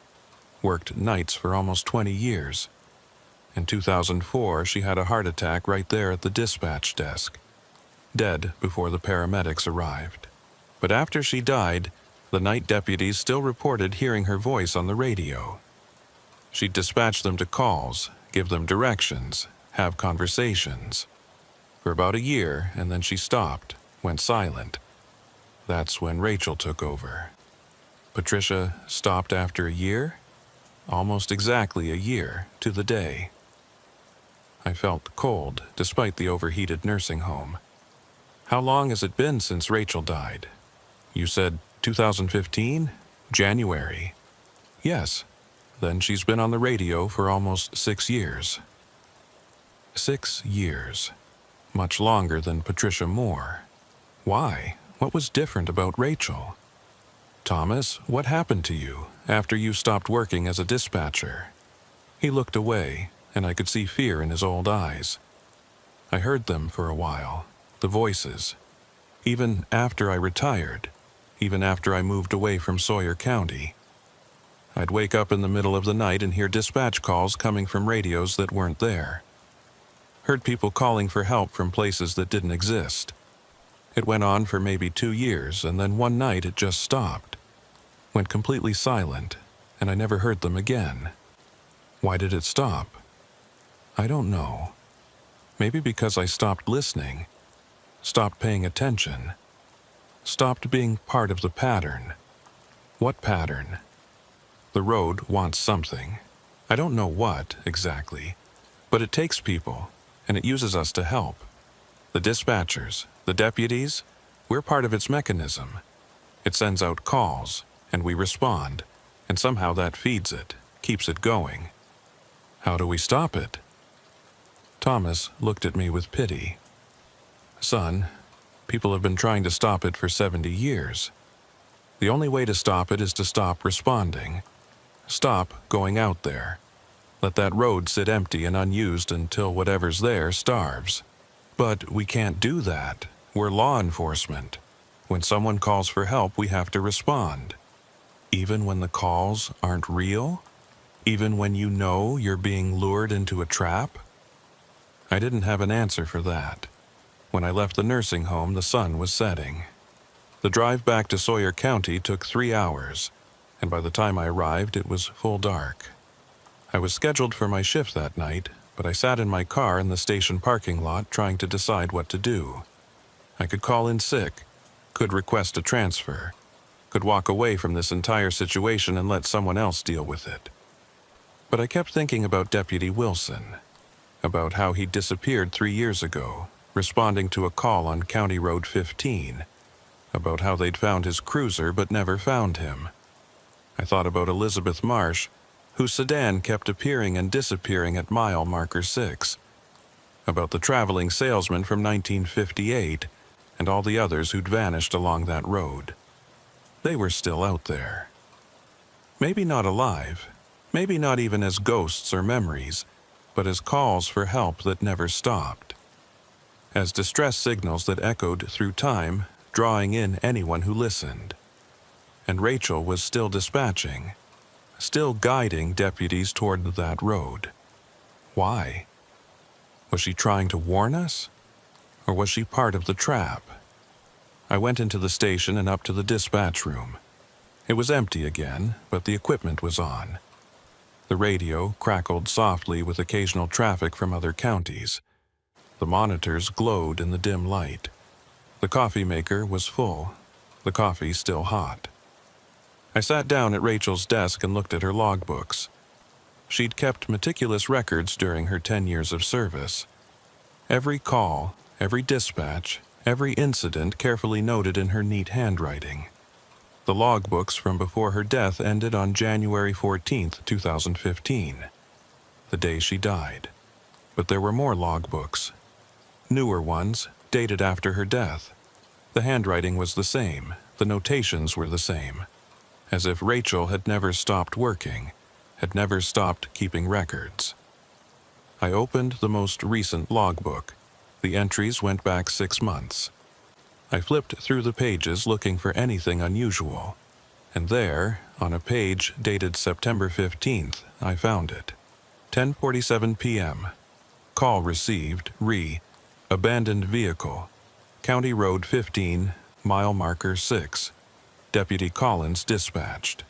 worked nights for almost 20 years. In 2004, she had a heart attack right there at the dispatch desk, dead before the paramedics arrived. But after she died, the night deputies still reported hearing her voice on the radio. She'd dispatch them to calls, give them directions, have conversations. For about a year, and then she stopped, went silent. That's when Rachel took over. Patricia stopped after a year? Almost exactly a year, to the day. I felt cold, despite the overheated nursing home. How long has it been since Rachel died? You said 2015? January. Yes. Then she's been on the radio for almost 6 years. 6 years. Much longer than Patricia Moore. Why? What was different about Rachel? Thomas, what happened to you after you stopped working as a dispatcher? He looked away, and I could see fear in his old eyes. I heard them for a while, the voices. Even after I retired, even after I moved away from Sawyer County. I'd wake up in the middle of the night and hear dispatch calls coming from radios that weren't there. Heard people calling for help from places that didn't exist. It went on for maybe 2 years, and then one night it just stopped. Went completely silent, and I never heard them again. Why did it stop? I don't know. Maybe because I stopped listening, stopped paying attention, stopped being part of the pattern. What pattern? The road wants something. I don't know what, exactly, but it takes people, and it uses us to help. The dispatchers, the deputies, we're part of its mechanism. It sends out calls, and we respond, and somehow that feeds it, keeps it going. How do we stop it? Thomas looked at me with pity. Son, people have been trying to stop it for 70 years. The only way to stop it is to stop responding. Stop going out there. Let that road sit empty and unused until whatever's there starves. But we can't do that. We're law enforcement. When someone calls for help, we have to respond. Even when the calls aren't real? Even when you know you're being lured into a trap? I didn't have an answer for that. When I left the nursing home, the sun was setting. The drive back to Sawyer County took 3 hours, and by the time I arrived, it was full dark. I was scheduled for my shift that night, but I sat in my car in the station parking lot trying to decide what to do. I could call in sick, could request a transfer, could walk away from this entire situation and let someone else deal with it. But I kept thinking about Deputy Wilson, about how he disappeared 3 years ago, responding to a call on County Road 15, about how they'd found his cruiser but never found him. I thought about Elizabeth Marsh, whose sedan kept appearing and disappearing at mile marker 6, about the traveling salesman from 1958 and all the others who'd vanished along that road. They were still out there. Maybe not alive, maybe not even as ghosts or memories, but as calls for help that never stopped. As distress signals that echoed through time, drawing in anyone who listened. And Rachel was still dispatching, still guiding deputies toward that road. Why? Was she trying to warn us? Or was she part of the trap? I went into the station and up to the dispatch room. It was empty again, but the equipment was on. The radio crackled softly with occasional traffic from other counties. The monitors glowed in the dim light. The coffee maker was full, the coffee still hot. I sat down at Rachel's desk and looked at her logbooks. She'd kept meticulous records during her 10 years of service. Every call, every dispatch, every incident carefully noted in her neat handwriting. The logbooks from before her death ended on January 14, 2015, the day she died. But there were more logbooks. Newer ones, dated after her death. The handwriting was the same, the notations were the same, as if Rachel had never stopped working, had never stopped keeping records. I opened the most recent logbook. The entries went back 6 months. I flipped through the pages looking for anything unusual, and there, on a page dated September 15th, I found it. 10:47 p.m. Call received, abandoned vehicle, County Road 15, mile marker 6. Deputy Collins dispatched.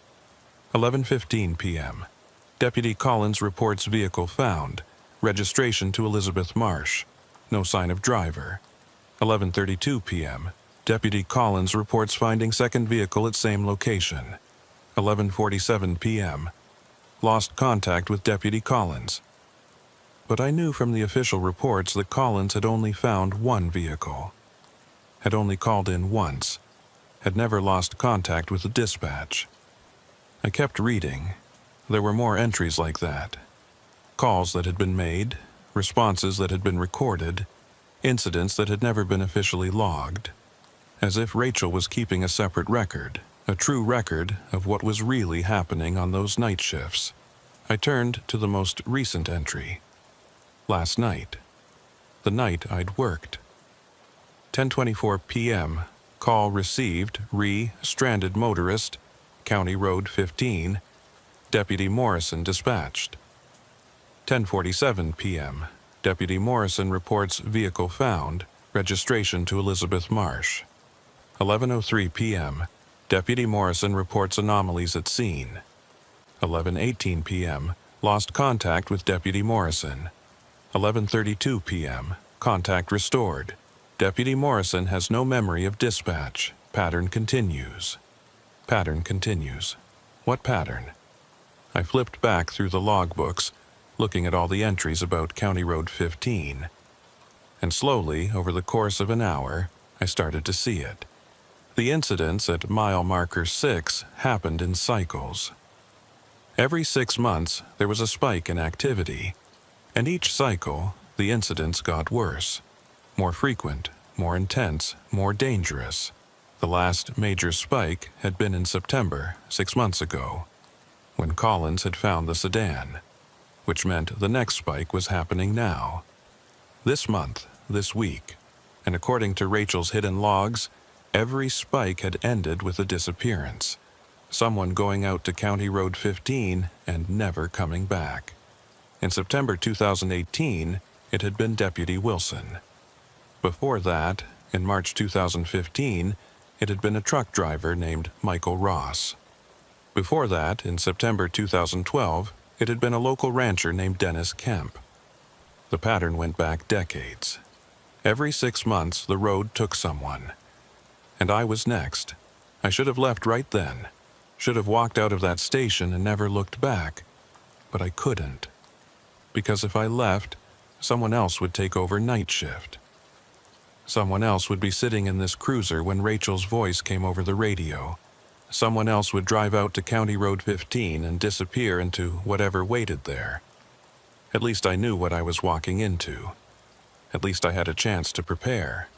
11:15 p.m. Deputy Collins reports vehicle found, registration to Elizabeth Marsh, no sign of driver. 11:32 p.m. Deputy Collins reports finding second vehicle at same location. 11:47 p.m. Lost contact with Deputy Collins. But I knew from the official reports that Collins had only found one vehicle, had only called in once, had never lost contact with the dispatch. I kept reading. There were more entries like that. Calls that had been made, responses that had been recorded, incidents that had never been officially logged. As if Rachel was keeping a separate record, a true record of what was really happening on those night shifts. I turned to the most recent entry. Last night. The night I'd worked. 10:24 p.m. Call received, stranded motorist, County Road 15, Deputy Morrison dispatched. 10:47 p.m. Deputy Morrison reports vehicle found, registration to Elizabeth Marsh. 11:03 p.m. Deputy Morrison reports anomalies at scene. 11:18 p.m. Lost contact with Deputy Morrison. 11:32 p.m. Contact restored. Deputy Morrison has no memory of dispatch. Pattern continues. Pattern continues. What pattern? I flipped back through the logbooks, looking at all the entries about County Road 15. And slowly, over the course of an hour, I started to see it. The incidents at mile marker 6 happened in cycles. Every 6 months, there was a spike in activity. And each cycle, the incidents got worse. More frequent, more intense, more dangerous. The last major spike had been in September, 6 months ago, when Collins had found the sedan, which meant the next spike was happening now. This month, this week, and according to Rachel's hidden logs, every spike had ended with a disappearance. Someone going out to County Road 15 and never coming back. In September 2018, it had been Deputy Wilson. Before that, in March 2015, it had been a truck driver named Michael Ross. Before that, in September 2012, it had been a local rancher named Dennis Kemp. The pattern went back decades. Every 6 months, the road took someone. And I was next. I should have left right then. Should have walked out of that station and never looked back. But I couldn't. Because if I left, someone else would take over night shift. Someone else would be sitting in this cruiser when Rachel's voice came over the radio. Someone else would drive out to County Road 15 and disappear into whatever waited there. At least I knew what I was walking into. At least I had a chance to prepare.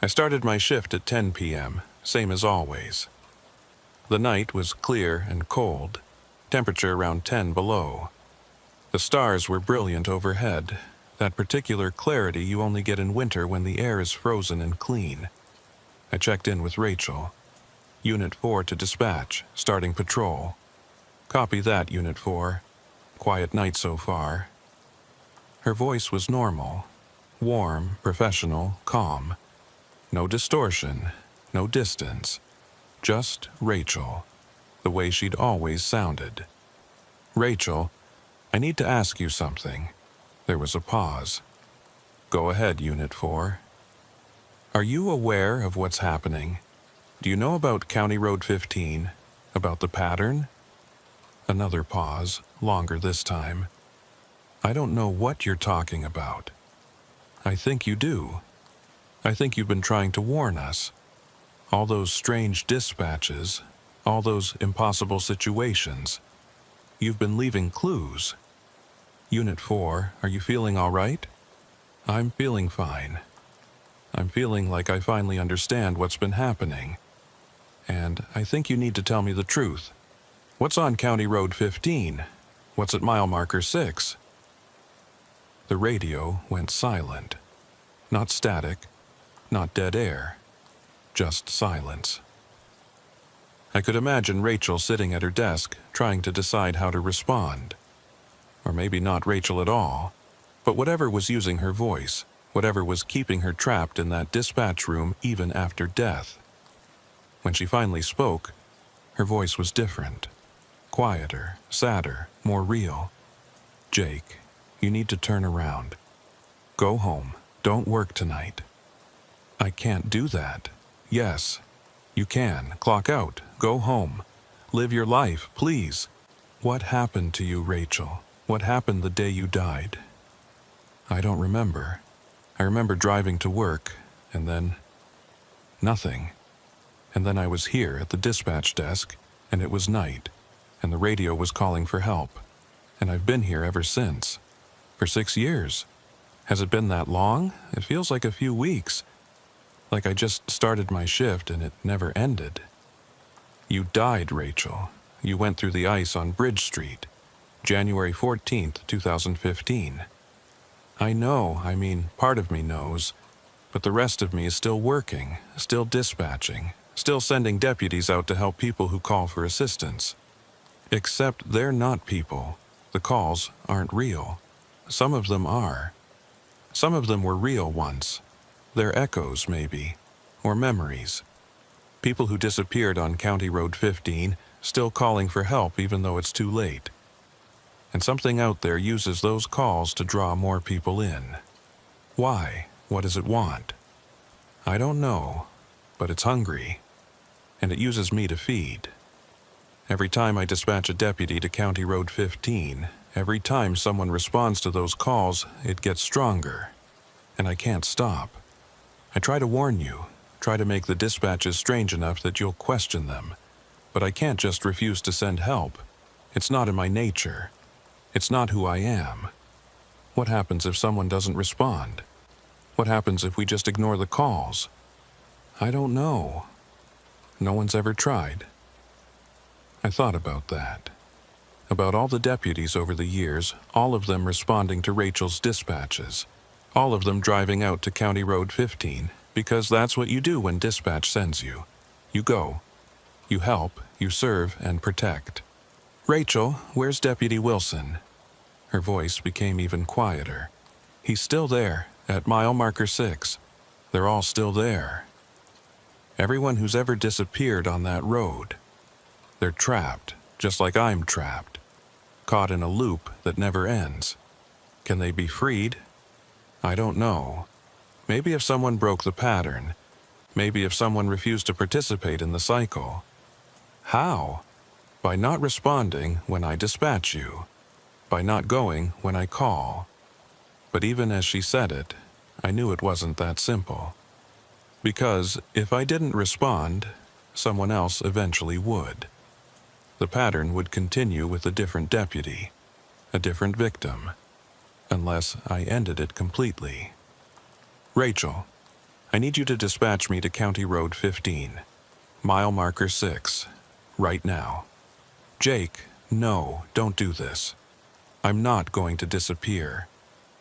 I started my shift at 10 p.m., same as always. The night was clear and cold, temperature around 10 below. The stars were brilliant overhead, that particular clarity you only get in winter when the air is frozen and clean. I checked in with Rachel. Unit 4 to dispatch, starting patrol. Copy that, Unit 4. Quiet night so far. Her voice was normal, warm, professional, calm. No distortion, no distance. Just Rachel, the way she'd always sounded. Rachel, I need to ask you something. There was a pause. Go ahead, Unit 4. Are you aware of what's happening? Do you know about County Road 15? About the pattern? Another pause, longer this time. I don't know what you're talking about. I think you do. I think you've been trying to warn us. All those strange dispatches, all those impossible situations. You've been leaving clues. Unit 4, are you feeling all right? I'm feeling fine. I'm feeling like I finally understand what's been happening. And I think you need to tell me the truth. What's on County Road 15? What's at mile marker 6? The radio went silent. Not static, not dead air. Just silence. I could imagine Rachel sitting at her desk, trying to decide how to respond. or maybe not Rachel at all, but whatever was using her voice, whatever was keeping her trapped in that dispatch room even after death. When she finally spoke, her voice was different, quieter, sadder, more real. "Jake, you need to turn around. Go home. Don't work tonight." "I can't do that." "Yes, you can. Clock out. Go home. Live your life, please." "What happened to you, Rachel? What happened the day you died?" "I don't remember. I remember driving to work, and then nothing. And then I was here at the dispatch desk, and it was night, and the radio was calling for help. And I've been here ever since. For 6 years. Has it been that long? It feels like a few weeks. Like I just started my shift and it never ended." "You died, Rachel. You went through the ice on Bridge Street, January 14th, 2015. I know, part of me knows, but the rest of me is still working, still dispatching, still sending deputies out to help people who call for assistance. Except they're not people. The calls aren't real. Some of them are. Some of them were real once. They're echoes, maybe, or memories. People who disappeared on County Road 15, still calling for help even though it's too late. And something out there uses those calls to draw more people in. Why? What does it want? I don't know, but it's hungry, and it uses me to feed. Every time I dispatch a deputy to County Road 15, every time someone responds to those calls, it gets stronger, and I can't stop. I try to warn you, try to make the dispatches strange enough that you'll question them, but I can't just refuse to send help. It's not in my nature. It's not who I am. What happens if someone doesn't respond? What happens if we just ignore the calls? I don't know. No one's ever tried. I thought about that. About all the deputies over the years, all of them responding to Rachel's dispatches. All of them driving out to County Road 15, because that's what you do when dispatch sends you. You go. You help, you serve, and protect. "Rachel, where's Deputy Wilson?" Her voice became even quieter. "He's still there, at mile marker 6. They're all still there. Everyone who's ever disappeared on that road. They're trapped, just like I'm trapped. Caught in a loop that never ends. Can they be freed? I don't know. Maybe if someone broke the pattern. Maybe if someone refused to participate in the cycle. How? By not responding when I dispatch you. By not going when I call." But even as she said it, I knew it wasn't that simple. Because if I didn't respond, someone else eventually would. The pattern would continue with a different deputy, a different victim, unless I ended it completely. "Rachel, I need you to dispatch me to County Road 15, mile marker 6, right now." "Jake, no, don't do this. I'm not going to disappear.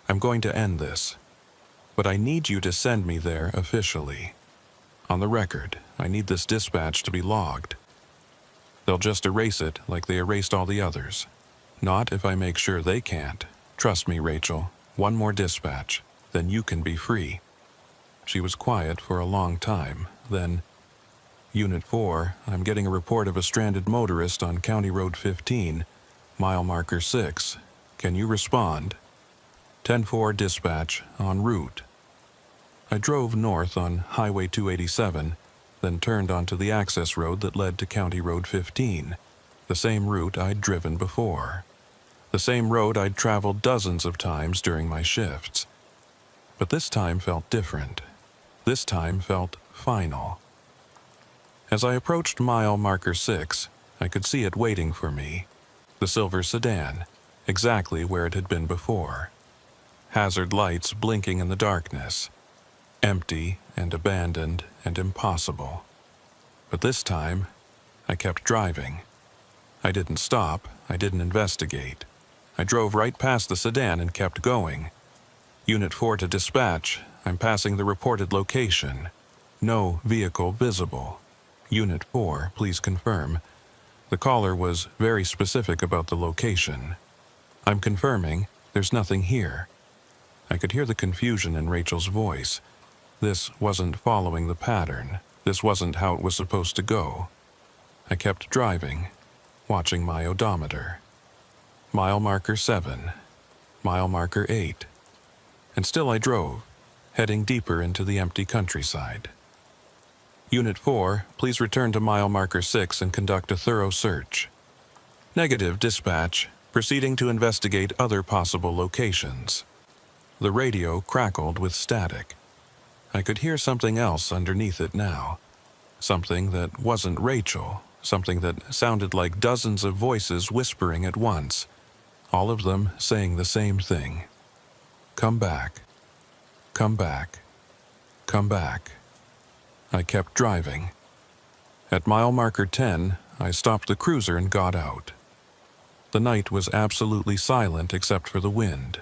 I'm going to end this. But I need you to send me there officially. On the record, I need this dispatch to be logged. They'll just erase it like they erased all the others. Not if I make sure they can't. Trust me, Rachel, one more dispatch, then you can be free." She was quiet for a long time, then, "Unit 4, I'm getting a report of a stranded motorist on County Road 15, mile marker 6. Can you respond?" 10-4 dispatch, en route. I drove north on Highway 287, then turned onto the access road that led to County Road 15, the same route I'd driven before. The same road I'd traveled dozens of times during my shifts. But this time felt different. This time felt final. As I approached mile marker 6, I could see it waiting for me. The silver sedan, exactly where it had been before. Hazard lights blinking in the darkness. Empty and abandoned and impossible. But this time, I kept driving. I didn't stop. I didn't investigate. I drove right past the sedan and kept going. Unit 4 to dispatch. I'm passing the reported location. No vehicle visible. Unit 4, please confirm. The caller was very specific about the location. I'm confirming, there's nothing here. I could hear the confusion in Rachel's voice. This wasn't following the pattern. This wasn't how it was supposed to go. I kept driving, watching my odometer. Mile marker 7, mile marker 8. And still I drove, heading deeper into the empty countryside. Unit 4, please return to mile marker 6 and conduct a thorough search. Negative, dispatch. Proceeding to investigate other possible locations. The radio crackled with static. I could hear something else underneath it now. Something that wasn't Rachel. Something that sounded like dozens of voices whispering at once. All of them saying the same thing. Come back. Come back. Come back. I kept driving. At mile marker 10, I stopped the cruiser and got out. The night was absolutely silent except for the wind.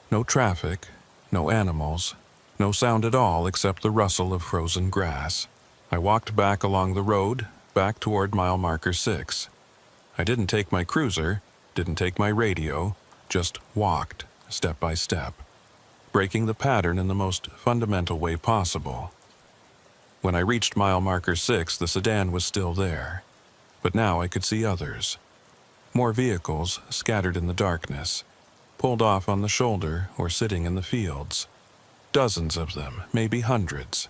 No traffic, no animals, no sound at all except the rustle of frozen grass. I walked back along the road, back toward mile marker 6. I didn't take my cruiser, didn't take my radio, just walked, step by step, breaking the pattern in the most fundamental way possible. When I reached mile marker 6, the sedan was still there, but now I could see others. More vehicles scattered in the darkness, pulled off on the shoulder or sitting in the fields. Dozens of them, maybe hundreds.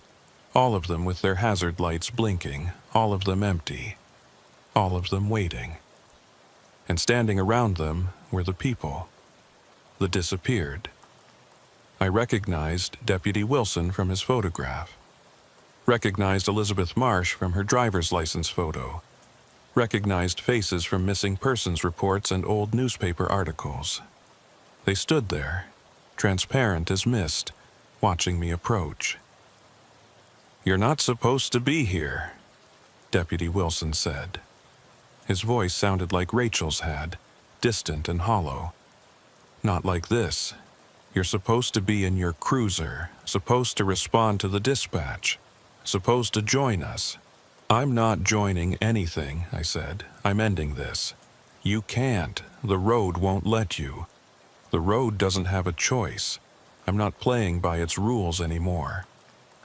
All of them with their hazard lights blinking, all of them empty. All of them waiting. And standing around them were the people. The disappeared. I recognized Deputy Wilson from his photograph. Recognized Elizabeth Marsh from her driver's license photo. Recognized faces from missing persons reports and old newspaper articles. They stood there, transparent as mist, watching me approach. "You're not supposed to be here," Deputy Wilson said. His voice sounded like Rachel's had, distant and hollow. "Not like this. You're supposed to be in your cruiser, supposed to respond to the dispatch, supposed to join us." "I'm not joining anything," I said. "I'm ending this. You can't. The road won't let you. The road doesn't have a choice. I'm not playing by its rules anymore."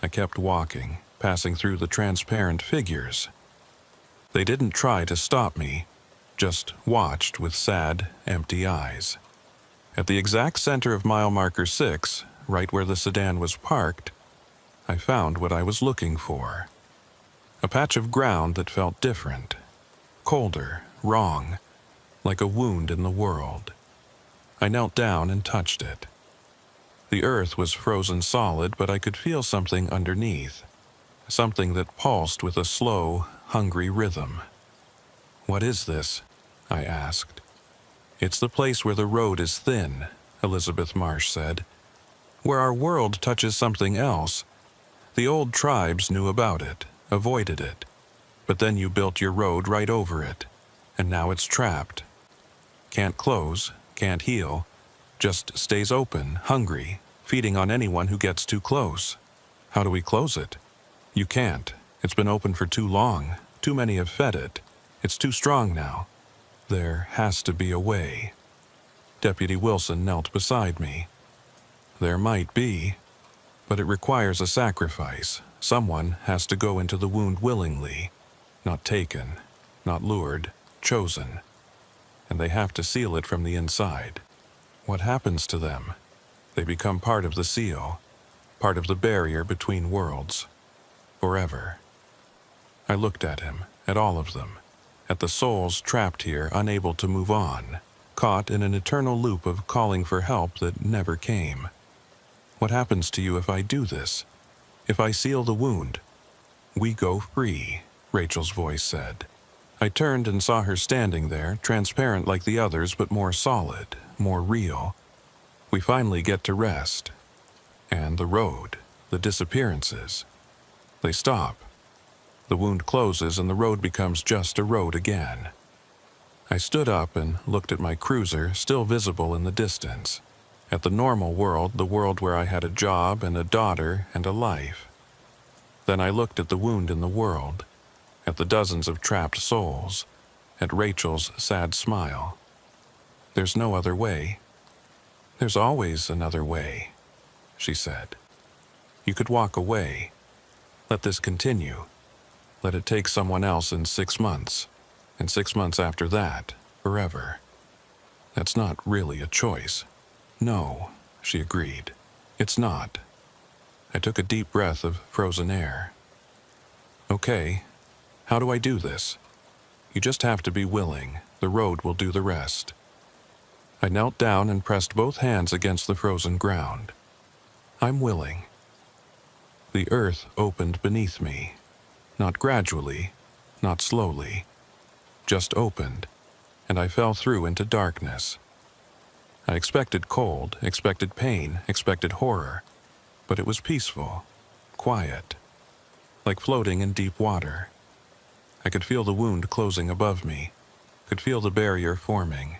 I kept walking, passing through the transparent figures. They didn't try to stop me, just watched with sad, empty eyes. At the exact center of mile marker 6, right where the sedan was parked, I found what I was looking for. A patch of ground that felt different, colder, wrong, like a wound in the world. I knelt down and touched it. The earth was frozen solid, but I could feel something underneath, something that pulsed with a slow, hungry rhythm. "What is this?" I asked. "It's the place where the road is thin," Elizabeth Marsh said. "Where our world touches something else. The old tribes knew about it, avoided it. But then you built your road right over it, and now it's trapped. Can't close, can't heal, just stays open, hungry, feeding on anyone who gets too close. How do we close it? You can't. It's been open for too long. Too many have fed it. It's too strong now. There has to be a way." Deputy Wilson knelt beside me. "There might be, but it requires a sacrifice. Someone has to go into the wound willingly, not taken, not lured, chosen. And they have to seal it from the inside. What happens to them? They become part of the seal, part of the barrier between worlds. Forever." I looked at him, at all of them, at the souls trapped here, unable to move on, caught in an eternal loop of calling for help that never came. "What happens to you if I do this? If I seal the wound?" "We go free," Rachel's voice said. I turned and saw her standing there, transparent like the others, but more solid, more real. We finally get to rest. And the road, the disappearances. They stop. The wound closes and the road becomes just a road again. I stood up and looked at my cruiser, still visible in the distance. At the normal world, the world where I had a job and a daughter and a life. Then I looked at the wound in the world, at the dozens of trapped souls, at Rachel's sad smile. There's no other way. There's always another way, she said. You could walk away. Let this continue. Let it take someone else in 6 months, and 6 months after that, forever. That's not really a choice. No, she agreed. It's not. I took a deep breath of frozen air. Okay, how do I do this? You just have to be willing. The road will do the rest. I knelt down and pressed both hands against the frozen ground. I'm willing. The earth opened beneath me. Not gradually, not slowly. Just opened, and I fell through into darkness. I expected cold, expected pain, expected horror, but it was peaceful, quiet, like floating in deep water. I could feel the wound closing above me, could feel the barrier forming,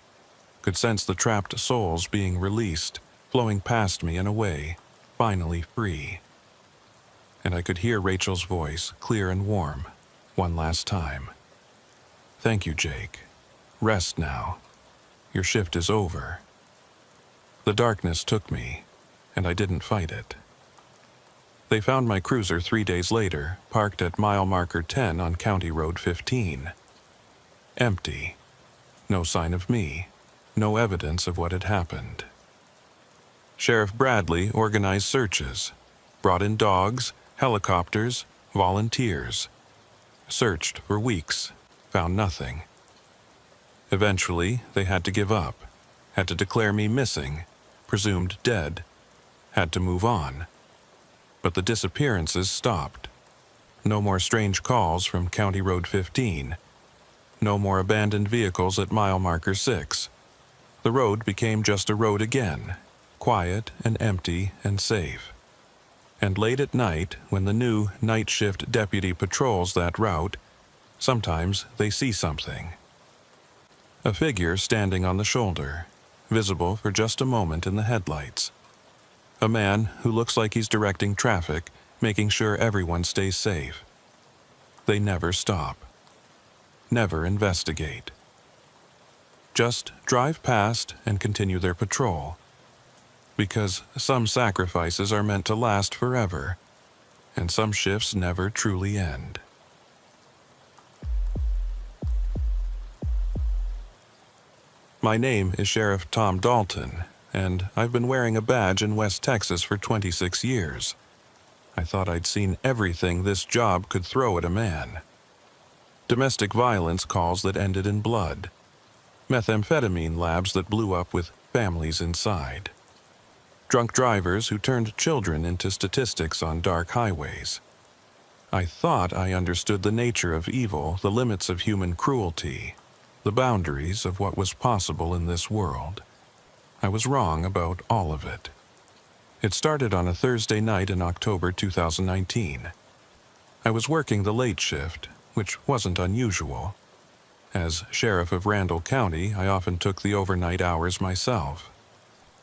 could sense the trapped souls being released, flowing past me and away, finally free. And I could hear Rachel's voice, clear and warm, one last time. Thank you, Jake. Rest now. Your shift is over. The darkness took me, and I didn't fight it. They found my cruiser 3 days later, parked at mile marker 10 on County Road 15. Empty. No sign of me. No evidence of what had happened. Sheriff Bradley organized searches, brought in dogs, helicopters, volunteers. Searched for weeks, found nothing. Eventually, they had to give up, had to declare me missing, presumed dead, had to move on. But the disappearances stopped. No more strange calls from County Road 15. No more abandoned vehicles at mile marker 6. The road became just a road again, quiet and empty and safe. And late at night, when the new night shift deputy patrols that route, sometimes they see something. A figure standing on the shoulder, visible for just a moment in the headlights. A man who looks like he's directing traffic, making sure everyone stays safe. They never stop. Never investigate. Just drive past and continue their patrol. Because some sacrifices are meant to last forever, and some shifts never truly end. My name is Sheriff Tom Dalton, and I've been wearing a badge in West Texas for 26 years. I thought I'd seen everything this job could throw at a man. Domestic violence calls that ended in blood. Methamphetamine labs that blew up with families inside. Drunk drivers who turned children into statistics on dark highways. I thought I understood the nature of evil, the limits of human cruelty, the boundaries of what was possible in this world. I was wrong about all of it. It started on a Thursday night in October 2019. I was working the late shift, which wasn't unusual. As sheriff of Randall County, I often took the overnight hours myself.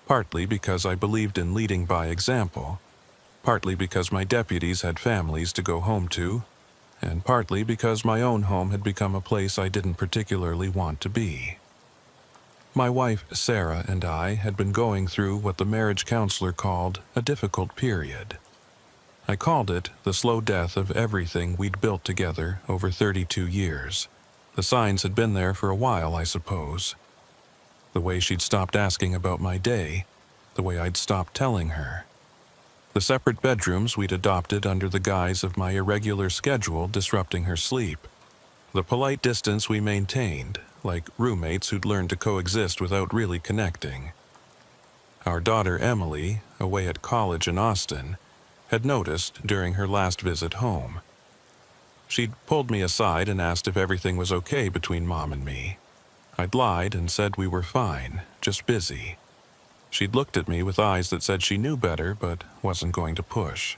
Partly because I believed in leading by example, partly because my deputies had families to go home to, and partly because my own home had become a place I didn't particularly want to be. My wife, Sarah, and I had been going through what the marriage counselor called a difficult period. I called it the slow death of everything we'd built together over 32 years. The signs had been there for a while, I suppose. The way she'd stopped asking about my day, the way I'd stopped telling her. The separate bedrooms we'd adopted under the guise of my irregular schedule disrupting her sleep. The polite distance we maintained, like roommates who'd learned to coexist without really connecting. Our daughter Emily, away at college in Austin, had noticed during her last visit home. She'd pulled me aside and asked if everything was okay between Mom and me. I'd lied and said we were fine, just busy. She'd looked at me with eyes that said she knew better but wasn't going to push.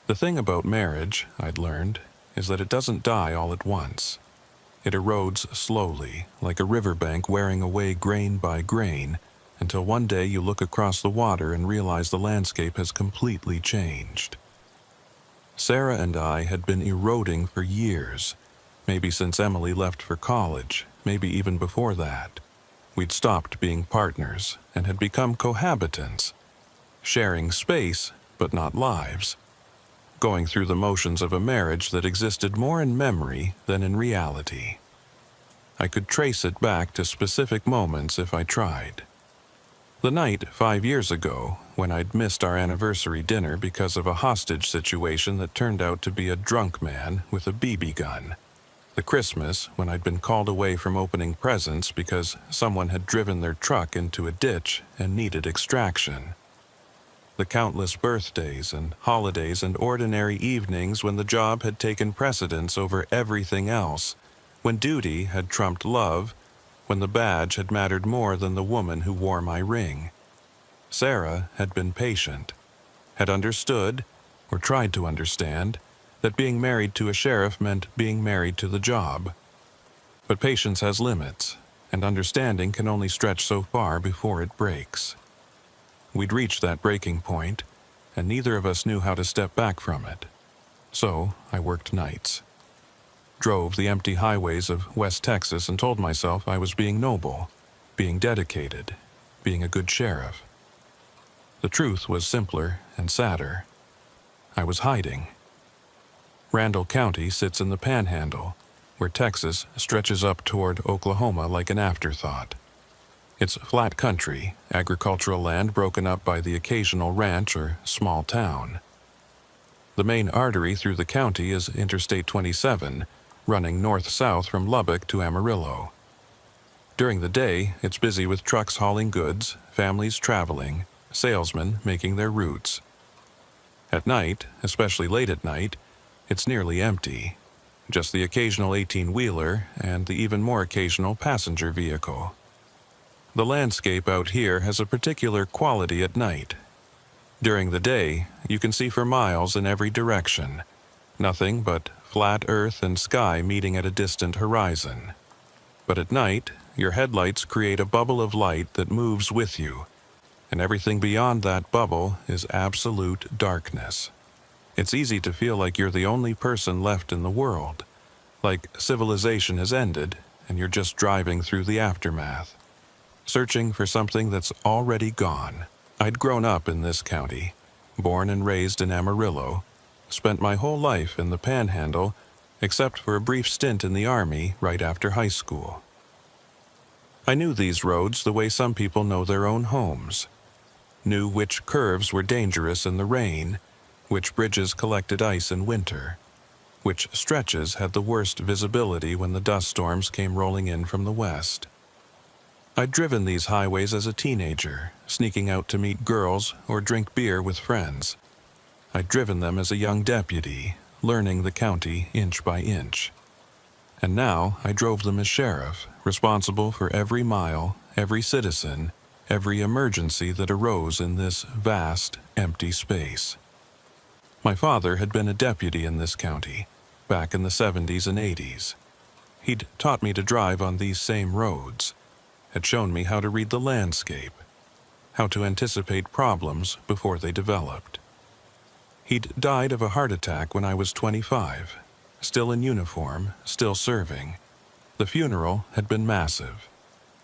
The thing about marriage, I'd learned, is that it doesn't die all at once. It erodes slowly, like a riverbank wearing away grain by grain, until one day you look across the water and realize the landscape has completely changed. Sarah and I had been eroding for years, maybe since Emily left for college, maybe even before that. We'd stopped being partners and had become cohabitants, sharing space but not lives, going through the motions of a marriage that existed more in memory than in reality. I could trace it back to specific moments if I tried. The night 5 years ago, when I'd missed our anniversary dinner because of a hostage situation that turned out to be a drunk man with a BB gun. The Christmas, when I'd been called away from opening presents because someone had driven their truck into a ditch and needed extraction. The countless birthdays and holidays and ordinary evenings when the job had taken precedence over everything else, when duty had trumped love, when the badge had mattered more than the woman who wore my ring. Sarah had been patient, had understood, or tried to understand, that being married to a sheriff meant being married to the job. But patience has limits, and understanding can only stretch so far before it breaks. We'd reached that breaking point, and neither of us knew how to step back from it. So I worked nights. Drove the empty highways of West Texas and told myself I was being noble, being dedicated, being a good sheriff. The truth was simpler and sadder. I was hiding. Randall County sits in the Panhandle, where Texas stretches up toward Oklahoma like an afterthought. It's flat country, agricultural land broken up by the occasional ranch or small town. The main artery through the county is Interstate 27, running north-south from Lubbock to Amarillo. During the day, it's busy with trucks hauling goods, families traveling, salesmen making their routes. At night, especially late at night, it's nearly empty. Just the occasional 18-wheeler and the even more occasional passenger vehicle. The landscape out here has a particular quality at night. During the day, you can see for miles in every direction. Nothing but flat earth and sky meeting at a distant horizon. But at night, your headlights create a bubble of light that moves with you, and everything beyond that bubble is absolute darkness. It's easy to feel like you're the only person left in the world, like civilization has ended and you're just driving through the aftermath, searching for something that's already gone. I'd grown up in this county, born and raised in Amarillo, spent my whole life in the Panhandle, except for a brief stint in the Army right after high school. I knew these roads the way some people know their own homes, knew which curves were dangerous in the rain, which bridges collected ice in winter, which stretches had the worst visibility when the dust storms came rolling in from the west. I'd driven these highways as a teenager, sneaking out to meet girls or drink beer with friends. I'd driven them as a young deputy, learning the county inch by inch. And now I drove them as sheriff, responsible for every mile, every citizen, every emergency that arose in this vast, empty space. My father had been a deputy in this county, back in the 70s and 80s. He'd taught me to drive on these same roads, had shown me how to read the landscape, how to anticipate problems before they developed. He'd died of a heart attack when I was 25, still in uniform, still serving. The funeral had been massive.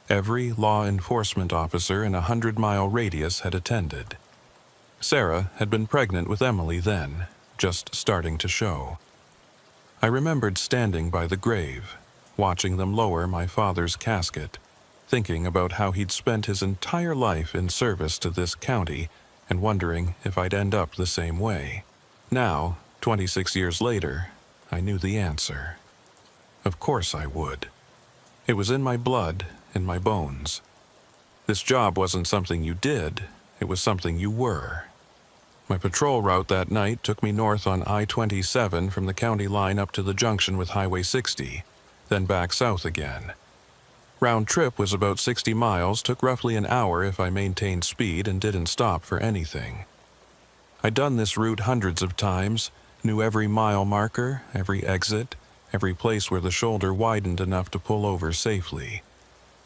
Every law enforcement officer in a 100-mile radius had attended. Sarah had been pregnant with Emily then, just starting to show. I remembered standing by the grave, watching them lower my father's casket, thinking about how he'd spent his entire life in service to this county and wondering if I'd end up the same way. Now, 26 years later, I knew the answer. Of course I would. It was in my blood, in my bones. This job wasn't something you did, it was something you were. My patrol route that night took me north on I-27 from the county line up to the junction with Highway 60, then back south again. Round trip was about 60 miles, took roughly an hour if I maintained speed and didn't stop for anything. I'd done this route hundreds of times, knew every mile marker, every exit, every place where the shoulder widened enough to pull over safely.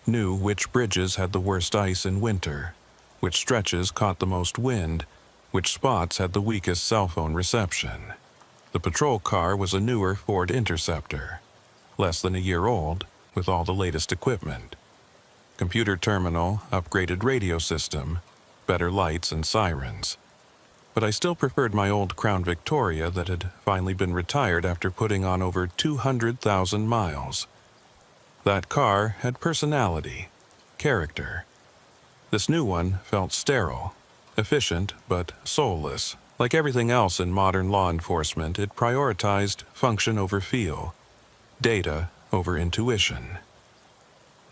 Knew which bridges had the worst ice in winter, which stretches caught the most wind, which spots had the weakest cell phone reception. The patrol car was a newer Ford Interceptor, less than a year old, with all the latest equipment. Computer terminal, upgraded radio system, better lights and sirens. But I still preferred my old Crown Victoria that had finally been retired after putting on over 200,000 miles. That car had personality, character. This new one felt sterile, efficient but soulless. Like everything else in modern law enforcement, it prioritized function over feel, data over intuition.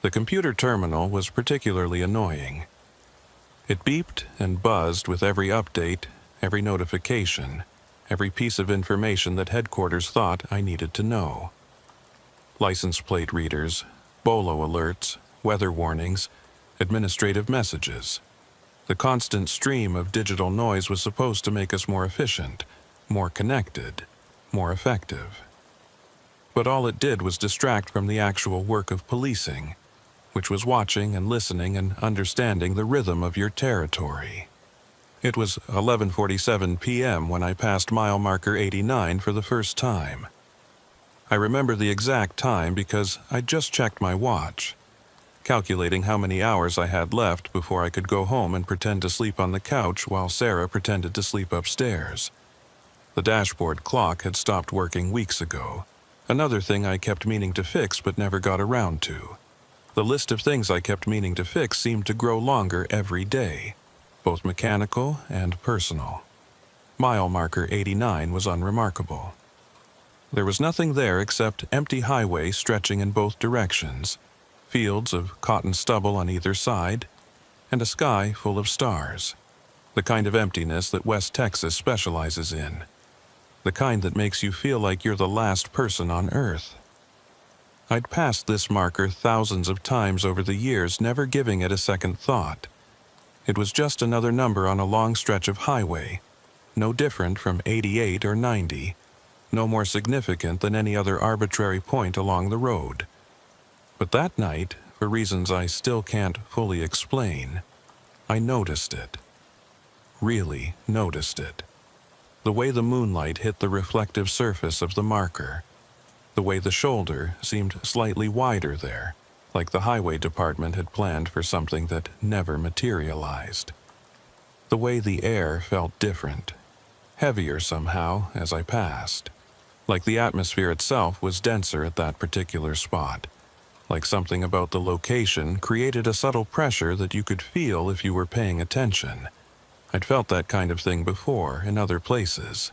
The computer terminal was particularly annoying. It beeped and buzzed with every update, every notification, every piece of information that headquarters thought I needed to know. License plate readers, BOLO alerts, weather warnings, administrative messages. The constant stream of digital noise was supposed to make us more efficient, more connected, more effective. But all it did was distract from the actual work of policing, which was watching and listening and understanding the rhythm of your territory. It was 11:47 p.m. when I passed mile marker 89 for the first time. I remember the exact time because I'd just checked my watch, calculating how many hours I had left before I could go home and pretend to sleep on the couch while Sarah pretended to sleep upstairs. The dashboard clock had stopped working weeks ago, another thing I kept meaning to fix but never got around to. The list of things I kept meaning to fix seemed to grow longer every day, both mechanical and personal. Mile marker 89 was unremarkable. There was nothing there except empty highway stretching in both directions, fields of cotton stubble on either side, and a sky full of stars. The kind of emptiness that West Texas specializes in. The kind that makes you feel like you're the last person on Earth. I'd passed this marker thousands of times over the years, never giving it a second thought. It was just another number on a long stretch of highway, no different from 88 or 90, no more significant than any other arbitrary point along the road. But that night, for reasons I still can't fully explain, I noticed it. Really noticed it. The way the moonlight hit the reflective surface of the marker. The way the shoulder seemed slightly wider there, like the highway department had planned for something that never materialized. The way the air felt different, heavier somehow as I passed, like the atmosphere itself was denser at that particular spot, like something about the location created a subtle pressure that you could feel if you were paying attention. I'd felt that kind of thing before in other places.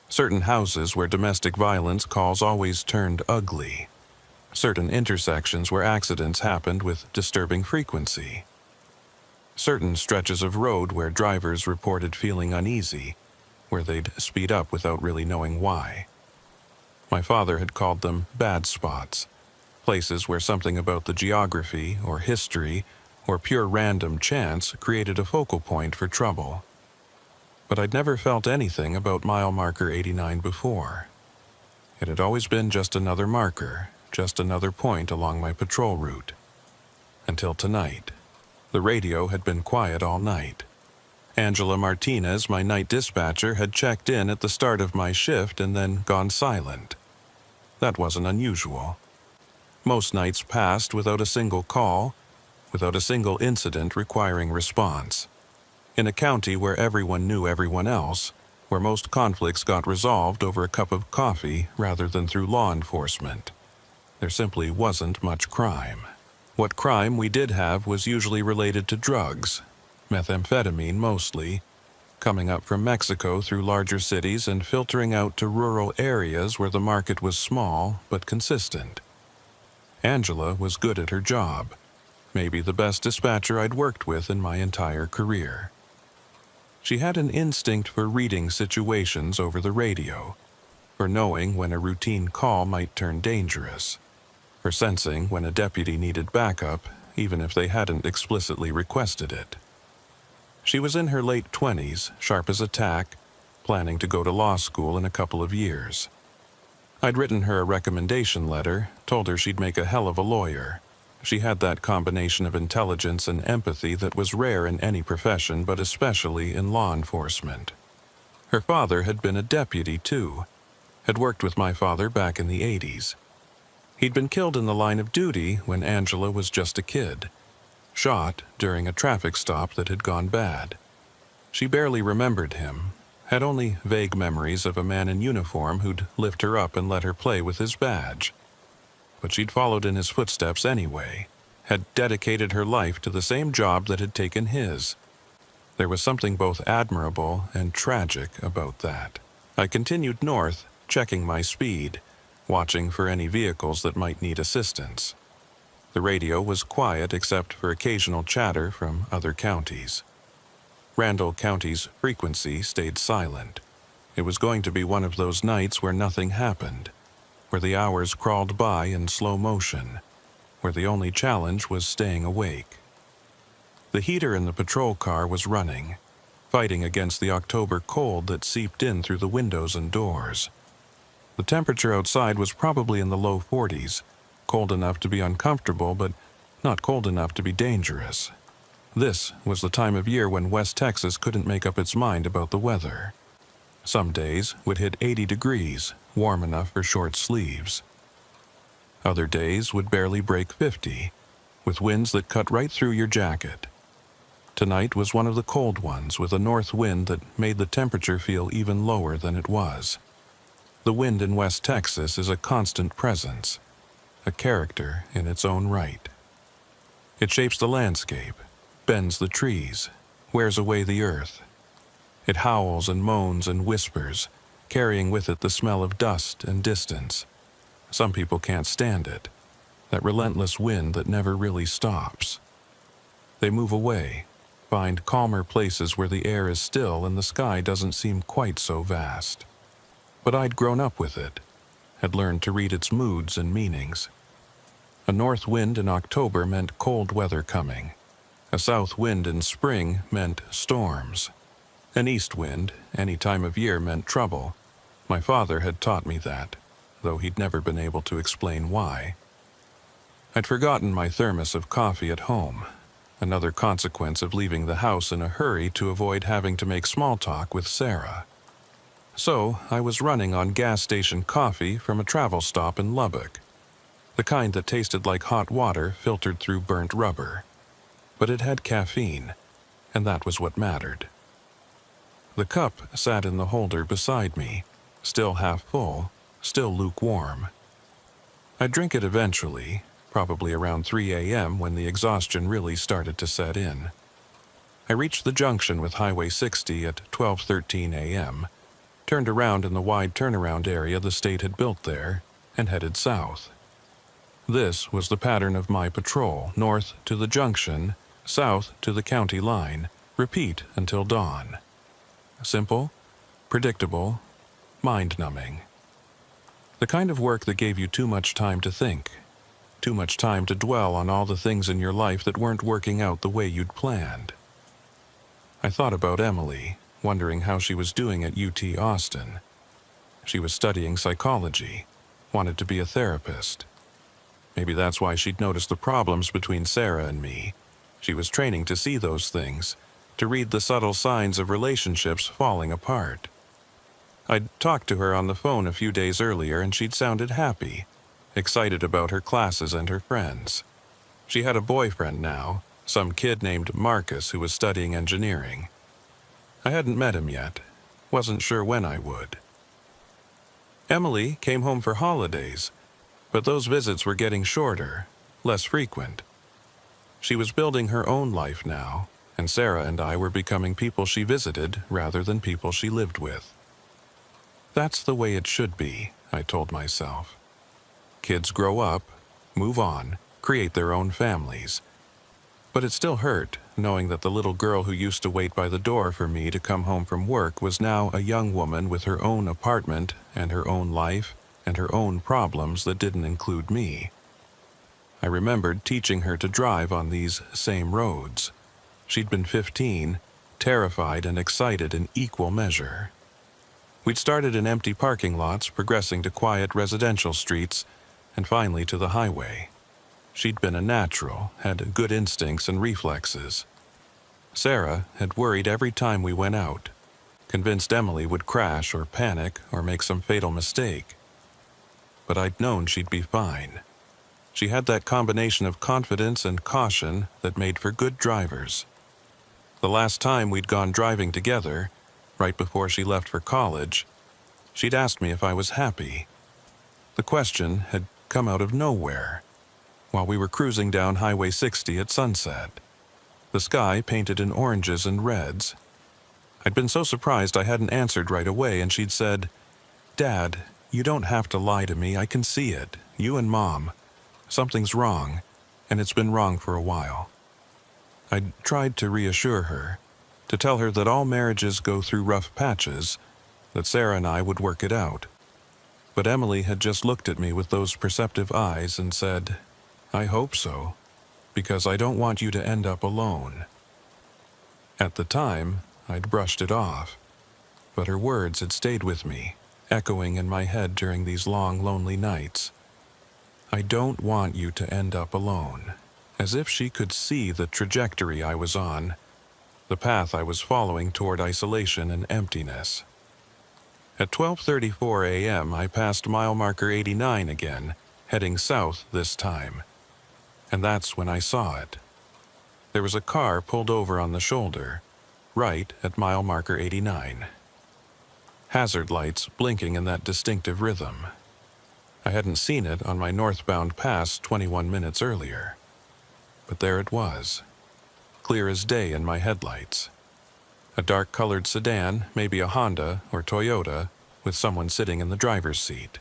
Certain houses where domestic violence calls always turned ugly. Certain intersections where accidents happened with disturbing frequency. Certain stretches of road where drivers reported feeling uneasy, where they'd speed up without really knowing why. My father had called them bad spots, places where something about the geography or history or pure random chance created a focal point for trouble. But I'd never felt anything about mile marker 89 before. It had always been just another marker, just another point along my patrol route. Until tonight. The radio had been quiet all night. Angela Martinez, my night dispatcher, had checked in at the start of my shift and then gone silent. That wasn't unusual. Most nights passed without a single call, without a single incident requiring response. In a county where everyone knew everyone else, where most conflicts got resolved over a cup of coffee rather than through law enforcement, there simply wasn't much crime. What crime we did have was usually related to drugs, methamphetamine mostly, coming up from Mexico through larger cities and filtering out to rural areas where the market was small but consistent. Angela was good at her job, maybe the best dispatcher I'd worked with in my entire career. She had an instinct for reading situations over the radio, for knowing when a routine call might turn dangerous, for sensing when a deputy needed backup, even if they hadn't explicitly requested it. She was in her late 20s, sharp as a tack, planning to go to law school in a couple of years. I'd written her a recommendation letter, told her she'd make a hell of a lawyer. She had that combination of intelligence and empathy that was rare in any profession, but especially in law enforcement. Her father had been a deputy, too, had worked with my father back in the 80s. He'd been killed in the line of duty when Angela was just a kid, shot during a traffic stop that had gone bad. She barely remembered him, had only vague memories of a man in uniform who'd lift her up and let her play with his badge. But she'd followed in his footsteps anyway, had dedicated her life to the same job that had taken his. There was something both admirable and tragic about that. I continued north, checking my speed, watching for any vehicles that might need assistance. The radio was quiet except for occasional chatter from other counties. Randall County's frequency stayed silent. It was going to be one of those nights where nothing happened, where the hours crawled by in slow motion, where the only challenge was staying awake. The heater in the patrol car was running, fighting against the October cold that seeped in through the windows and doors. The temperature outside was probably in the low 40s, cold enough to be uncomfortable, but not cold enough to be dangerous. This was the time of year when West Texas couldn't make up its mind about the weather. Some days would hit 80 degrees, warm enough for short sleeves. Other days would barely break 50, with winds that cut right through your jacket. Tonight was one of the cold ones, with a north wind that made the temperature feel even lower than it was. The wind in West Texas is a constant presence, a character in its own right. It shapes the landscape, bends the trees, wears away the earth. It howls and moans and whispers, carrying with it the smell of dust and distance. Some people can't stand it, that relentless wind that never really stops. They move away, find calmer places where the air is still and the sky doesn't seem quite so vast. But I'd grown up with it, had learned to read its moods and meanings. A north wind in October meant cold weather coming. A south wind in spring meant storms. An east wind, any time of year, meant trouble. My father had taught me that, though he'd never been able to explain why. I'd forgotten my thermos of coffee at home, another consequence of leaving the house in a hurry to avoid having to make small talk with Sarah. So I was running on gas station coffee from a travel stop in Lubbock, the kind that tasted like hot water filtered through burnt rubber. But it had caffeine, and that was what mattered. The cup sat in the holder beside me, still half full, still lukewarm. I'd drink it eventually, probably around 3 a.m. when the exhaustion really started to set in. I reached the junction with Highway 60 at 12:13 a.m., turned around in the wide turnaround area the state had built there, and headed south. This was the pattern of my patrol: north to the junction, south to the county line, repeat until dawn. Simple, predictable, mind-numbing. The kind of work that gave you too much time to think, too much time to dwell on all the things in your life that weren't working out the way you'd planned. I thought about Emily, wondering how she was doing at UT Austin. She was studying psychology, wanted to be a therapist. Maybe that's why she'd noticed the problems between Sarah and me. She was training to see those things, to read the subtle signs of relationships falling apart. I'd talked to her on the phone a few days earlier and she'd sounded happy, excited about her classes and her friends. She had a boyfriend now, some kid named Marcus who was studying engineering. I hadn't met him yet, wasn't sure when I would. Emily came home for holidays, but those visits were getting shorter, less frequent. She was building her own life now, and Sarah and I were becoming people she visited rather than people she lived with. That's the way it should be, I told myself. Kids grow up, move on, create their own families. But it still hurt, knowing that the little girl who used to wait by the door for me to come home from work was now a young woman with her own apartment and her own life and her own problems that didn't include me. I remembered teaching her to drive on these same roads. She'd been 15, terrified and excited in equal measure. We'd started in empty parking lots, progressing to quiet residential streets, and finally to the highway. She'd been a natural, had good instincts and reflexes. Sarah had worried every time we went out, convinced Emily would crash or panic or make some fatal mistake. But I'd known she'd be fine. She had that combination of confidence and caution that made for good drivers. The last time we'd gone driving together, right before she left for college, she'd asked me if I was happy. The question had come out of nowhere, while we were cruising down Highway 60 at sunset. The sky painted in oranges and reds. I'd been so surprised I hadn't answered right away, and she'd said, "Dad, you don't have to lie to me. I can see it. You and Mom. Something's wrong, and it's been wrong for a while." I'd tried to reassure her, to tell her that all marriages go through rough patches, that Sarah and I would work it out. But Emily had just looked at me with those perceptive eyes and said, "I hope so, because I don't want you to end up alone." At the time, I'd brushed it off, but her words had stayed with me, echoing in my head during these long, lonely nights. "I don't want you to end up alone," as if she could see the trajectory I was on, the path I was following toward isolation and emptiness. At 12:34 a.m., I passed mile marker 89 again, heading south this time. And that's when I saw it. There was a car pulled over on the shoulder, right at mile marker 89. Hazard lights blinking in that distinctive rhythm. I hadn't seen it on my northbound pass 21 minutes earlier. But there it was, clear as day in my headlights. A dark-colored sedan, maybe a Honda or Toyota, with someone sitting in the driver's seat.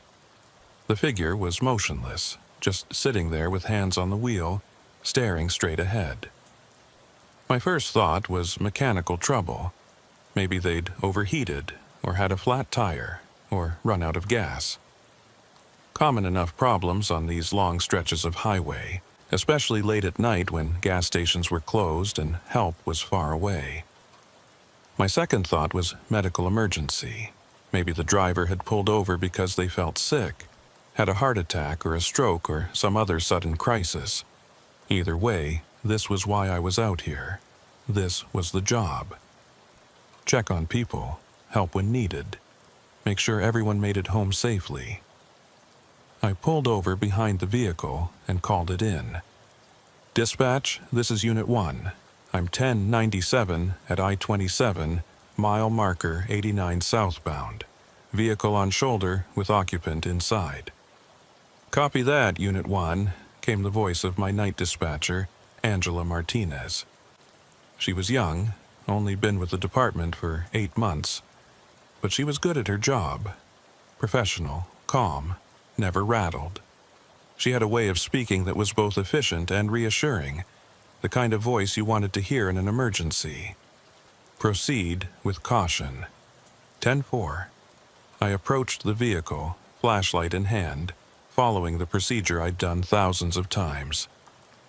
The figure was motionless, just sitting there with hands on the wheel, staring straight ahead. My first thought was mechanical trouble. Maybe they'd overheated, or had a flat tire, or run out of gas. Common enough problems on these long stretches of highway, especially late at night when gas stations were closed and help was far away. My second thought was medical emergency. Maybe the driver had pulled over because they felt sick, had a heart attack or a stroke or some other sudden crisis. Either way, this was why I was out here. This was the job. Check on people, help when needed, make sure everyone made it home safely. I pulled over behind the vehicle and called it in. "Dispatch, this is Unit 1. I'm 1097 at I-27, mile marker 89 southbound. Vehicle on shoulder with occupant inside." "Copy that, Unit 1, came the voice of my night dispatcher, Angela Martinez. She was young, only been with the department for 8 months, but she was good at her job. Professional, calm, never rattled. She had a way of speaking that was both efficient and reassuring, the kind of voice you wanted to hear in an emergency. "Proceed with caution." 10-4. I approached the vehicle, flashlight in hand, following the procedure I'd done thousands of times.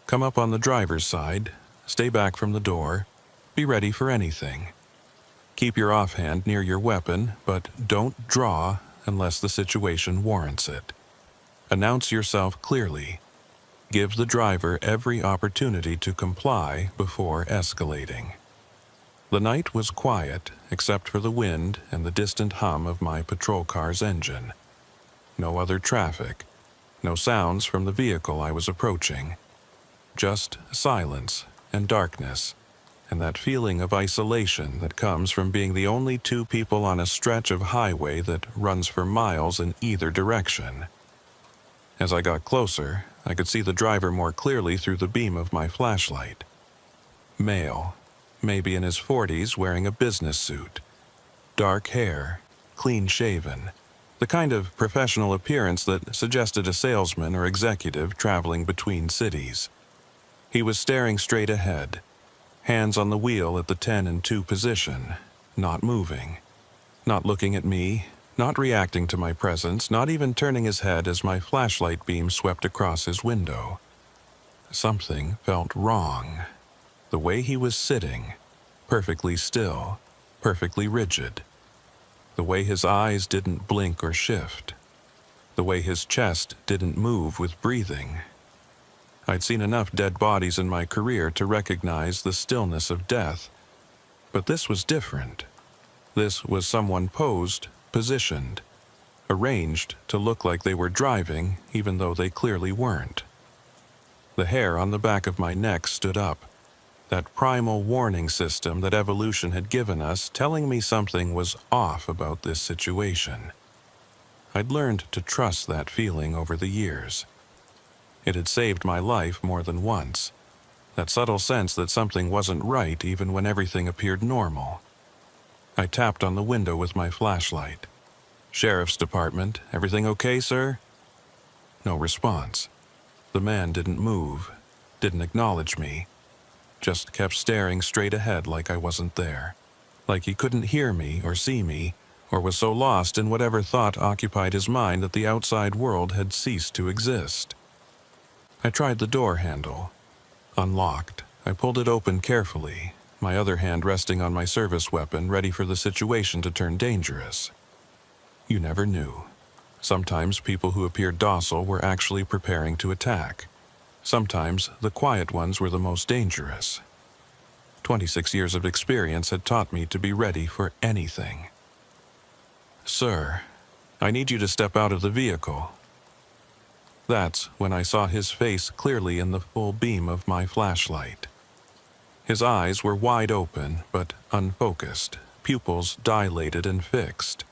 Come up on the driver's side, stay back from the door, be ready for anything. Keep your offhand near your weapon, but don't draw unless the situation warrants it. Announce yourself clearly. Give the driver every opportunity to comply before escalating. The night was quiet, except for the wind and the distant hum of my patrol car's engine. No other traffic, no sounds from the vehicle I was approaching. Just silence and darkness, and that feeling of isolation that comes from being the only two people on a stretch of highway that runs for miles in either direction. As I got closer, I could see the driver more clearly through the beam of my flashlight. Male, maybe in his 40s, wearing a business suit. Dark hair, clean-shaven, the kind of professional appearance that suggested a salesman or executive traveling between cities. He was staring straight ahead, hands on the wheel at the 10 and 2 position, not moving, not looking at me, not reacting to my presence, not even turning his head as my flashlight beam swept across his window. Something felt wrong. The way he was sitting, perfectly still, perfectly rigid. The way his eyes didn't blink or shift. The way his chest didn't move with breathing. I'd seen enough dead bodies in my career to recognize the stillness of death, but this was different. This was someone posed, positioned, arranged to look like they were driving even though they clearly weren't. The hair on the back of my neck stood up, that primal warning system that evolution had given us telling me something was off about this situation. I'd learned to trust that feeling over the years. It had saved my life more than once, that subtle sense that something wasn't right even when everything appeared normal. I tapped on the window with my flashlight. "Sheriff's Department, everything okay, sir?" No response. The man didn't move, didn't acknowledge me, just kept staring straight ahead like I wasn't there, like he couldn't hear me or see me, or was so lost in whatever thought occupied his mind that the outside world had ceased to exist. I tried the door handle. Unlocked. I pulled it open carefully, my other hand resting on my service weapon, ready for the situation to turn dangerous. You never knew. Sometimes people who appeared docile were actually preparing to attack. Sometimes the quiet ones were the most dangerous. 26 years of experience had taught me to be ready for anything. "Sir, I need you to step out of the vehicle." That's when I saw his face clearly in the full beam of my flashlight. His eyes were wide open but unfocused, pupils dilated and fixed.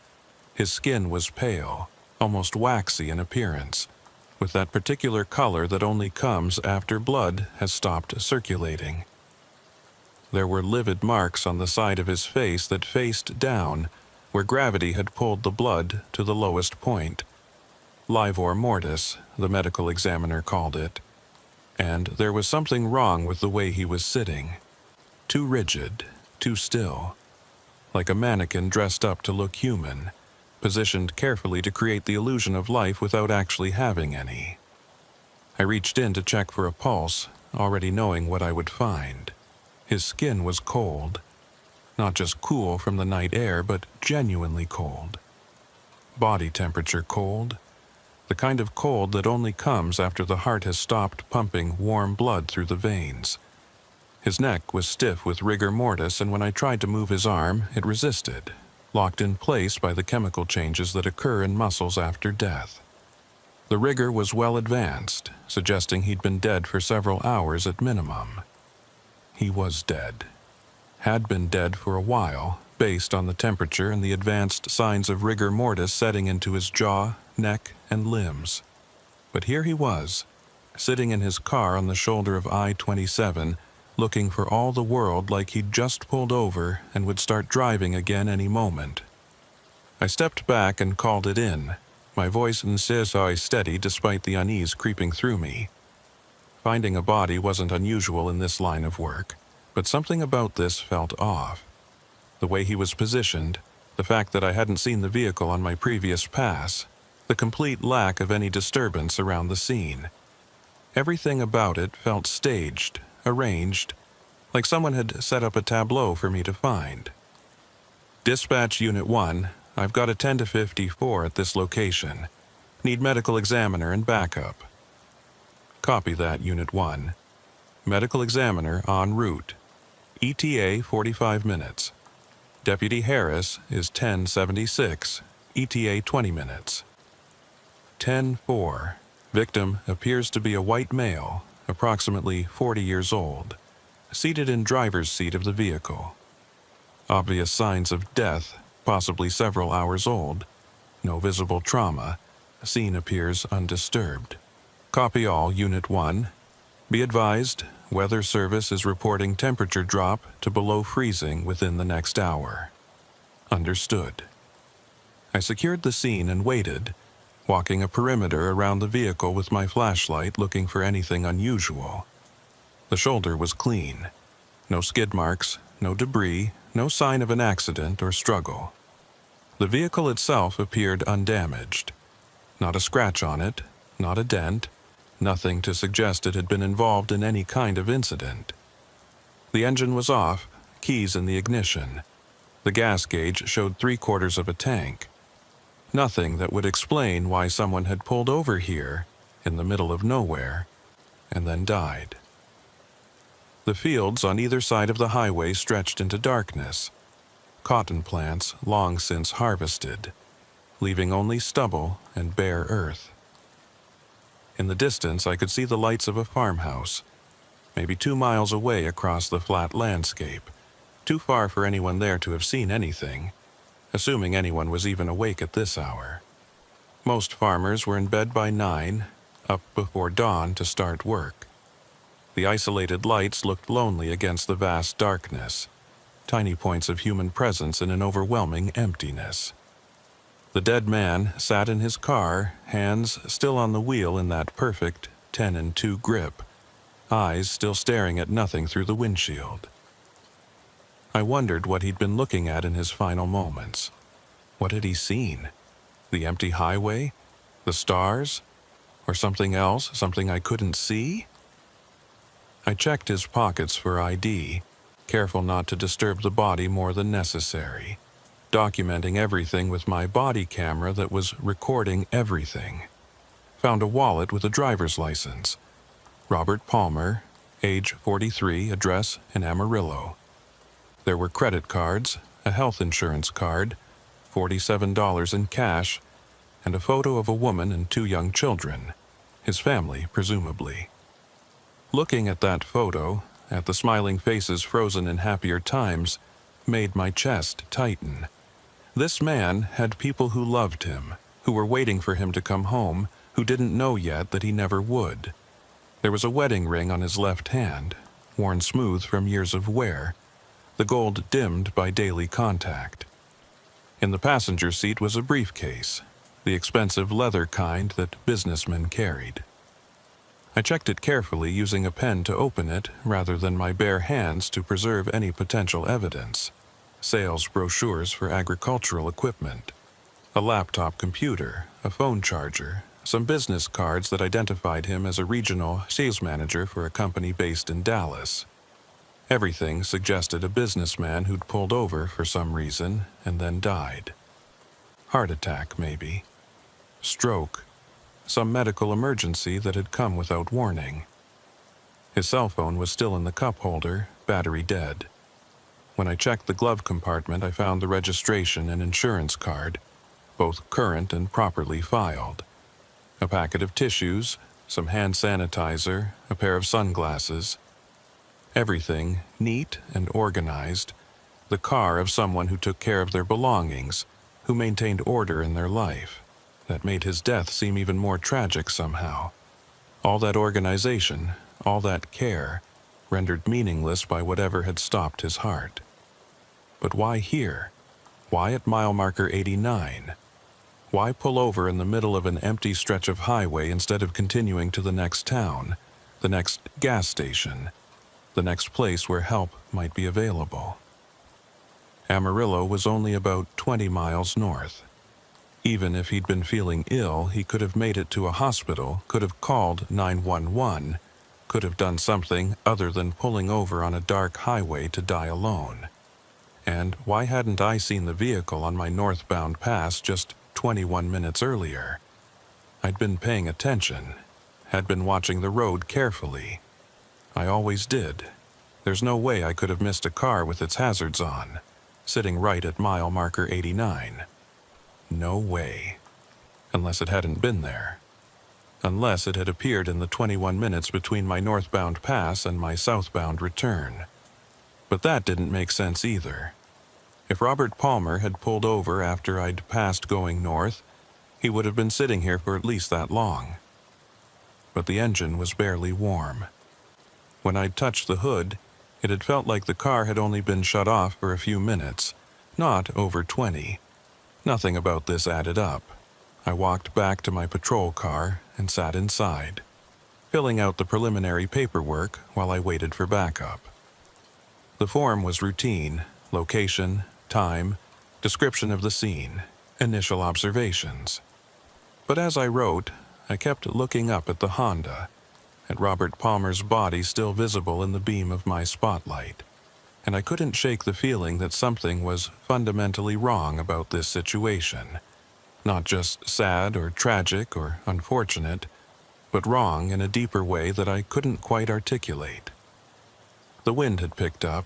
His skin was pale, almost waxy in appearance, with that particular color that only comes after blood has stopped circulating. There were livid marks on the side of his face that faced down, where gravity had pulled the blood to the lowest point. Livor mortis, the medical examiner called it. And there was something wrong with the way he was sitting. Too rigid, too still. Like a mannequin dressed up to look human, positioned carefully to create the illusion of life without actually having any. I reached in to check for a pulse, already knowing what I would find. His skin was cold. Not just cool from the night air, but genuinely cold. Body temperature cold. The kind of cold that only comes after the heart has stopped pumping warm blood through the veins. His neck was stiff with rigor mortis, and when I tried to move his arm, it resisted, locked in place by the chemical changes that occur in muscles after death. The rigor was well advanced, suggesting he'd been dead for several hours at minimum. He was dead. Had been dead for a while, based on the temperature and the advanced signs of rigor mortis setting into his jaw, neck, and limbs. But here he was, sitting in his car on the shoulder of I-27, looking for all the world like he'd just pulled over and would start driving again any moment. I stepped back and called it in, my voice and CSI steady despite the unease creeping through me. Finding a body wasn't unusual in this line of work, but something about this felt off. The way he was positioned, the fact that I hadn't seen the vehicle on my previous pass, the complete lack of any disturbance around the scene. Everything about it felt staged, arranged, like someone had set up a tableau for me to find. "Dispatch Unit 1, I've got a 10 to 54 at this location. Need medical examiner and backup." "Copy that, Unit 1. Medical examiner en route. ETA 45 minutes. Deputy Harris is 1076, ETA 20 minutes. 10-4. Victim appears to be a white male, approximately 40 years old, seated in driver's seat of the vehicle. Obvious signs of death, possibly several hours old. No visible trauma. Scene appears undisturbed. Copy all, Unit 1. Be advised, Weather Service is reporting temperature drop to below freezing within the next hour. Understood. I secured the scene and waited, walking a perimeter around the vehicle with my flashlight looking for anything unusual. The shoulder was clean. No skid marks, no debris, no sign of an accident or struggle. The vehicle itself appeared undamaged. Not a scratch on it, not a dent, nothing to suggest it had been involved in any kind of incident. The engine was off, keys in the ignition. The gas gauge showed 3/4 of a tank. Nothing that would explain why someone had pulled over here, in the middle of nowhere, and then died. The fields on either side of the highway stretched into darkness. Cotton plants long since harvested, leaving only stubble and bare earth. In the distance, I could see the lights of a farmhouse, maybe 2 miles away across the flat landscape, too far for anyone there to have seen anything, assuming anyone was even awake at this hour. Most farmers were in bed by 9, up before dawn to start work. The isolated lights looked lonely against the vast darkness, tiny points of human presence in an overwhelming emptiness. The dead man sat in his car, hands still on the wheel in that perfect 10-2 grip, eyes still staring at nothing through the windshield. I wondered what he'd been looking at in his final moments. What had he seen? The empty highway? The stars? Or something else, something I couldn't see? I checked his pockets for ID, careful not to disturb the body more than necessary, documenting everything with my body camera that was recording everything. Found a wallet with a driver's license. Robert Palmer, age 43, address in Amarillo. There were credit cards, a health insurance card, $47 in cash, and a photo of a woman and 2 young children, his family, presumably. Looking at that photo, at the smiling faces frozen in happier times, made my chest tighten. This man had people who loved him, who were waiting for him to come home, who didn't know yet that he never would. There was a wedding ring on his left hand, worn smooth from years of wear, the gold dimmed by daily contact. In the passenger seat was a briefcase, the expensive leather kind that businessmen carried. I checked it carefully, using a pen to open it rather than my bare hands to preserve any potential evidence. Sales brochures for agricultural equipment, a laptop computer, a phone charger, some business cards that identified him as a regional sales manager for a company based in Dallas. Everything suggested a businessman who'd pulled over for some reason and then died. Heart attack, maybe. Stroke. Some medical emergency that had come without warning. His cell phone was still in the cup holder, battery dead. When I checked the glove compartment, I found the registration and insurance card, both current and properly filed. A packet of tissues, some hand sanitizer, a pair of sunglasses. Everything neat and organized, the car of someone who took care of their belongings, who maintained order in their life. That made his death seem even more tragic somehow. All that organization, all that care, rendered meaningless by whatever had stopped his heart. But why here? Why at mile marker 89? Why pull over in the middle of an empty stretch of highway instead of continuing to the next town, the next gas station, the next place where help might be available? Amarillo was only about 20 miles north. Even if he'd been feeling ill, he could have made it to a hospital, could have called 911, could have done something other than pulling over on a dark highway to die alone. And why hadn't I seen the vehicle on my northbound pass just 21 minutes earlier? I'd been paying attention, had been watching the road carefully. I always did. There's no way I could have missed a car with its hazards on, sitting right at mile marker 89. No way. Unless it hadn't been there. Unless it had appeared in the 21 minutes between my northbound pass and my southbound return. But that didn't make sense either. If Robert Palmer had pulled over after I'd passed going north, he would have been sitting here for at least that long. But the engine was barely warm. When I'd touched the hood, it had felt like the car had only been shut off for a few minutes, not over 20. Nothing about this added up. I walked back to my patrol car and sat inside, filling out the preliminary paperwork while I waited for backup. The form was routine: location, time, description of the scene, initial observations. But as I wrote, I kept looking up at the Honda, at Robert Palmer's body still visible in the beam of my spotlight. And I couldn't shake the feeling that something was fundamentally wrong about this situation. Not just sad or tragic or unfortunate, but wrong in a deeper way that I couldn't quite articulate. The wind had picked up,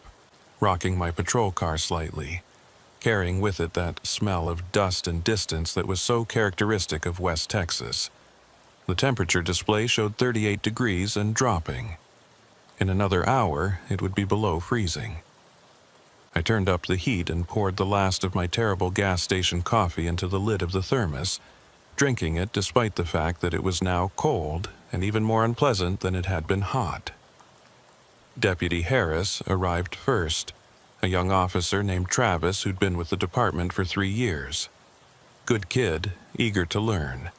rocking my patrol car slightly, carrying with it that smell of dust and distance that was so characteristic of West Texas. The temperature display showed 38 degrees and dropping. In another hour, it would be below freezing. I turned up the heat and poured the last of my terrible gas station coffee into the lid of the thermos, drinking it despite the fact that it was now cold and even more unpleasant than it had been hot. Deputy Harris arrived first, a young officer named Travis who'd been with the department for 3 years. Good kid, eager to learn.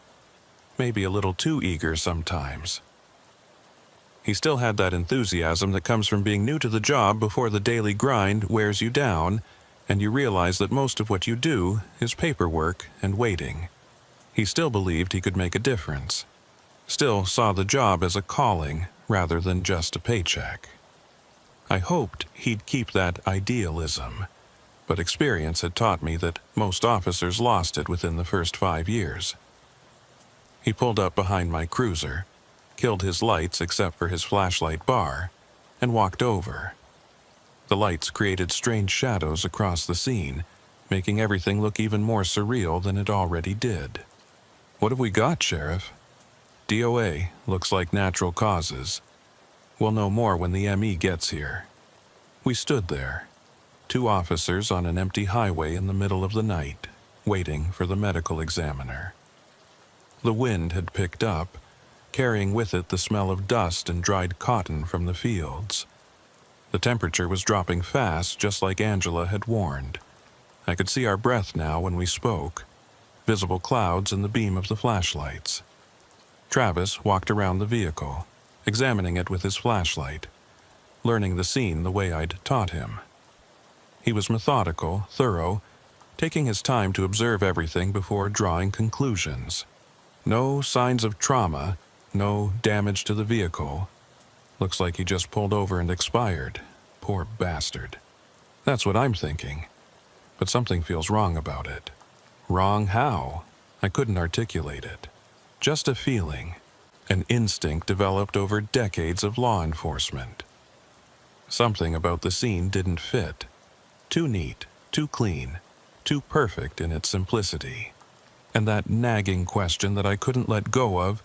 Maybe a little too eager sometimes. He still had that enthusiasm that comes from being new to the job before the daily grind wears you down, and you realize that most of what you do is paperwork and waiting. He still believed he could make a difference. Still saw the job as a calling rather than just a paycheck. I hoped he'd keep that idealism, but experience had taught me that most officers lost it within the first 5 years. He pulled up behind my cruiser, killed his lights except for his flashlight bar, and walked over. The lights created strange shadows across the scene, making everything look even more surreal than it already did. "What have we got, Sheriff?" "DOA, looks like natural causes. We'll know more when the ME gets here." We stood there, 2 officers on an empty highway in the middle of the night, waiting for the medical examiner. The wind had picked up, carrying with it the smell of dust and dried cotton from the fields. The temperature was dropping fast, just like Angela had warned. I could see our breath now when we spoke, visible clouds in the beam of the flashlights. Travis walked around the vehicle, examining it with his flashlight, learning the scene the way I'd taught him. He was methodical, thorough, taking his time to observe everything before drawing conclusions. No signs of trauma, no damage to the vehicle. Looks like he just pulled over and expired. Poor bastard. That's what I'm thinking. But something feels wrong about it. Wrong how? I couldn't articulate it. Just a feeling, an instinct developed over decades of law enforcement. Something about the scene didn't fit. Too neat, too clean, too perfect in its simplicity. And that nagging question that I couldn't let go of,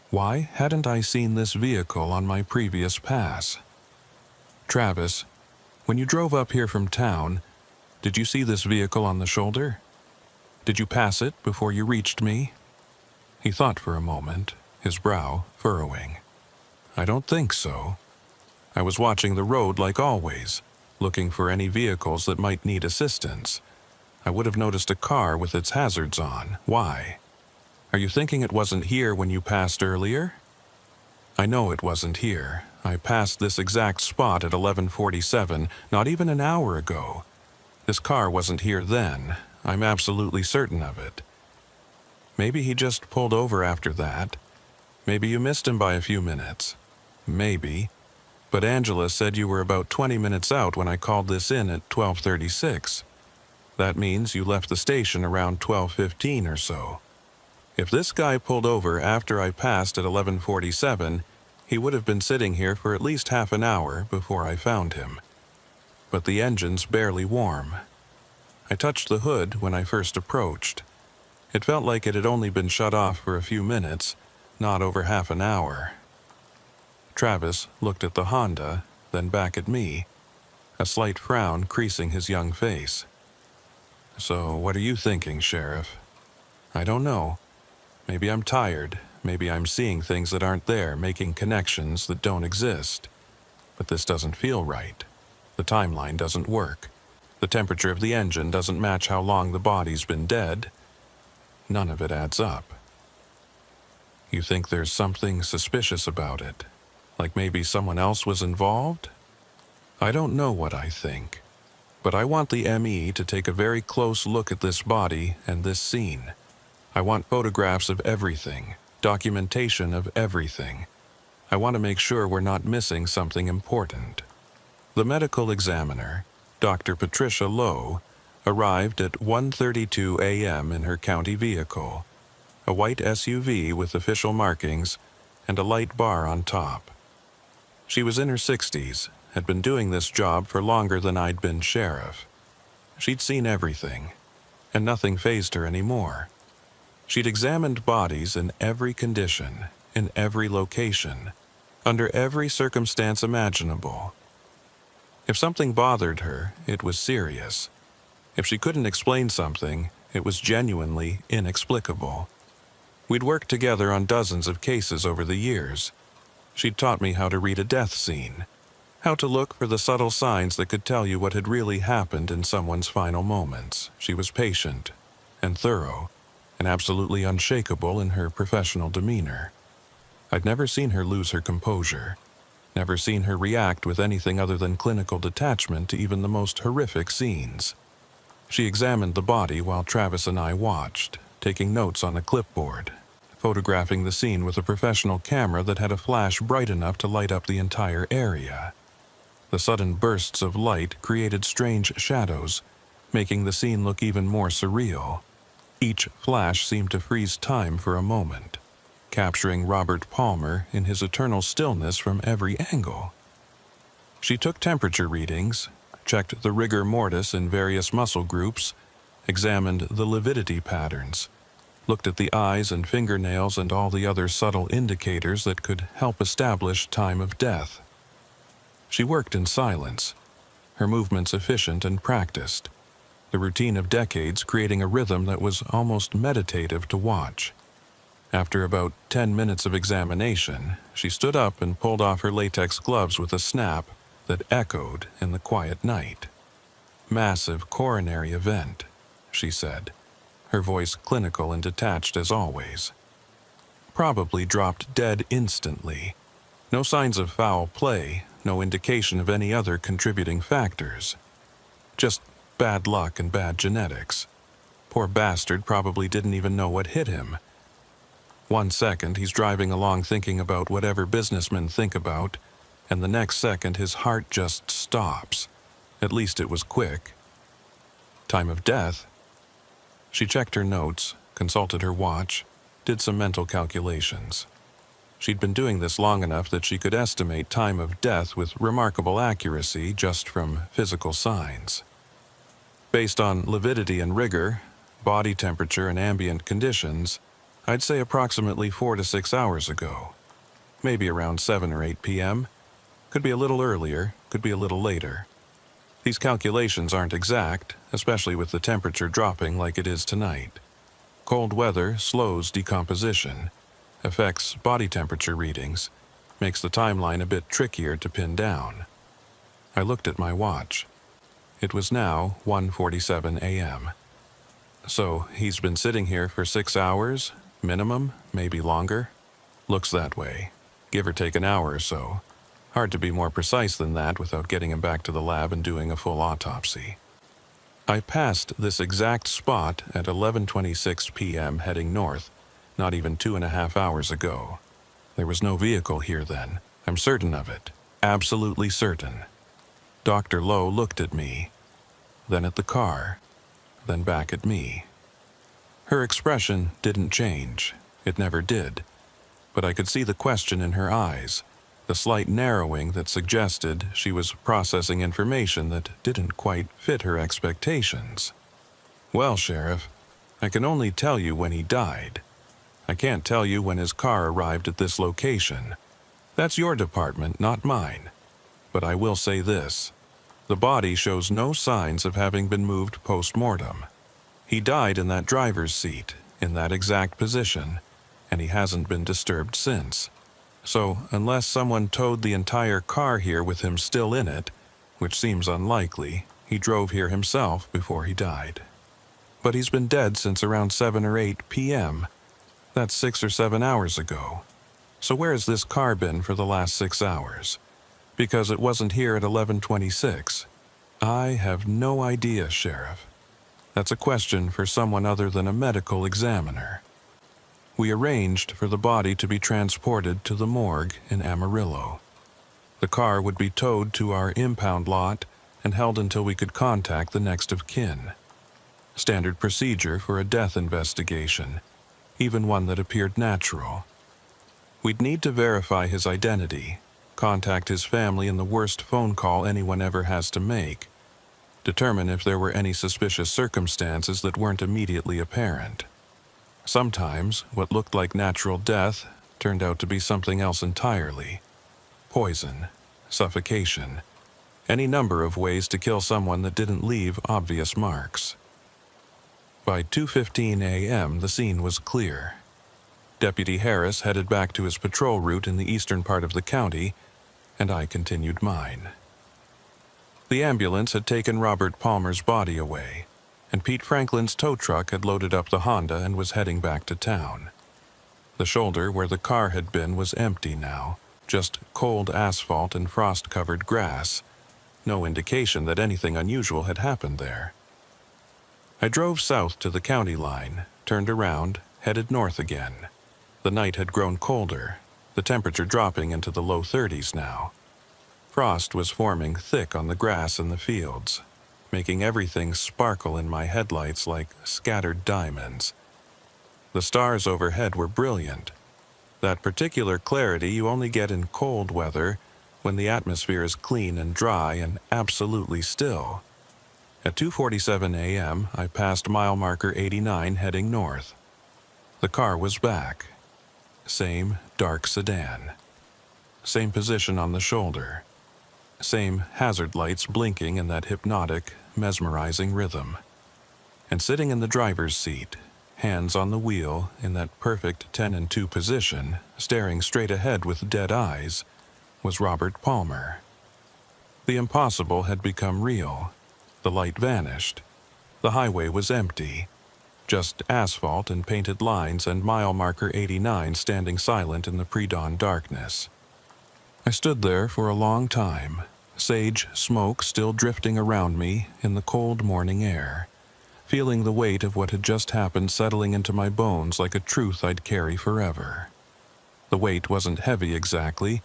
why hadn't I seen this vehicle on my previous pass? "Travis, when you drove up here from town, did you see this vehicle on the shoulder? Did you pass it before you reached me?" He thought for a moment, his brow furrowing. "I don't think so. I was watching the road like always, looking for any vehicles that might need assistance. I would have noticed a car with its hazards on. Why? Are you thinking it wasn't here when you passed earlier?" "I know it wasn't here. I passed this exact spot at 11:47, not even an hour ago. This car wasn't here then. I'm absolutely certain of it. Maybe he just pulled over after that. Maybe you missed him by a few minutes. Maybe. But Angela said you were about 20 minutes out when I called this in at 12:36. That means you left the station around 12:15 or so. If this guy pulled over after I passed at 11:47, he would have been sitting here for at least half an hour before I found him. But the engine's barely warm. I touched the hood when I first approached. It felt like it had only been shut off for a few minutes, not over half an hour." Travis looked at the Honda, then back at me, a slight frown creasing his young face. "So what are you thinking, Sheriff?" "I don't know. Maybe I'm tired. Maybe I'm seeing things that aren't there, making connections that don't exist. But this doesn't feel right. The timeline doesn't work. The temperature of the engine doesn't match how long the body's been dead. None of it adds up." "You think there's something suspicious about it? Like maybe someone else was involved?" "I don't know what I think. But I want the ME to take a very close look at this body and this scene. I want photographs of everything, documentation of everything. I want to make sure we're not missing something important." The medical examiner, Dr. Patricia Lowe, arrived at 1:32 a.m. in her county vehicle, a white SUV with official markings and a light bar on top. She was in her 60s, had been doing this job for longer than I'd been sheriff. She'd seen everything, and nothing fazed her anymore. She'd examined bodies in every condition, in every location, under every circumstance imaginable. If something bothered her, it was serious. If she couldn't explain something, it was genuinely inexplicable. We'd worked together on dozens of cases over the years. She'd taught me how to read a death scene, how to look for the subtle signs that could tell you what had really happened in someone's final moments. She was patient and thorough and absolutely unshakable in her professional demeanor. I'd never seen her lose her composure, never seen her react with anything other than clinical detachment to even the most horrific scenes. She examined the body while Travis and I watched, taking notes on a clipboard, photographing the scene with a professional camera that had a flash bright enough to light up the entire area. The sudden bursts of light created strange shadows, making the scene look even more surreal. Each flash seemed to freeze time for a moment, capturing Robert Palmer in his eternal stillness from every angle. She took temperature readings, checked the rigor mortis in various muscle groups, examined the lividity patterns, looked at the eyes and fingernails and all the other subtle indicators that could help establish time of death. She worked in silence, her movements efficient and practiced, the routine of decades creating a rhythm that was almost meditative to watch. After about 10 minutes of examination, she stood up and pulled off her latex gloves with a snap that echoed in the quiet night. "Massive coronary event," she said, her voice clinical and detached as always. "Probably dropped dead instantly. No signs of foul play, no indication of any other contributing factors. Just bad luck and bad genetics. Poor bastard probably didn't even know what hit him. One second he's driving along thinking about whatever businessmen think about, and the next second his heart just stops. At least it was quick." "Time of death?" She checked her notes, consulted her watch, did some mental calculations. She'd been doing this long enough that she could estimate time of death with remarkable accuracy just from physical signs. Based on lividity and rigor, body temperature and ambient conditions, I'd say approximately 4 to 6 hours ago. Maybe around 7 or 8 p.m. Could be a little earlier, could be a little later. These calculations aren't exact, especially with the temperature dropping like it is tonight. Cold weather slows decomposition, affects body temperature readings, makes the timeline a bit trickier to pin down. I looked at my watch. It was now 1:47 a.m. So he's been sitting here for 6 hours, minimum, maybe longer? Looks that way, give or take an hour or so. Hard to be more precise than that without getting him back to the lab and doing a full autopsy. I passed this exact spot at 11:26 p.m. heading north, not even 2.5 hours ago. There was no vehicle here then. I'm certain of it. Absolutely certain. Dr. Lowe looked at me, then at the car, then back at me. Her expression didn't change. It never did. But I could see the question in her eyes, the slight narrowing that suggested she was processing information that didn't quite fit her expectations. "Well, Sheriff, I can only tell you when he died. I can't tell you when his car arrived at this location. That's your department, not mine. But I will say this. The body shows no signs of having been moved post-mortem. He died in that driver's seat, in that exact position, and he hasn't been disturbed since. So, unless someone towed the entire car here with him still in it, which seems unlikely, he drove here himself before he died. But he's been dead since around 7 or 8 p.m. That's 6 or 7 hours ago. So where has this car been for the last 6 hours? Because it wasn't here at 11:26. I have no idea, Sheriff. That's a question for someone other than a medical examiner. We arranged for the body to be transported to the morgue in Amarillo. The car would be towed to our impound lot and held until we could contact the next of kin. Standard procedure for a death investigation, even one that appeared natural. We'd need to verify his identity, contact his family in the worst phone call anyone ever has to make, determine if there were any suspicious circumstances that weren't immediately apparent. Sometimes, what looked like natural death turned out to be something else entirely. Poison, suffocation, any number of ways to kill someone that didn't leave obvious marks. By 2:15 a.m., the scene was clear. Deputy Harris headed back to his patrol route in the eastern part of the county, and I continued mine. The ambulance had taken Robert Palmer's body away, and Pete Franklin's tow truck had loaded up the Honda and was heading back to town. The shoulder where the car had been was empty now, just cold asphalt and frost-covered grass, no indication that anything unusual had happened there. I drove south to the county line, turned around, headed north again. The night had grown colder, the temperature dropping into the low 30s now. Frost was forming thick on the grass in the fields, making everything sparkle in my headlights like scattered diamonds. The stars overhead were brilliant. That particular clarity you only get in cold weather when the atmosphere is clean and dry and absolutely still. At 2:47 a.m., I passed mile marker 89 heading north. The car was back. Same dark sedan. Same position on the shoulder. Same hazard lights blinking in that hypnotic, mesmerizing rhythm. And sitting in the driver's seat, hands on the wheel in that perfect 10 and 2 position, staring straight ahead with dead eyes, was Robert Palmer. The impossible had become real. The light vanished. The highway was empty. Just asphalt and painted lines and mile marker 89 standing silent in the pre-dawn darkness. I stood there for a long time, sage smoke still drifting around me in the cold morning air, feeling the weight of what had just happened settling into my bones like a truth I'd carry forever. The weight wasn't heavy exactly.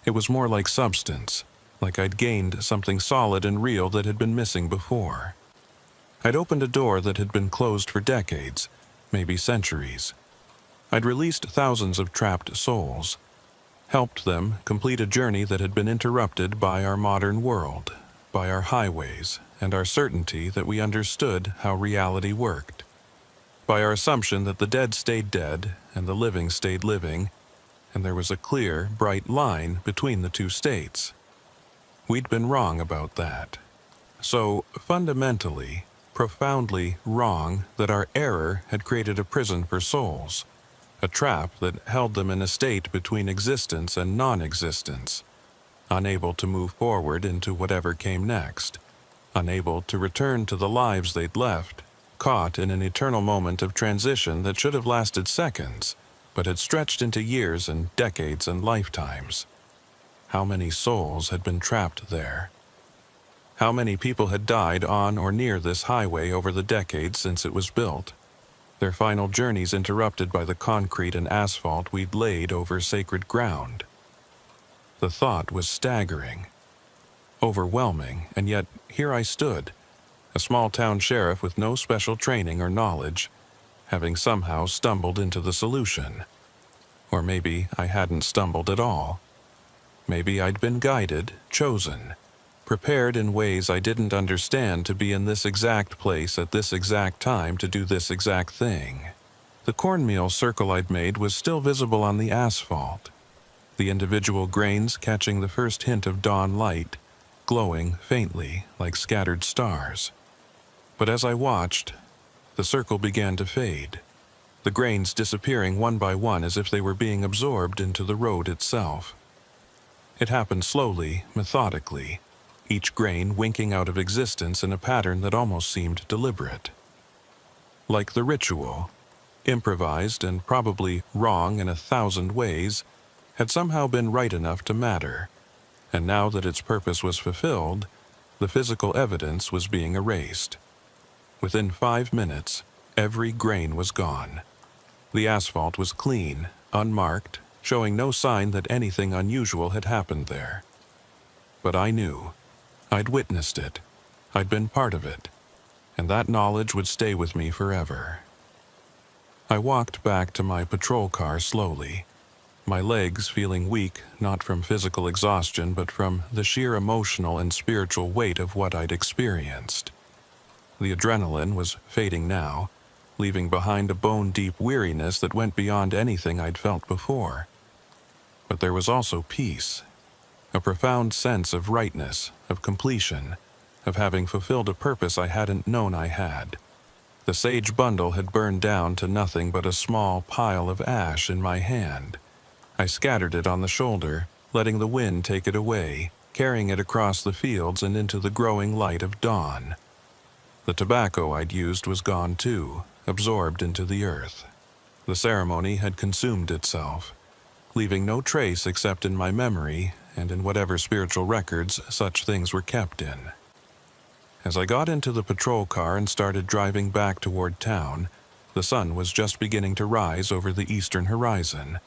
It was more like substance, like I'd gained something solid and real that had been missing before. I'd opened a door that had been closed for decades, maybe centuries. I'd released thousands of trapped souls, helped them complete a journey that had been interrupted by our modern world, by our highways, and our certainty that we understood how reality worked, by our assumption that the dead stayed dead and the living stayed living, and there was a clear, bright line between the two states. We'd been wrong about that. So, fundamentally, profoundly wrong that our error had created a prison for souls, a trap that held them in a state between existence and non-existence, unable to move forward into whatever came next, unable to return to the lives they'd left, caught in an eternal moment of transition that should have lasted seconds, but had stretched into years and decades and lifetimes. How many souls had been trapped there? How many people had died on or near this highway over the decades since it was built, their final journeys interrupted by the concrete and asphalt we'd laid over sacred ground? The thought was staggering, overwhelming, and yet here I stood, a small-town sheriff with no special training or knowledge, having somehow stumbled into the solution. Or maybe I hadn't stumbled at all. Maybe I'd been guided, chosen, prepared in ways I didn't understand to be in this exact place at this exact time to do this exact thing. The cornmeal circle I'd made was still visible on the asphalt, the individual grains catching the first hint of dawn light, glowing faintly like scattered stars. But as I watched, the circle began to fade, the grains disappearing one by one as if they were being absorbed into the road itself. It happened slowly, methodically, each grain winking out of existence in a pattern that almost seemed deliberate. Like the ritual, improvised and probably wrong in 1,000 ways, had somehow been right enough to matter, and now that its purpose was fulfilled, the physical evidence was being erased. Within 5 minutes, every grain was gone. The asphalt was clean, unmarked, showing no sign that anything unusual had happened there. But I knew. I'd witnessed it. I'd been part of it. And that knowledge would stay with me forever. I walked back to my patrol car slowly, my legs feeling weak not from physical exhaustion but from the sheer emotional and spiritual weight of what I'd experienced. The adrenaline was fading now, leaving behind a bone-deep weariness that went beyond anything I'd felt before. But there was also peace, a profound sense of rightness, of completion, of having fulfilled a purpose I hadn't known I had. The sage bundle had burned down to nothing but a small pile of ash in my hand. I scattered it on the shoulder, letting the wind take it away, carrying it across the fields and into the growing light of dawn. The tobacco I'd used was gone too, absorbed into the earth. The ceremony had consumed itself, leaving no trace except in my memory and in whatever spiritual records such things were kept in. As I got into the patrol car and started driving back toward town, the sun was just beginning to rise over the eastern horizon.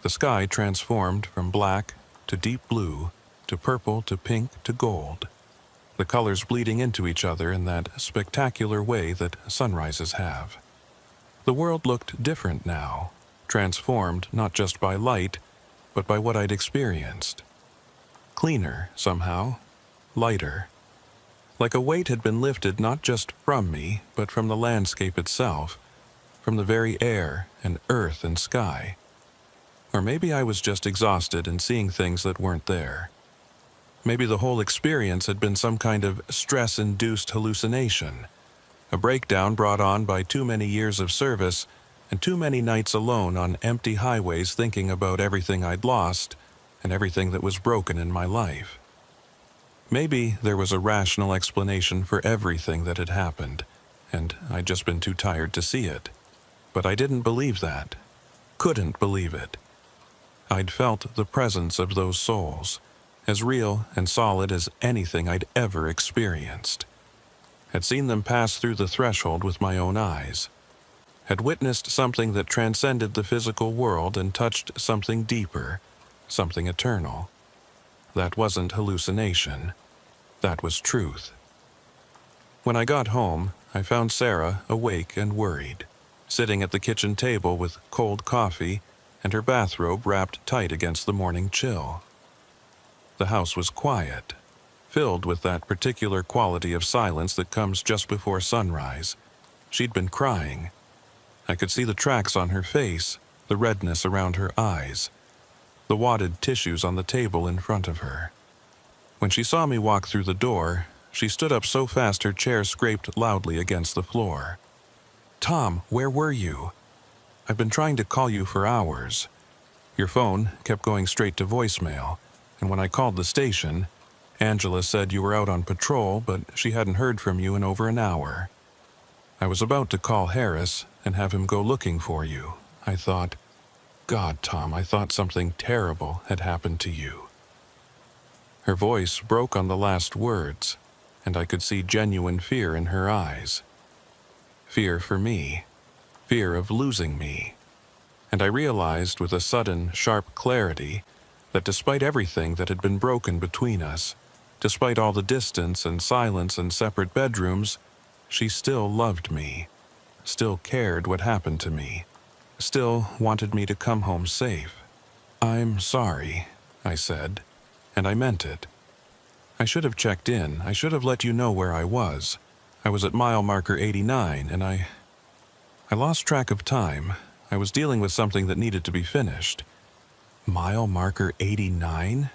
The sky transformed from black to deep blue, to purple to pink to gold, the colors bleeding into each other in that spectacular way that sunrises have. The world looked different now, transformed not just by light, but by what I'd experienced. Cleaner, somehow, lighter. Like a weight had been lifted not just from me, but from the landscape itself, from the very air and earth and sky. Or maybe I was just exhausted and seeing things that weren't there. Maybe the whole experience had been some kind of stress-induced hallucination, a breakdown brought on by too many years of service and too many nights alone on empty highways thinking about everything I'd lost and everything that was broken in my life. Maybe there was a rational explanation for everything that had happened, and I'd just been too tired to see it. But I didn't believe that. Couldn't believe it. I'd felt the presence of those souls, as real and solid as anything I'd ever experienced. Had seen them pass through the threshold with my own eyes. Had witnessed something that transcended the physical world and touched something deeper, something eternal. That wasn't hallucination. That was truth. When I got home, I found Sarah awake and worried, sitting at the kitchen table with cold coffee and her bathrobe wrapped tight against the morning chill. The house was quiet, filled with that particular quality of silence that comes just before sunrise. She'd been crying. I could see the tracks on her face, the redness around her eyes, the wadded tissues on the table in front of her. When she saw me walk through the door, she stood up so fast her chair scraped loudly against the floor. "Tom, where were you? I've been trying to call you for hours. Your phone kept going straight to voicemail, and when I called the station, Angela said you were out on patrol, but she hadn't heard from you in over an hour. I was about to call Harris and have him go looking for you. I thought, God, Tom, I thought something terrible had happened to you." Her voice broke on the last words, and I could see genuine fear in her eyes. Fear for me. Fear of losing me. And I realized with a sudden, sharp clarity that despite everything that had been broken between us, despite all the distance and silence and separate bedrooms, she still loved me, still cared what happened to me, still wanted me to come home safe. "I'm sorry," I said, and I meant it. I should have checked in. I should have let you know where I was. I was at mile marker 89, and I lost track of time. I was dealing with something that needed to be finished. Mile marker 89?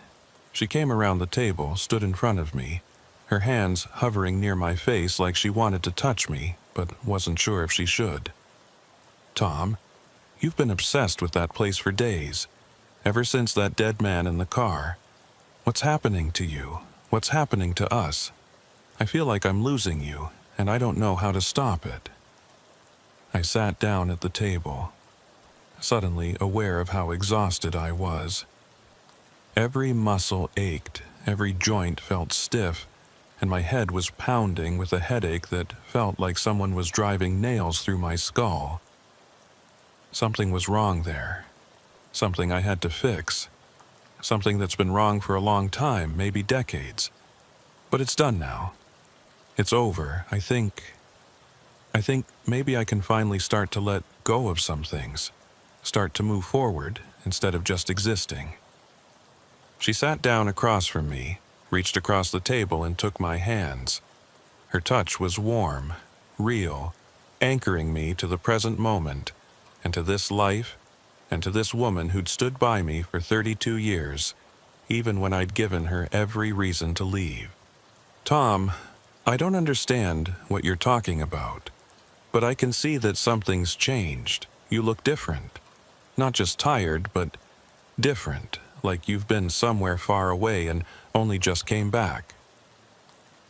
She came around the table, stood in front of me, her hands hovering near my face like she wanted to touch me, but wasn't sure if she should. "Tom, you've been obsessed with that place for days, ever since that dead man in the car. What's happening to you? What's happening to us? I feel like I'm losing you, and I don't know how to stop it." I sat down at the table, suddenly aware of how exhausted I was. Every muscle ached, every joint felt stiff, and my head was pounding with a headache that felt like someone was driving nails through my skull. Something was wrong there. Something I had to fix. Something that's been wrong for a long time, maybe decades. But it's done now. It's over. I think maybe I can finally start to let go of some things. Start to move forward instead of just existing. She sat down across from me, reached across the table and took my hands. Her touch was warm, real, anchoring me to the present moment, and to this life, and to this woman who'd stood by me for 32 years, even when I'd given her every reason to leave. Tom, I don't understand what you're talking about, but I can see that something's changed. You look different. Not just tired, but different, like you've been somewhere far away and only just came back.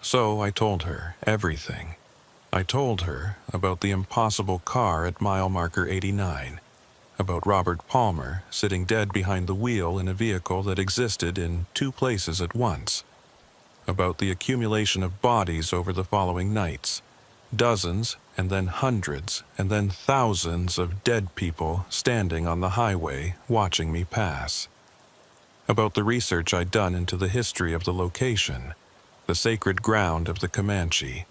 So I told her everything. I told her about the impossible car at mile marker 89, about Robert Palmer sitting dead behind the wheel in a vehicle that existed in 2 places at once, about the accumulation of bodies over the following nights, dozens and then hundreds and then thousands of dead people standing on the highway watching me pass, about the research I'd done into the history of the location, the sacred ground of the Comanche,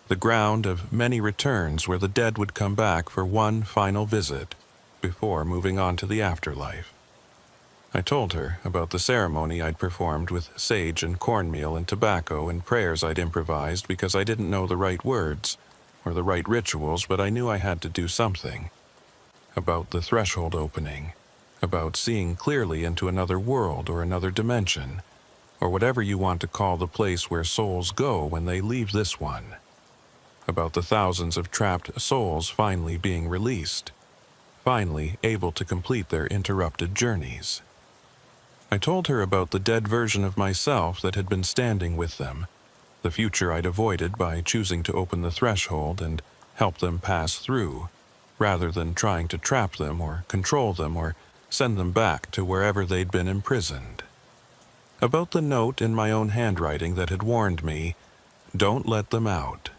the ground of many returns where the dead would come back for one final visit before moving on to the afterlife. I told her about the ceremony I'd performed with sage and cornmeal and tobacco and prayers I'd improvised because I didn't know the right words or the right rituals, but I knew I had to do something. About the threshold opening, about seeing clearly into another world or another dimension, or whatever you want to call the place where souls go when they leave this one. About the thousands of trapped souls finally being released, finally able to complete their interrupted journeys. I told her about the dead version of myself that had been standing with them, the future I'd avoided by choosing to open the threshold and help them pass through, rather than trying to trap them or control them or send them back to wherever they'd been imprisoned. About the note in my own handwriting that had warned me, don't let them out.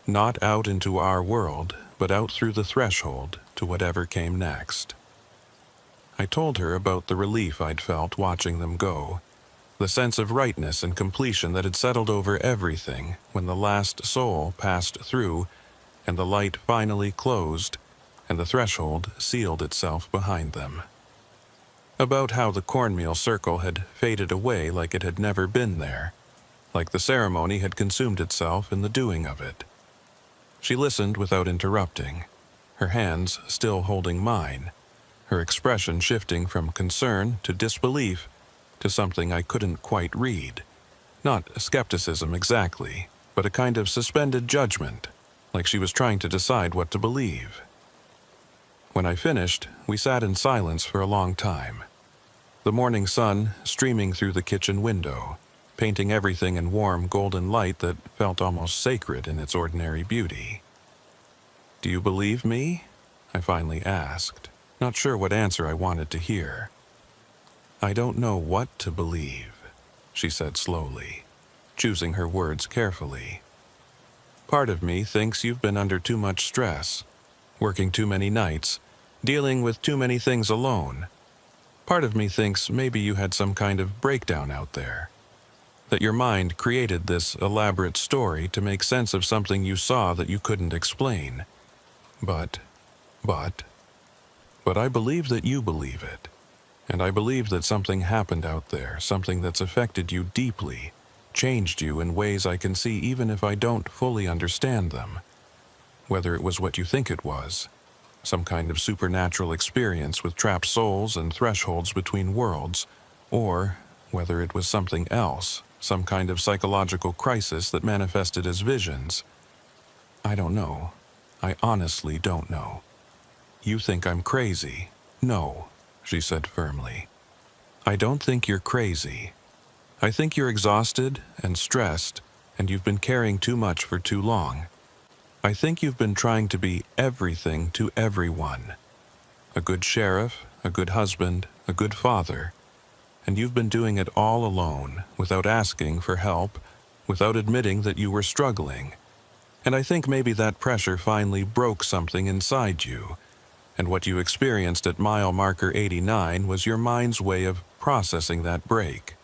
Not out into our world, but out through the threshold to whatever came next. I told her about the relief I'd felt watching them go, the sense of rightness and completion that had settled over everything when the last soul passed through and the light finally closed and the threshold sealed itself behind them. About how the cornmeal circle had faded away like it had never been there, like the ceremony had consumed itself in the doing of it. She listened without interrupting, her hands still holding mine, her expression shifting from concern to disbelief to something I couldn't quite read. Not skepticism exactly, but a kind of suspended judgment, like she was trying to decide what to believe. When I finished, we sat in silence for a long time. The morning sun streaming through the kitchen window, painting everything in warm golden light that felt almost sacred in its ordinary beauty. "Do you believe me?" I finally asked, not sure what answer I wanted to hear. "I don't know what to believe," she said slowly, choosing her words carefully. "Part of me thinks you've been under too much stress, working too many nights, dealing with too many things alone. Part of me thinks maybe you had some kind of breakdown out there, that your mind created this elaborate story to make sense of something you saw that you couldn't explain. But I believe that you believe it. And I believe that something happened out there, something that's affected you deeply, changed you in ways I can see even if I don't fully understand them. Whether it was what you think it was, some kind of supernatural experience with trapped souls and thresholds between worlds, or whether it was something else, some kind of psychological crisis that manifested as visions. I don't know. I honestly don't know. You think I'm crazy. No, she said firmly. I don't think you're crazy. I think you're exhausted and stressed, and you've been carrying too much for too long. I think you've been trying to be everything to everyone. A good sheriff, a good husband, a good father. And you've been doing it all alone, without asking for help, without admitting that you were struggling. And I think maybe that pressure finally broke something inside you, and what you experienced at mile marker 89 was your mind's way of processing that break.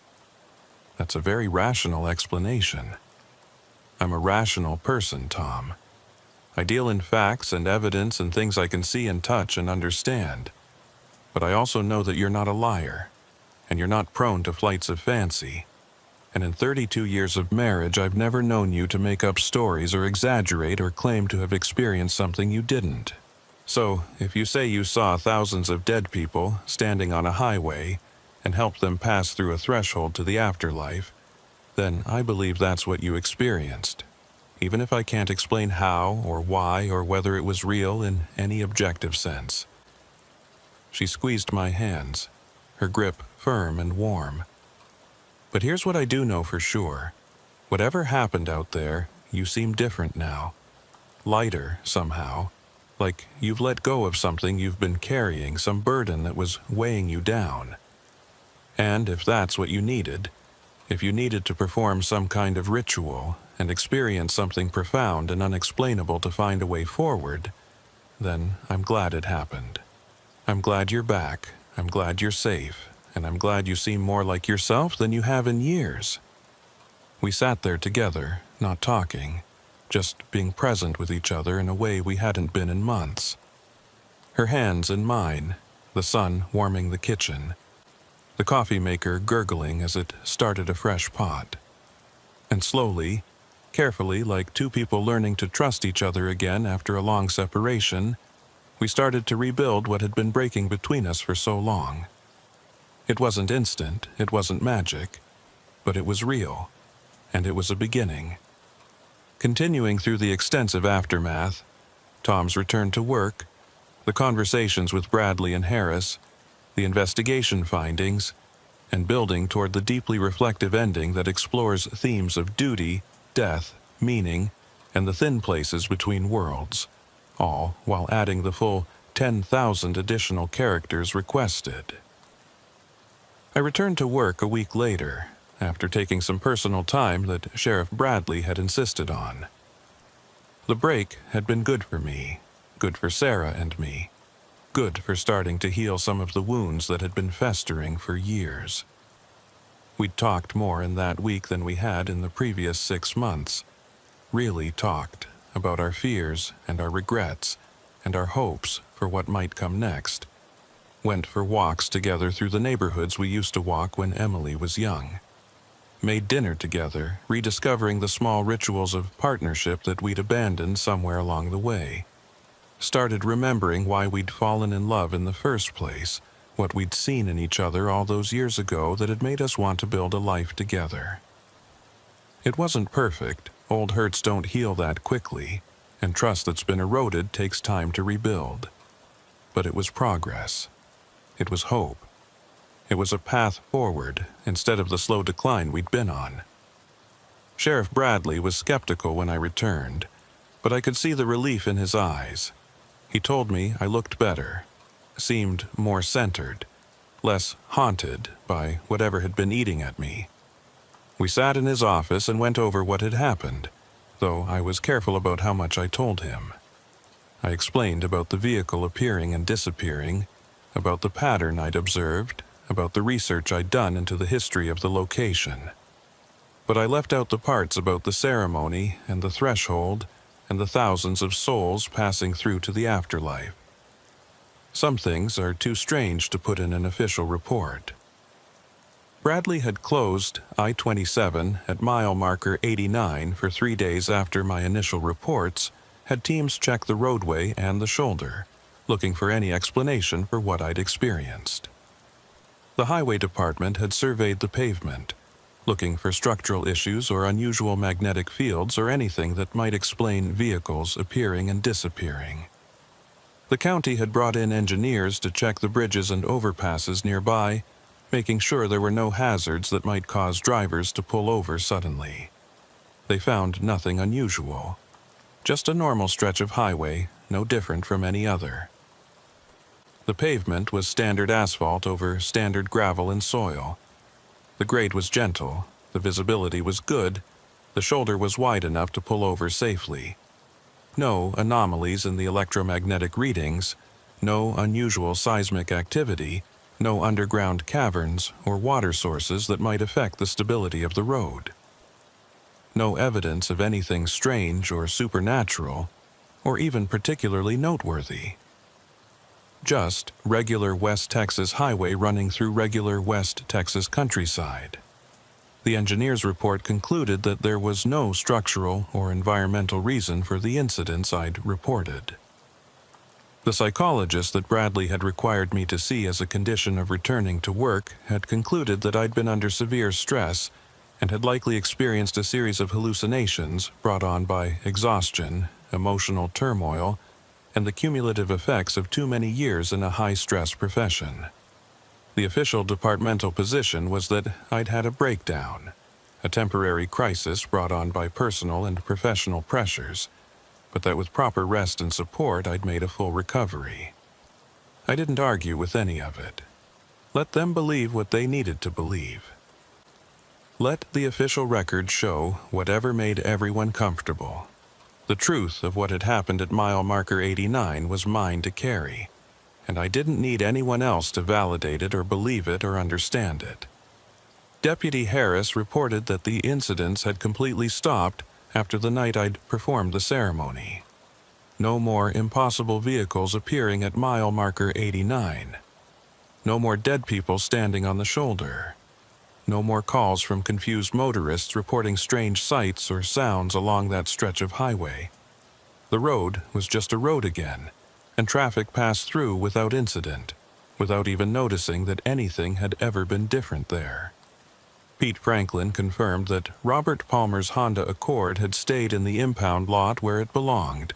That's a very rational explanation. I'm a rational person, Tom. I deal in facts and evidence and things I can see and touch and understand. But I also know that you're not a liar, and you're not prone to flights of fancy. And in 32 years of marriage, I've never known you to make up stories or exaggerate or claim to have experienced something you didn't. So, if you say you saw thousands of dead people standing on a highway and helped them pass through a threshold to the afterlife, then I believe that's what you experienced, even if I can't explain how or why or whether it was real in any objective sense. She squeezed my hands, her grip firm and warm. But here's what I do know for sure. Whatever happened out there, you seem different now. Lighter, somehow. Like you've let go of something you've been carrying, some burden that was weighing you down. And if that's what you needed, if you needed to perform some kind of ritual and experience something profound and unexplainable to find a way forward, then I'm glad it happened. I'm glad you're back, I'm glad you're safe, and I'm glad you seem more like yourself than you have in years. We sat there together, not talking, just being present with each other in a way we hadn't been in months. Her hands in mine, the sun warming the kitchen, the coffee maker gurgling as it started a fresh pot. And slowly, carefully, like two people learning to trust each other again after a long separation, we started to rebuild what had been breaking between us for so long. It wasn't instant, it wasn't magic, but it was real, and it was a beginning. Continuing through the extensive aftermath, Tom's return to work, the conversations with Bradley and Harris, the investigation findings, and building toward the deeply reflective ending that explores themes of duty, death, meaning, and the thin places between worlds, all while adding the full 10,000 additional characters requested. I returned to work a week later, after taking some personal time that Sheriff Bradley had insisted on. The break had been good for me, good for Sarah and me, good for starting to heal some of the wounds that had been festering for years. We'd talked more in that week than we had in the previous 6 months. Really talked about our fears and our regrets and our hopes for what might come next. Went for walks together through the neighborhoods we used to walk when Emily was young. Made dinner together, rediscovering the small rituals of partnership that we'd abandoned somewhere along the way. Started remembering why we'd fallen in love in the first place, what we'd seen in each other all those years ago that had made us want to build a life together. It wasn't perfect, old hurts don't heal that quickly, and trust that's been eroded takes time to rebuild. But it was progress. It was hope. It was a path forward instead of the slow decline we'd been on. Sheriff Bradley was skeptical when I returned, but I could see the relief in his eyes. He told me I looked better, seemed more centered, less haunted by whatever had been eating at me. We sat in his office and went over what had happened, though I was careful about how much I told him. I explained about the vehicle appearing and disappearing, about the pattern I'd observed, about the research I'd done into the history of the location. But I left out the parts about the ceremony and the threshold and the thousands of souls passing through to the afterlife. Some things are too strange to put in an official report. Bradley had closed I-27 at mile marker 89 for 3 days after my initial reports, had teams check the roadway and the shoulder, looking for any explanation for what I'd experienced. The highway department had surveyed the pavement, looking for structural issues or unusual magnetic fields or anything that might explain vehicles appearing and disappearing. The county had brought in engineers to check the bridges and overpasses nearby, making sure there were no hazards that might cause drivers to pull over suddenly. They found nothing unusual. Just a normal stretch of highway, no different from any other. The pavement was standard asphalt over standard gravel and soil. The grade was gentle, the visibility was good, the shoulder was wide enough to pull over safely. No anomalies in the electromagnetic readings, no unusual seismic activity, no underground caverns or water sources that might affect the stability of the road. No evidence of anything strange or supernatural, or even particularly noteworthy. Just regular West Texas highway running through regular West Texas countryside. The engineer's report concluded that there was no structural or environmental reason for the incidents I'd reported. The psychologist that Bradley had required me to see as a condition of returning to work had concluded that I'd been under severe stress and had likely experienced a series of hallucinations brought on by exhaustion, emotional turmoil, and the cumulative effects of too many years in a high-stress profession. The official departmental position was that I'd had a breakdown, a temporary crisis brought on by personal and professional pressures, but that with proper rest and support I'd made a full recovery. I didn't argue with any of it. Let them believe what they needed to believe. Let the official record show whatever made everyone comfortable. The truth of what had happened at mile marker 89 was mine to carry, and I didn't need anyone else to validate it or believe it or understand it. Deputy Harris reported that the incidents had completely stopped after the night I'd performed the ceremony. No more impossible vehicles appearing at mile marker 89. No more dead people standing on the shoulder. No more calls from confused motorists reporting strange sights or sounds along that stretch of highway. The road was just a road again, and traffic passed through without incident, without even noticing that anything had ever been different there. Pete Franklin confirmed that Robert Palmer's Honda Accord had stayed in the impound lot where it belonged,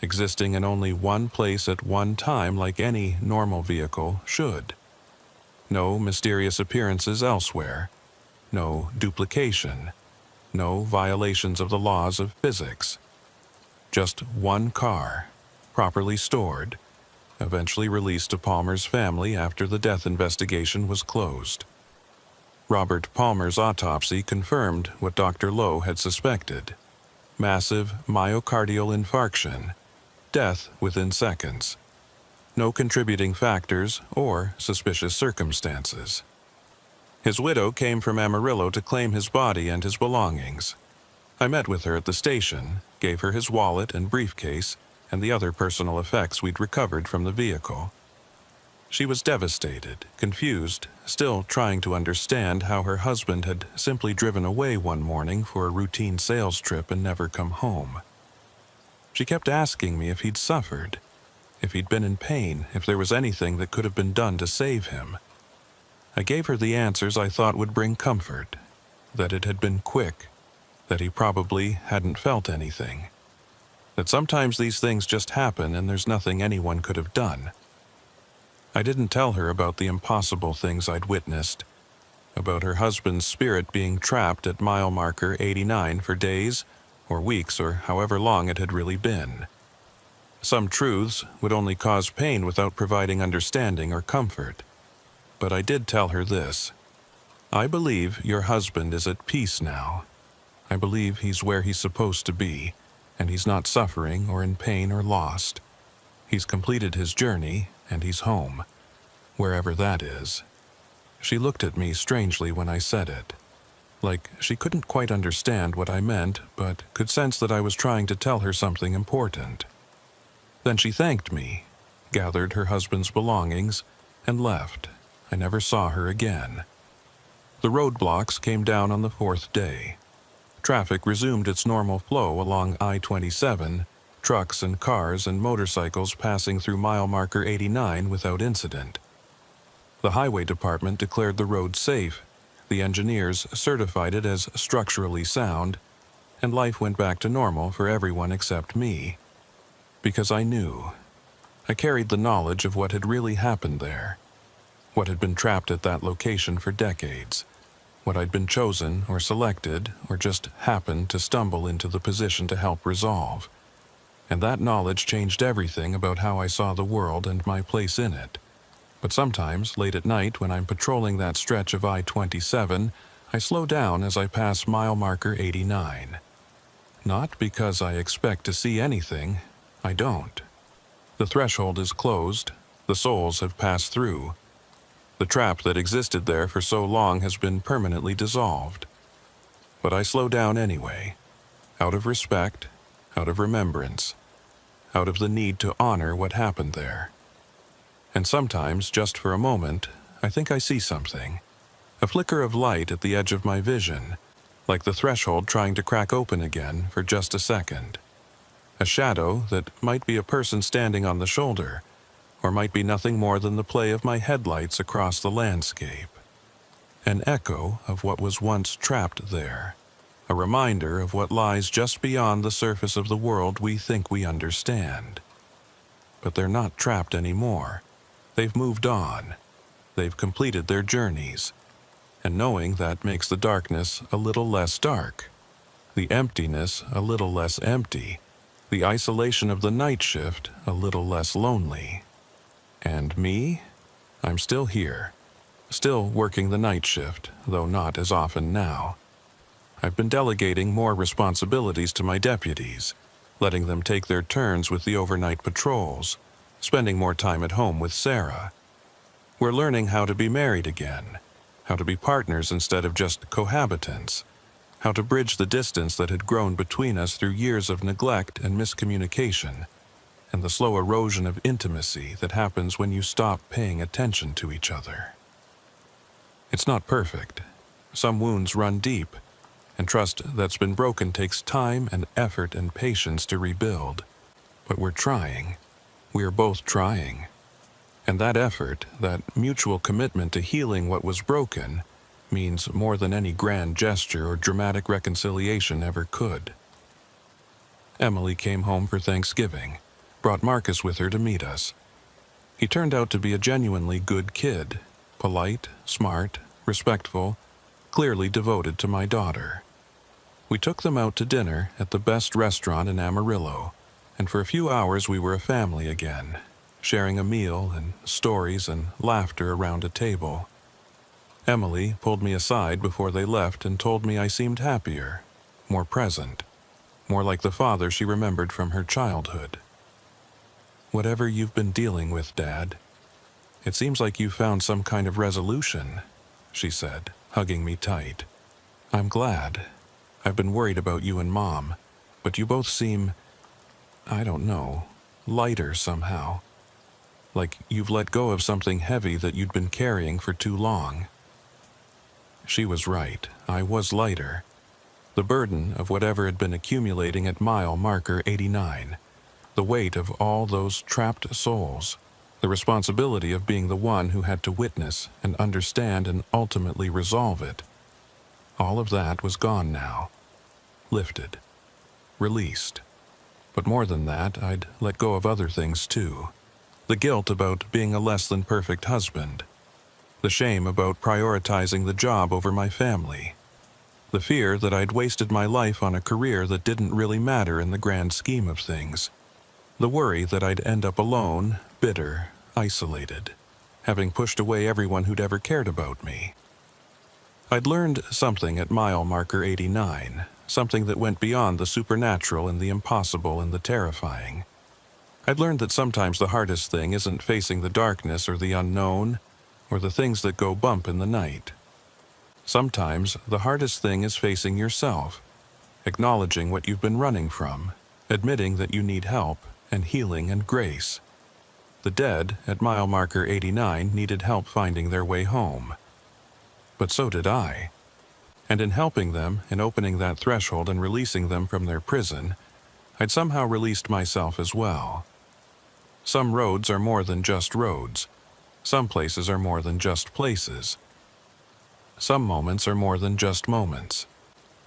existing in only one place at one time like any normal vehicle should. No mysterious appearances elsewhere, no duplication, no violations of the laws of physics. Just one car, properly stored, eventually released to Palmer's family after the death investigation was closed. Robert Palmer's autopsy confirmed what Dr. Lowe had suspected: massive myocardial infarction, death within seconds. No contributing factors or suspicious circumstances. His widow came from Amarillo to claim his body and his belongings. I met with her at the station, gave her his wallet and briefcase and the other personal effects we'd recovered from the vehicle. She was devastated, confused, still trying to understand how her husband had simply driven away one morning for a routine sales trip and never come home. She kept asking me if he'd suffered, if he'd been in pain, if there was anything that could have been done to save him. I gave her the answers I thought would bring comfort, that it had been quick, that he probably hadn't felt anything, that sometimes these things just happen and there's nothing anyone could have done. I didn't tell her about the impossible things I'd witnessed, about her husband's spirit being trapped at mile marker 89 for days, or weeks, or however long it had really been. Some truths would only cause pain without providing understanding or comfort. But I did tell her this: I believe your husband is at peace now. I believe he's where he's supposed to be, and he's not suffering or in pain or lost. He's completed his journey, and he's home, wherever that is. She looked at me strangely when I said it, like she couldn't quite understand what I meant, but could sense that I was trying to tell her something important. Then she thanked me, gathered her husband's belongings, and left. I never saw her again. The roadblocks came down on the fourth day. Traffic resumed its normal flow along I-27, trucks and cars and motorcycles passing through mile marker 89 without incident. The highway department declared the road safe, the engineers certified it as structurally sound, and life went back to normal for everyone except me. Because I knew. I carried the knowledge of what had really happened there, what had been trapped at that location for decades, what I'd been chosen or selected or just happened to stumble into the position to help resolve. And that knowledge changed everything about how I saw the world and my place in it. But sometimes, late at night when I'm patrolling that stretch of I-27, I slow down as I pass mile marker 89. Not because I expect to see anything. I don't. The threshold is closed. The souls have passed through. The trap that existed there for so long has been permanently dissolved. But I slow down anyway, out of respect, out of remembrance, out of the need to honor what happened there. And sometimes, just for a moment, I think I see something. A flicker of light at the edge of my vision, like the threshold trying to crack open again for just a second. A shadow that might be a person standing on the shoulder, or might be nothing more than the play of my headlights across the landscape. An echo of what was once trapped there, a reminder of what lies just beyond the surface of the world we think we understand. But they're not trapped anymore. They've moved on. They've completed their journeys. And knowing that makes the darkness a little less dark, the emptiness a little less empty, the isolation of the night shift a little less lonely. And me? I'm still here, still working the night shift, though not as often now. I've been delegating more responsibilities to my deputies, letting them take their turns with the overnight patrols, spending more time at home with Sarah. We're learning how to be married again, how to be partners instead of just cohabitants, how to bridge the distance that had grown between us through years of neglect and miscommunication, and the slow erosion of intimacy that happens when you stop paying attention to each other. It's not perfect. Some wounds run deep, and trust that's been broken takes time and effort and patience to rebuild. But we're trying. We're both trying. And that effort, that mutual commitment to healing what was broken, means more than any grand gesture or dramatic reconciliation ever could. Emily came home for Thanksgiving, brought Marcus with her to meet us. He turned out to be a genuinely good kid, polite, smart, respectful, clearly devoted to my daughter. We took them out to dinner at the best restaurant in Amarillo, and for a few hours we were a family again, sharing a meal and stories and laughter around a table. Emily pulled me aside before they left and told me I seemed happier, more present, more like the father she remembered from her childhood. "Whatever you've been dealing with, Dad, it seems like you found some kind of resolution," she said, hugging me tight. "I'm glad. I've been worried about you and Mom, but you both seem, I don't know, lighter somehow. Like you've let go of something heavy that you'd been carrying for too long." She was right. I was lighter. The burden of whatever had been accumulating at mile marker 89, the weight of all those trapped souls, the responsibility of being the one who had to witness and understand and ultimately resolve it. All of that was gone now. Lifted. Released. But more than that, I'd let go of other things too. The guilt about being a less than perfect husband. The shame about prioritizing the job over my family. The fear that I'd wasted my life on a career that didn't really matter in the grand scheme of things. The worry that I'd end up alone, bitter, isolated, having pushed away everyone who'd ever cared about me. I'd learned something at mile marker 89, something that went beyond the supernatural and the impossible and the terrifying. I'd learned that sometimes the hardest thing isn't facing the darkness or the unknown, or the things that go bump in the night. Sometimes the hardest thing is facing yourself, acknowledging what you've been running from, admitting that you need help and healing and grace. The dead at mile marker 89 needed help finding their way home. But so did I. And in helping them, in opening that threshold and releasing them from their prison, I'd somehow released myself as well. Some roads are more than just roads. Some places are more than just places. Some moments are more than just moments.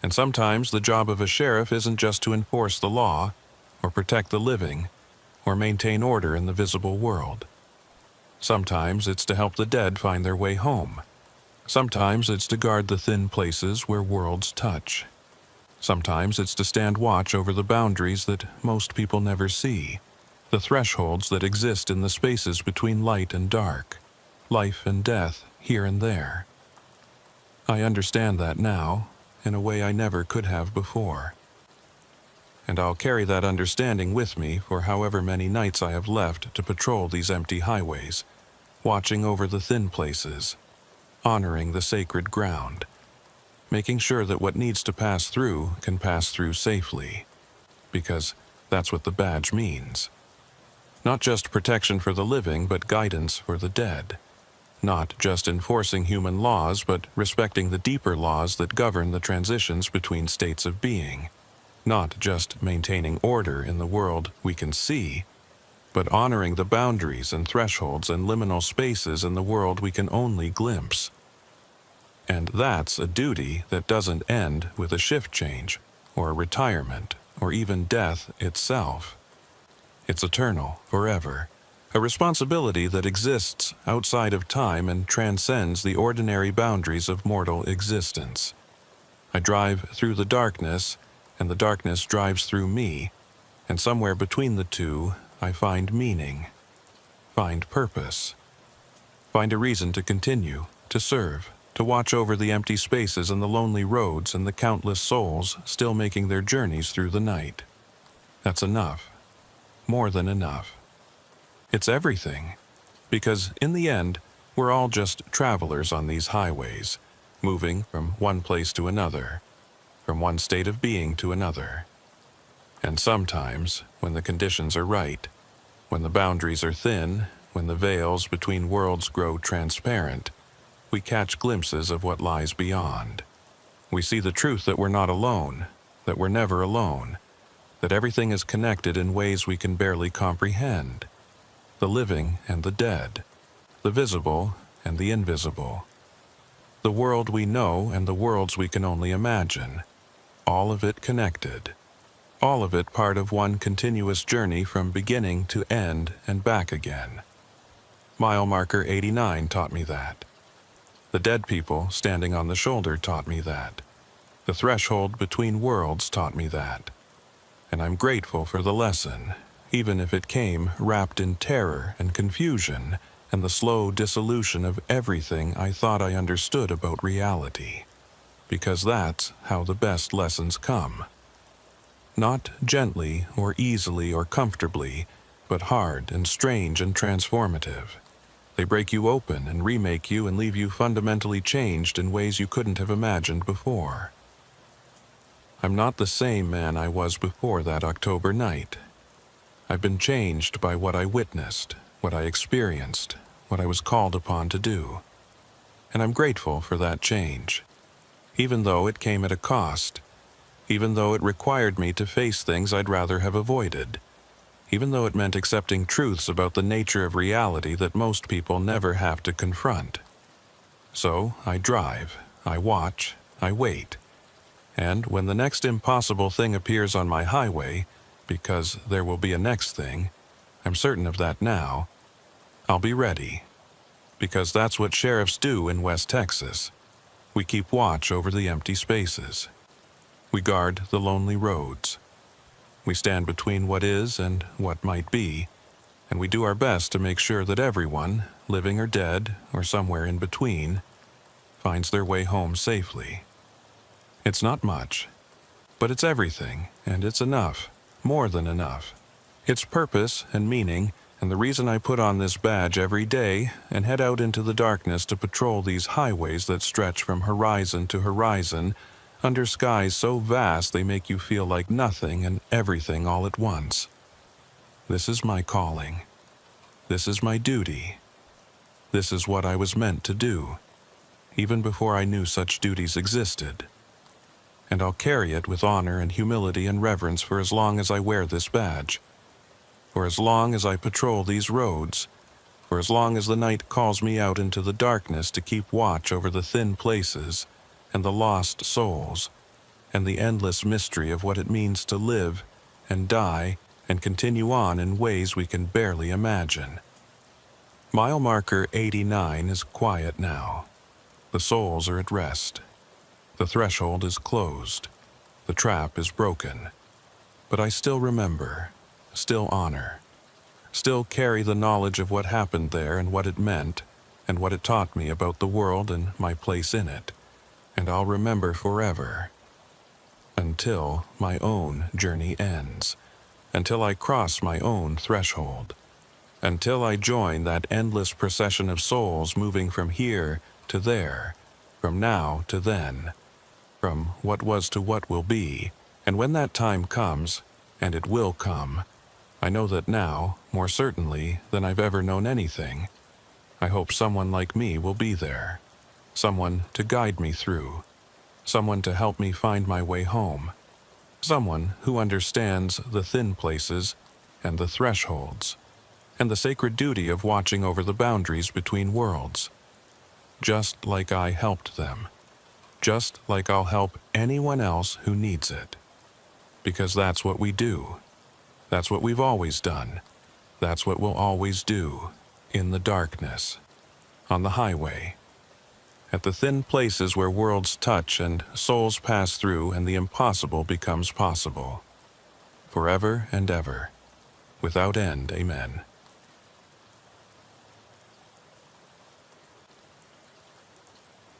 And sometimes the job of a sheriff isn't just to enforce the law, or protect the living, or maintain order in the visible world. Sometimes it's to help the dead find their way home. Sometimes it's to guard the thin places where worlds touch. Sometimes it's to stand watch over the boundaries that most people never see, the thresholds that exist in the spaces between light and dark, life and death here and there. I understand that now, in a way I never could have before. And I'll carry that understanding with me for however many nights I have left to patrol these empty highways, watching over the thin places, honoring the sacred ground, making sure that what needs to pass through can pass through safely, because that's what the badge means. Not just protection for the living, but guidance for the dead. not just enforcing human laws, but respecting the deeper laws that govern the transitions between states of being, not just maintaining order in the world we can see, but honoring the boundaries and thresholds and liminal spaces in the world we can only glimpse. And that's a duty that doesn't end with a shift change, or a retirement, or even death itself. It's eternal, forever, a responsibility that exists outside of time and transcends the ordinary boundaries of mortal existence. I drive through the darkness, and the darkness drives through me, and somewhere between the two, I find meaning, find purpose, find a reason to continue, to serve, to watch over the empty spaces and the lonely roads and the countless souls still making their journeys through the night. That's enough. More than enough. It's everything. Because in the end, we're all just travelers on these highways, moving from one place to another, from one state of being to another. And sometimes, when the conditions are right, when the boundaries are thin, when the veils between worlds grow transparent, we catch glimpses of what lies beyond. We see the truth that we're not alone, that we're never alone, that everything is connected in ways we can barely comprehend. The living and the dead, the visible and the invisible. The world we know and the worlds we can only imagine, all of it connected. All of it part of one continuous journey from beginning to end and back again. Mile marker 89 taught me that. The dead people standing on the shoulder taught me that. The threshold between worlds taught me that. And I'm grateful for the lesson, even if it came wrapped in terror and confusion and the slow dissolution of everything I thought I understood about reality. Because that's how the best lessons come. Not gently or easily or comfortably, but hard and strange and transformative. They break you open and remake you and leave you fundamentally changed in ways you couldn't have imagined before. I'm not the same man I was before that October night. I've been changed by what I witnessed, what I experienced, what I was called upon to do. And I'm grateful for that change, even though it came at a cost. Even though it required me to face things I'd rather have avoided, even though it meant accepting truths about the nature of reality that most people never have to confront. So I drive, I watch, I wait, and when the next impossible thing appears on my highway, because there will be a next thing, I'm certain of that now, I'll be ready, because that's what sheriffs do in West Texas. We keep watch over the empty spaces. We guard the lonely roads. We stand between what is and what might be, and we do our best to make sure that everyone, living or dead, or somewhere in between, finds their way home safely. It's not much, but it's everything, and it's enough, more than enough. It's purpose and meaning, and the reason I put on this badge every day and head out into the darkness to patrol these highways that stretch from horizon to horizon, under skies so vast they make you feel like nothing and everything all at once. This is my calling. This is my duty. This is what I was meant to do, even before I knew such duties existed. And I'll carry it with honor and humility and reverence for as long as I wear this badge, for as long as I patrol these roads, for as long as the night calls me out into the darkness to keep watch over the thin places and the lost souls, and the endless mystery of what it means to live and die and continue on in ways we can barely imagine. Mile marker 89 is quiet now. The souls are at rest. The threshold is closed. The trap is broken. But I still remember, still honor, still carry the knowledge of what happened there and what it meant, and what it taught me about the world and my place in it. And I'll remember forever, until my own journey ends, until I cross my own threshold, until I join that endless procession of souls moving from here to there, from now to then, from what was to what will be. And when that time comes, and it will come, I know that now, more certainly than I've ever known anything, I hope someone like me will be there. Someone to guide me through. Someone to help me find my way home. Someone who understands the thin places and the thresholds, and the sacred duty of watching over the boundaries between worlds. Just like I helped them. Just like I'll help anyone else who needs it. Because that's what we do. That's what we've always done. That's what we'll always do. In the darkness. On the highway. At the thin places where worlds touch and souls pass through and the impossible becomes possible. Forever and ever. Without end, amen.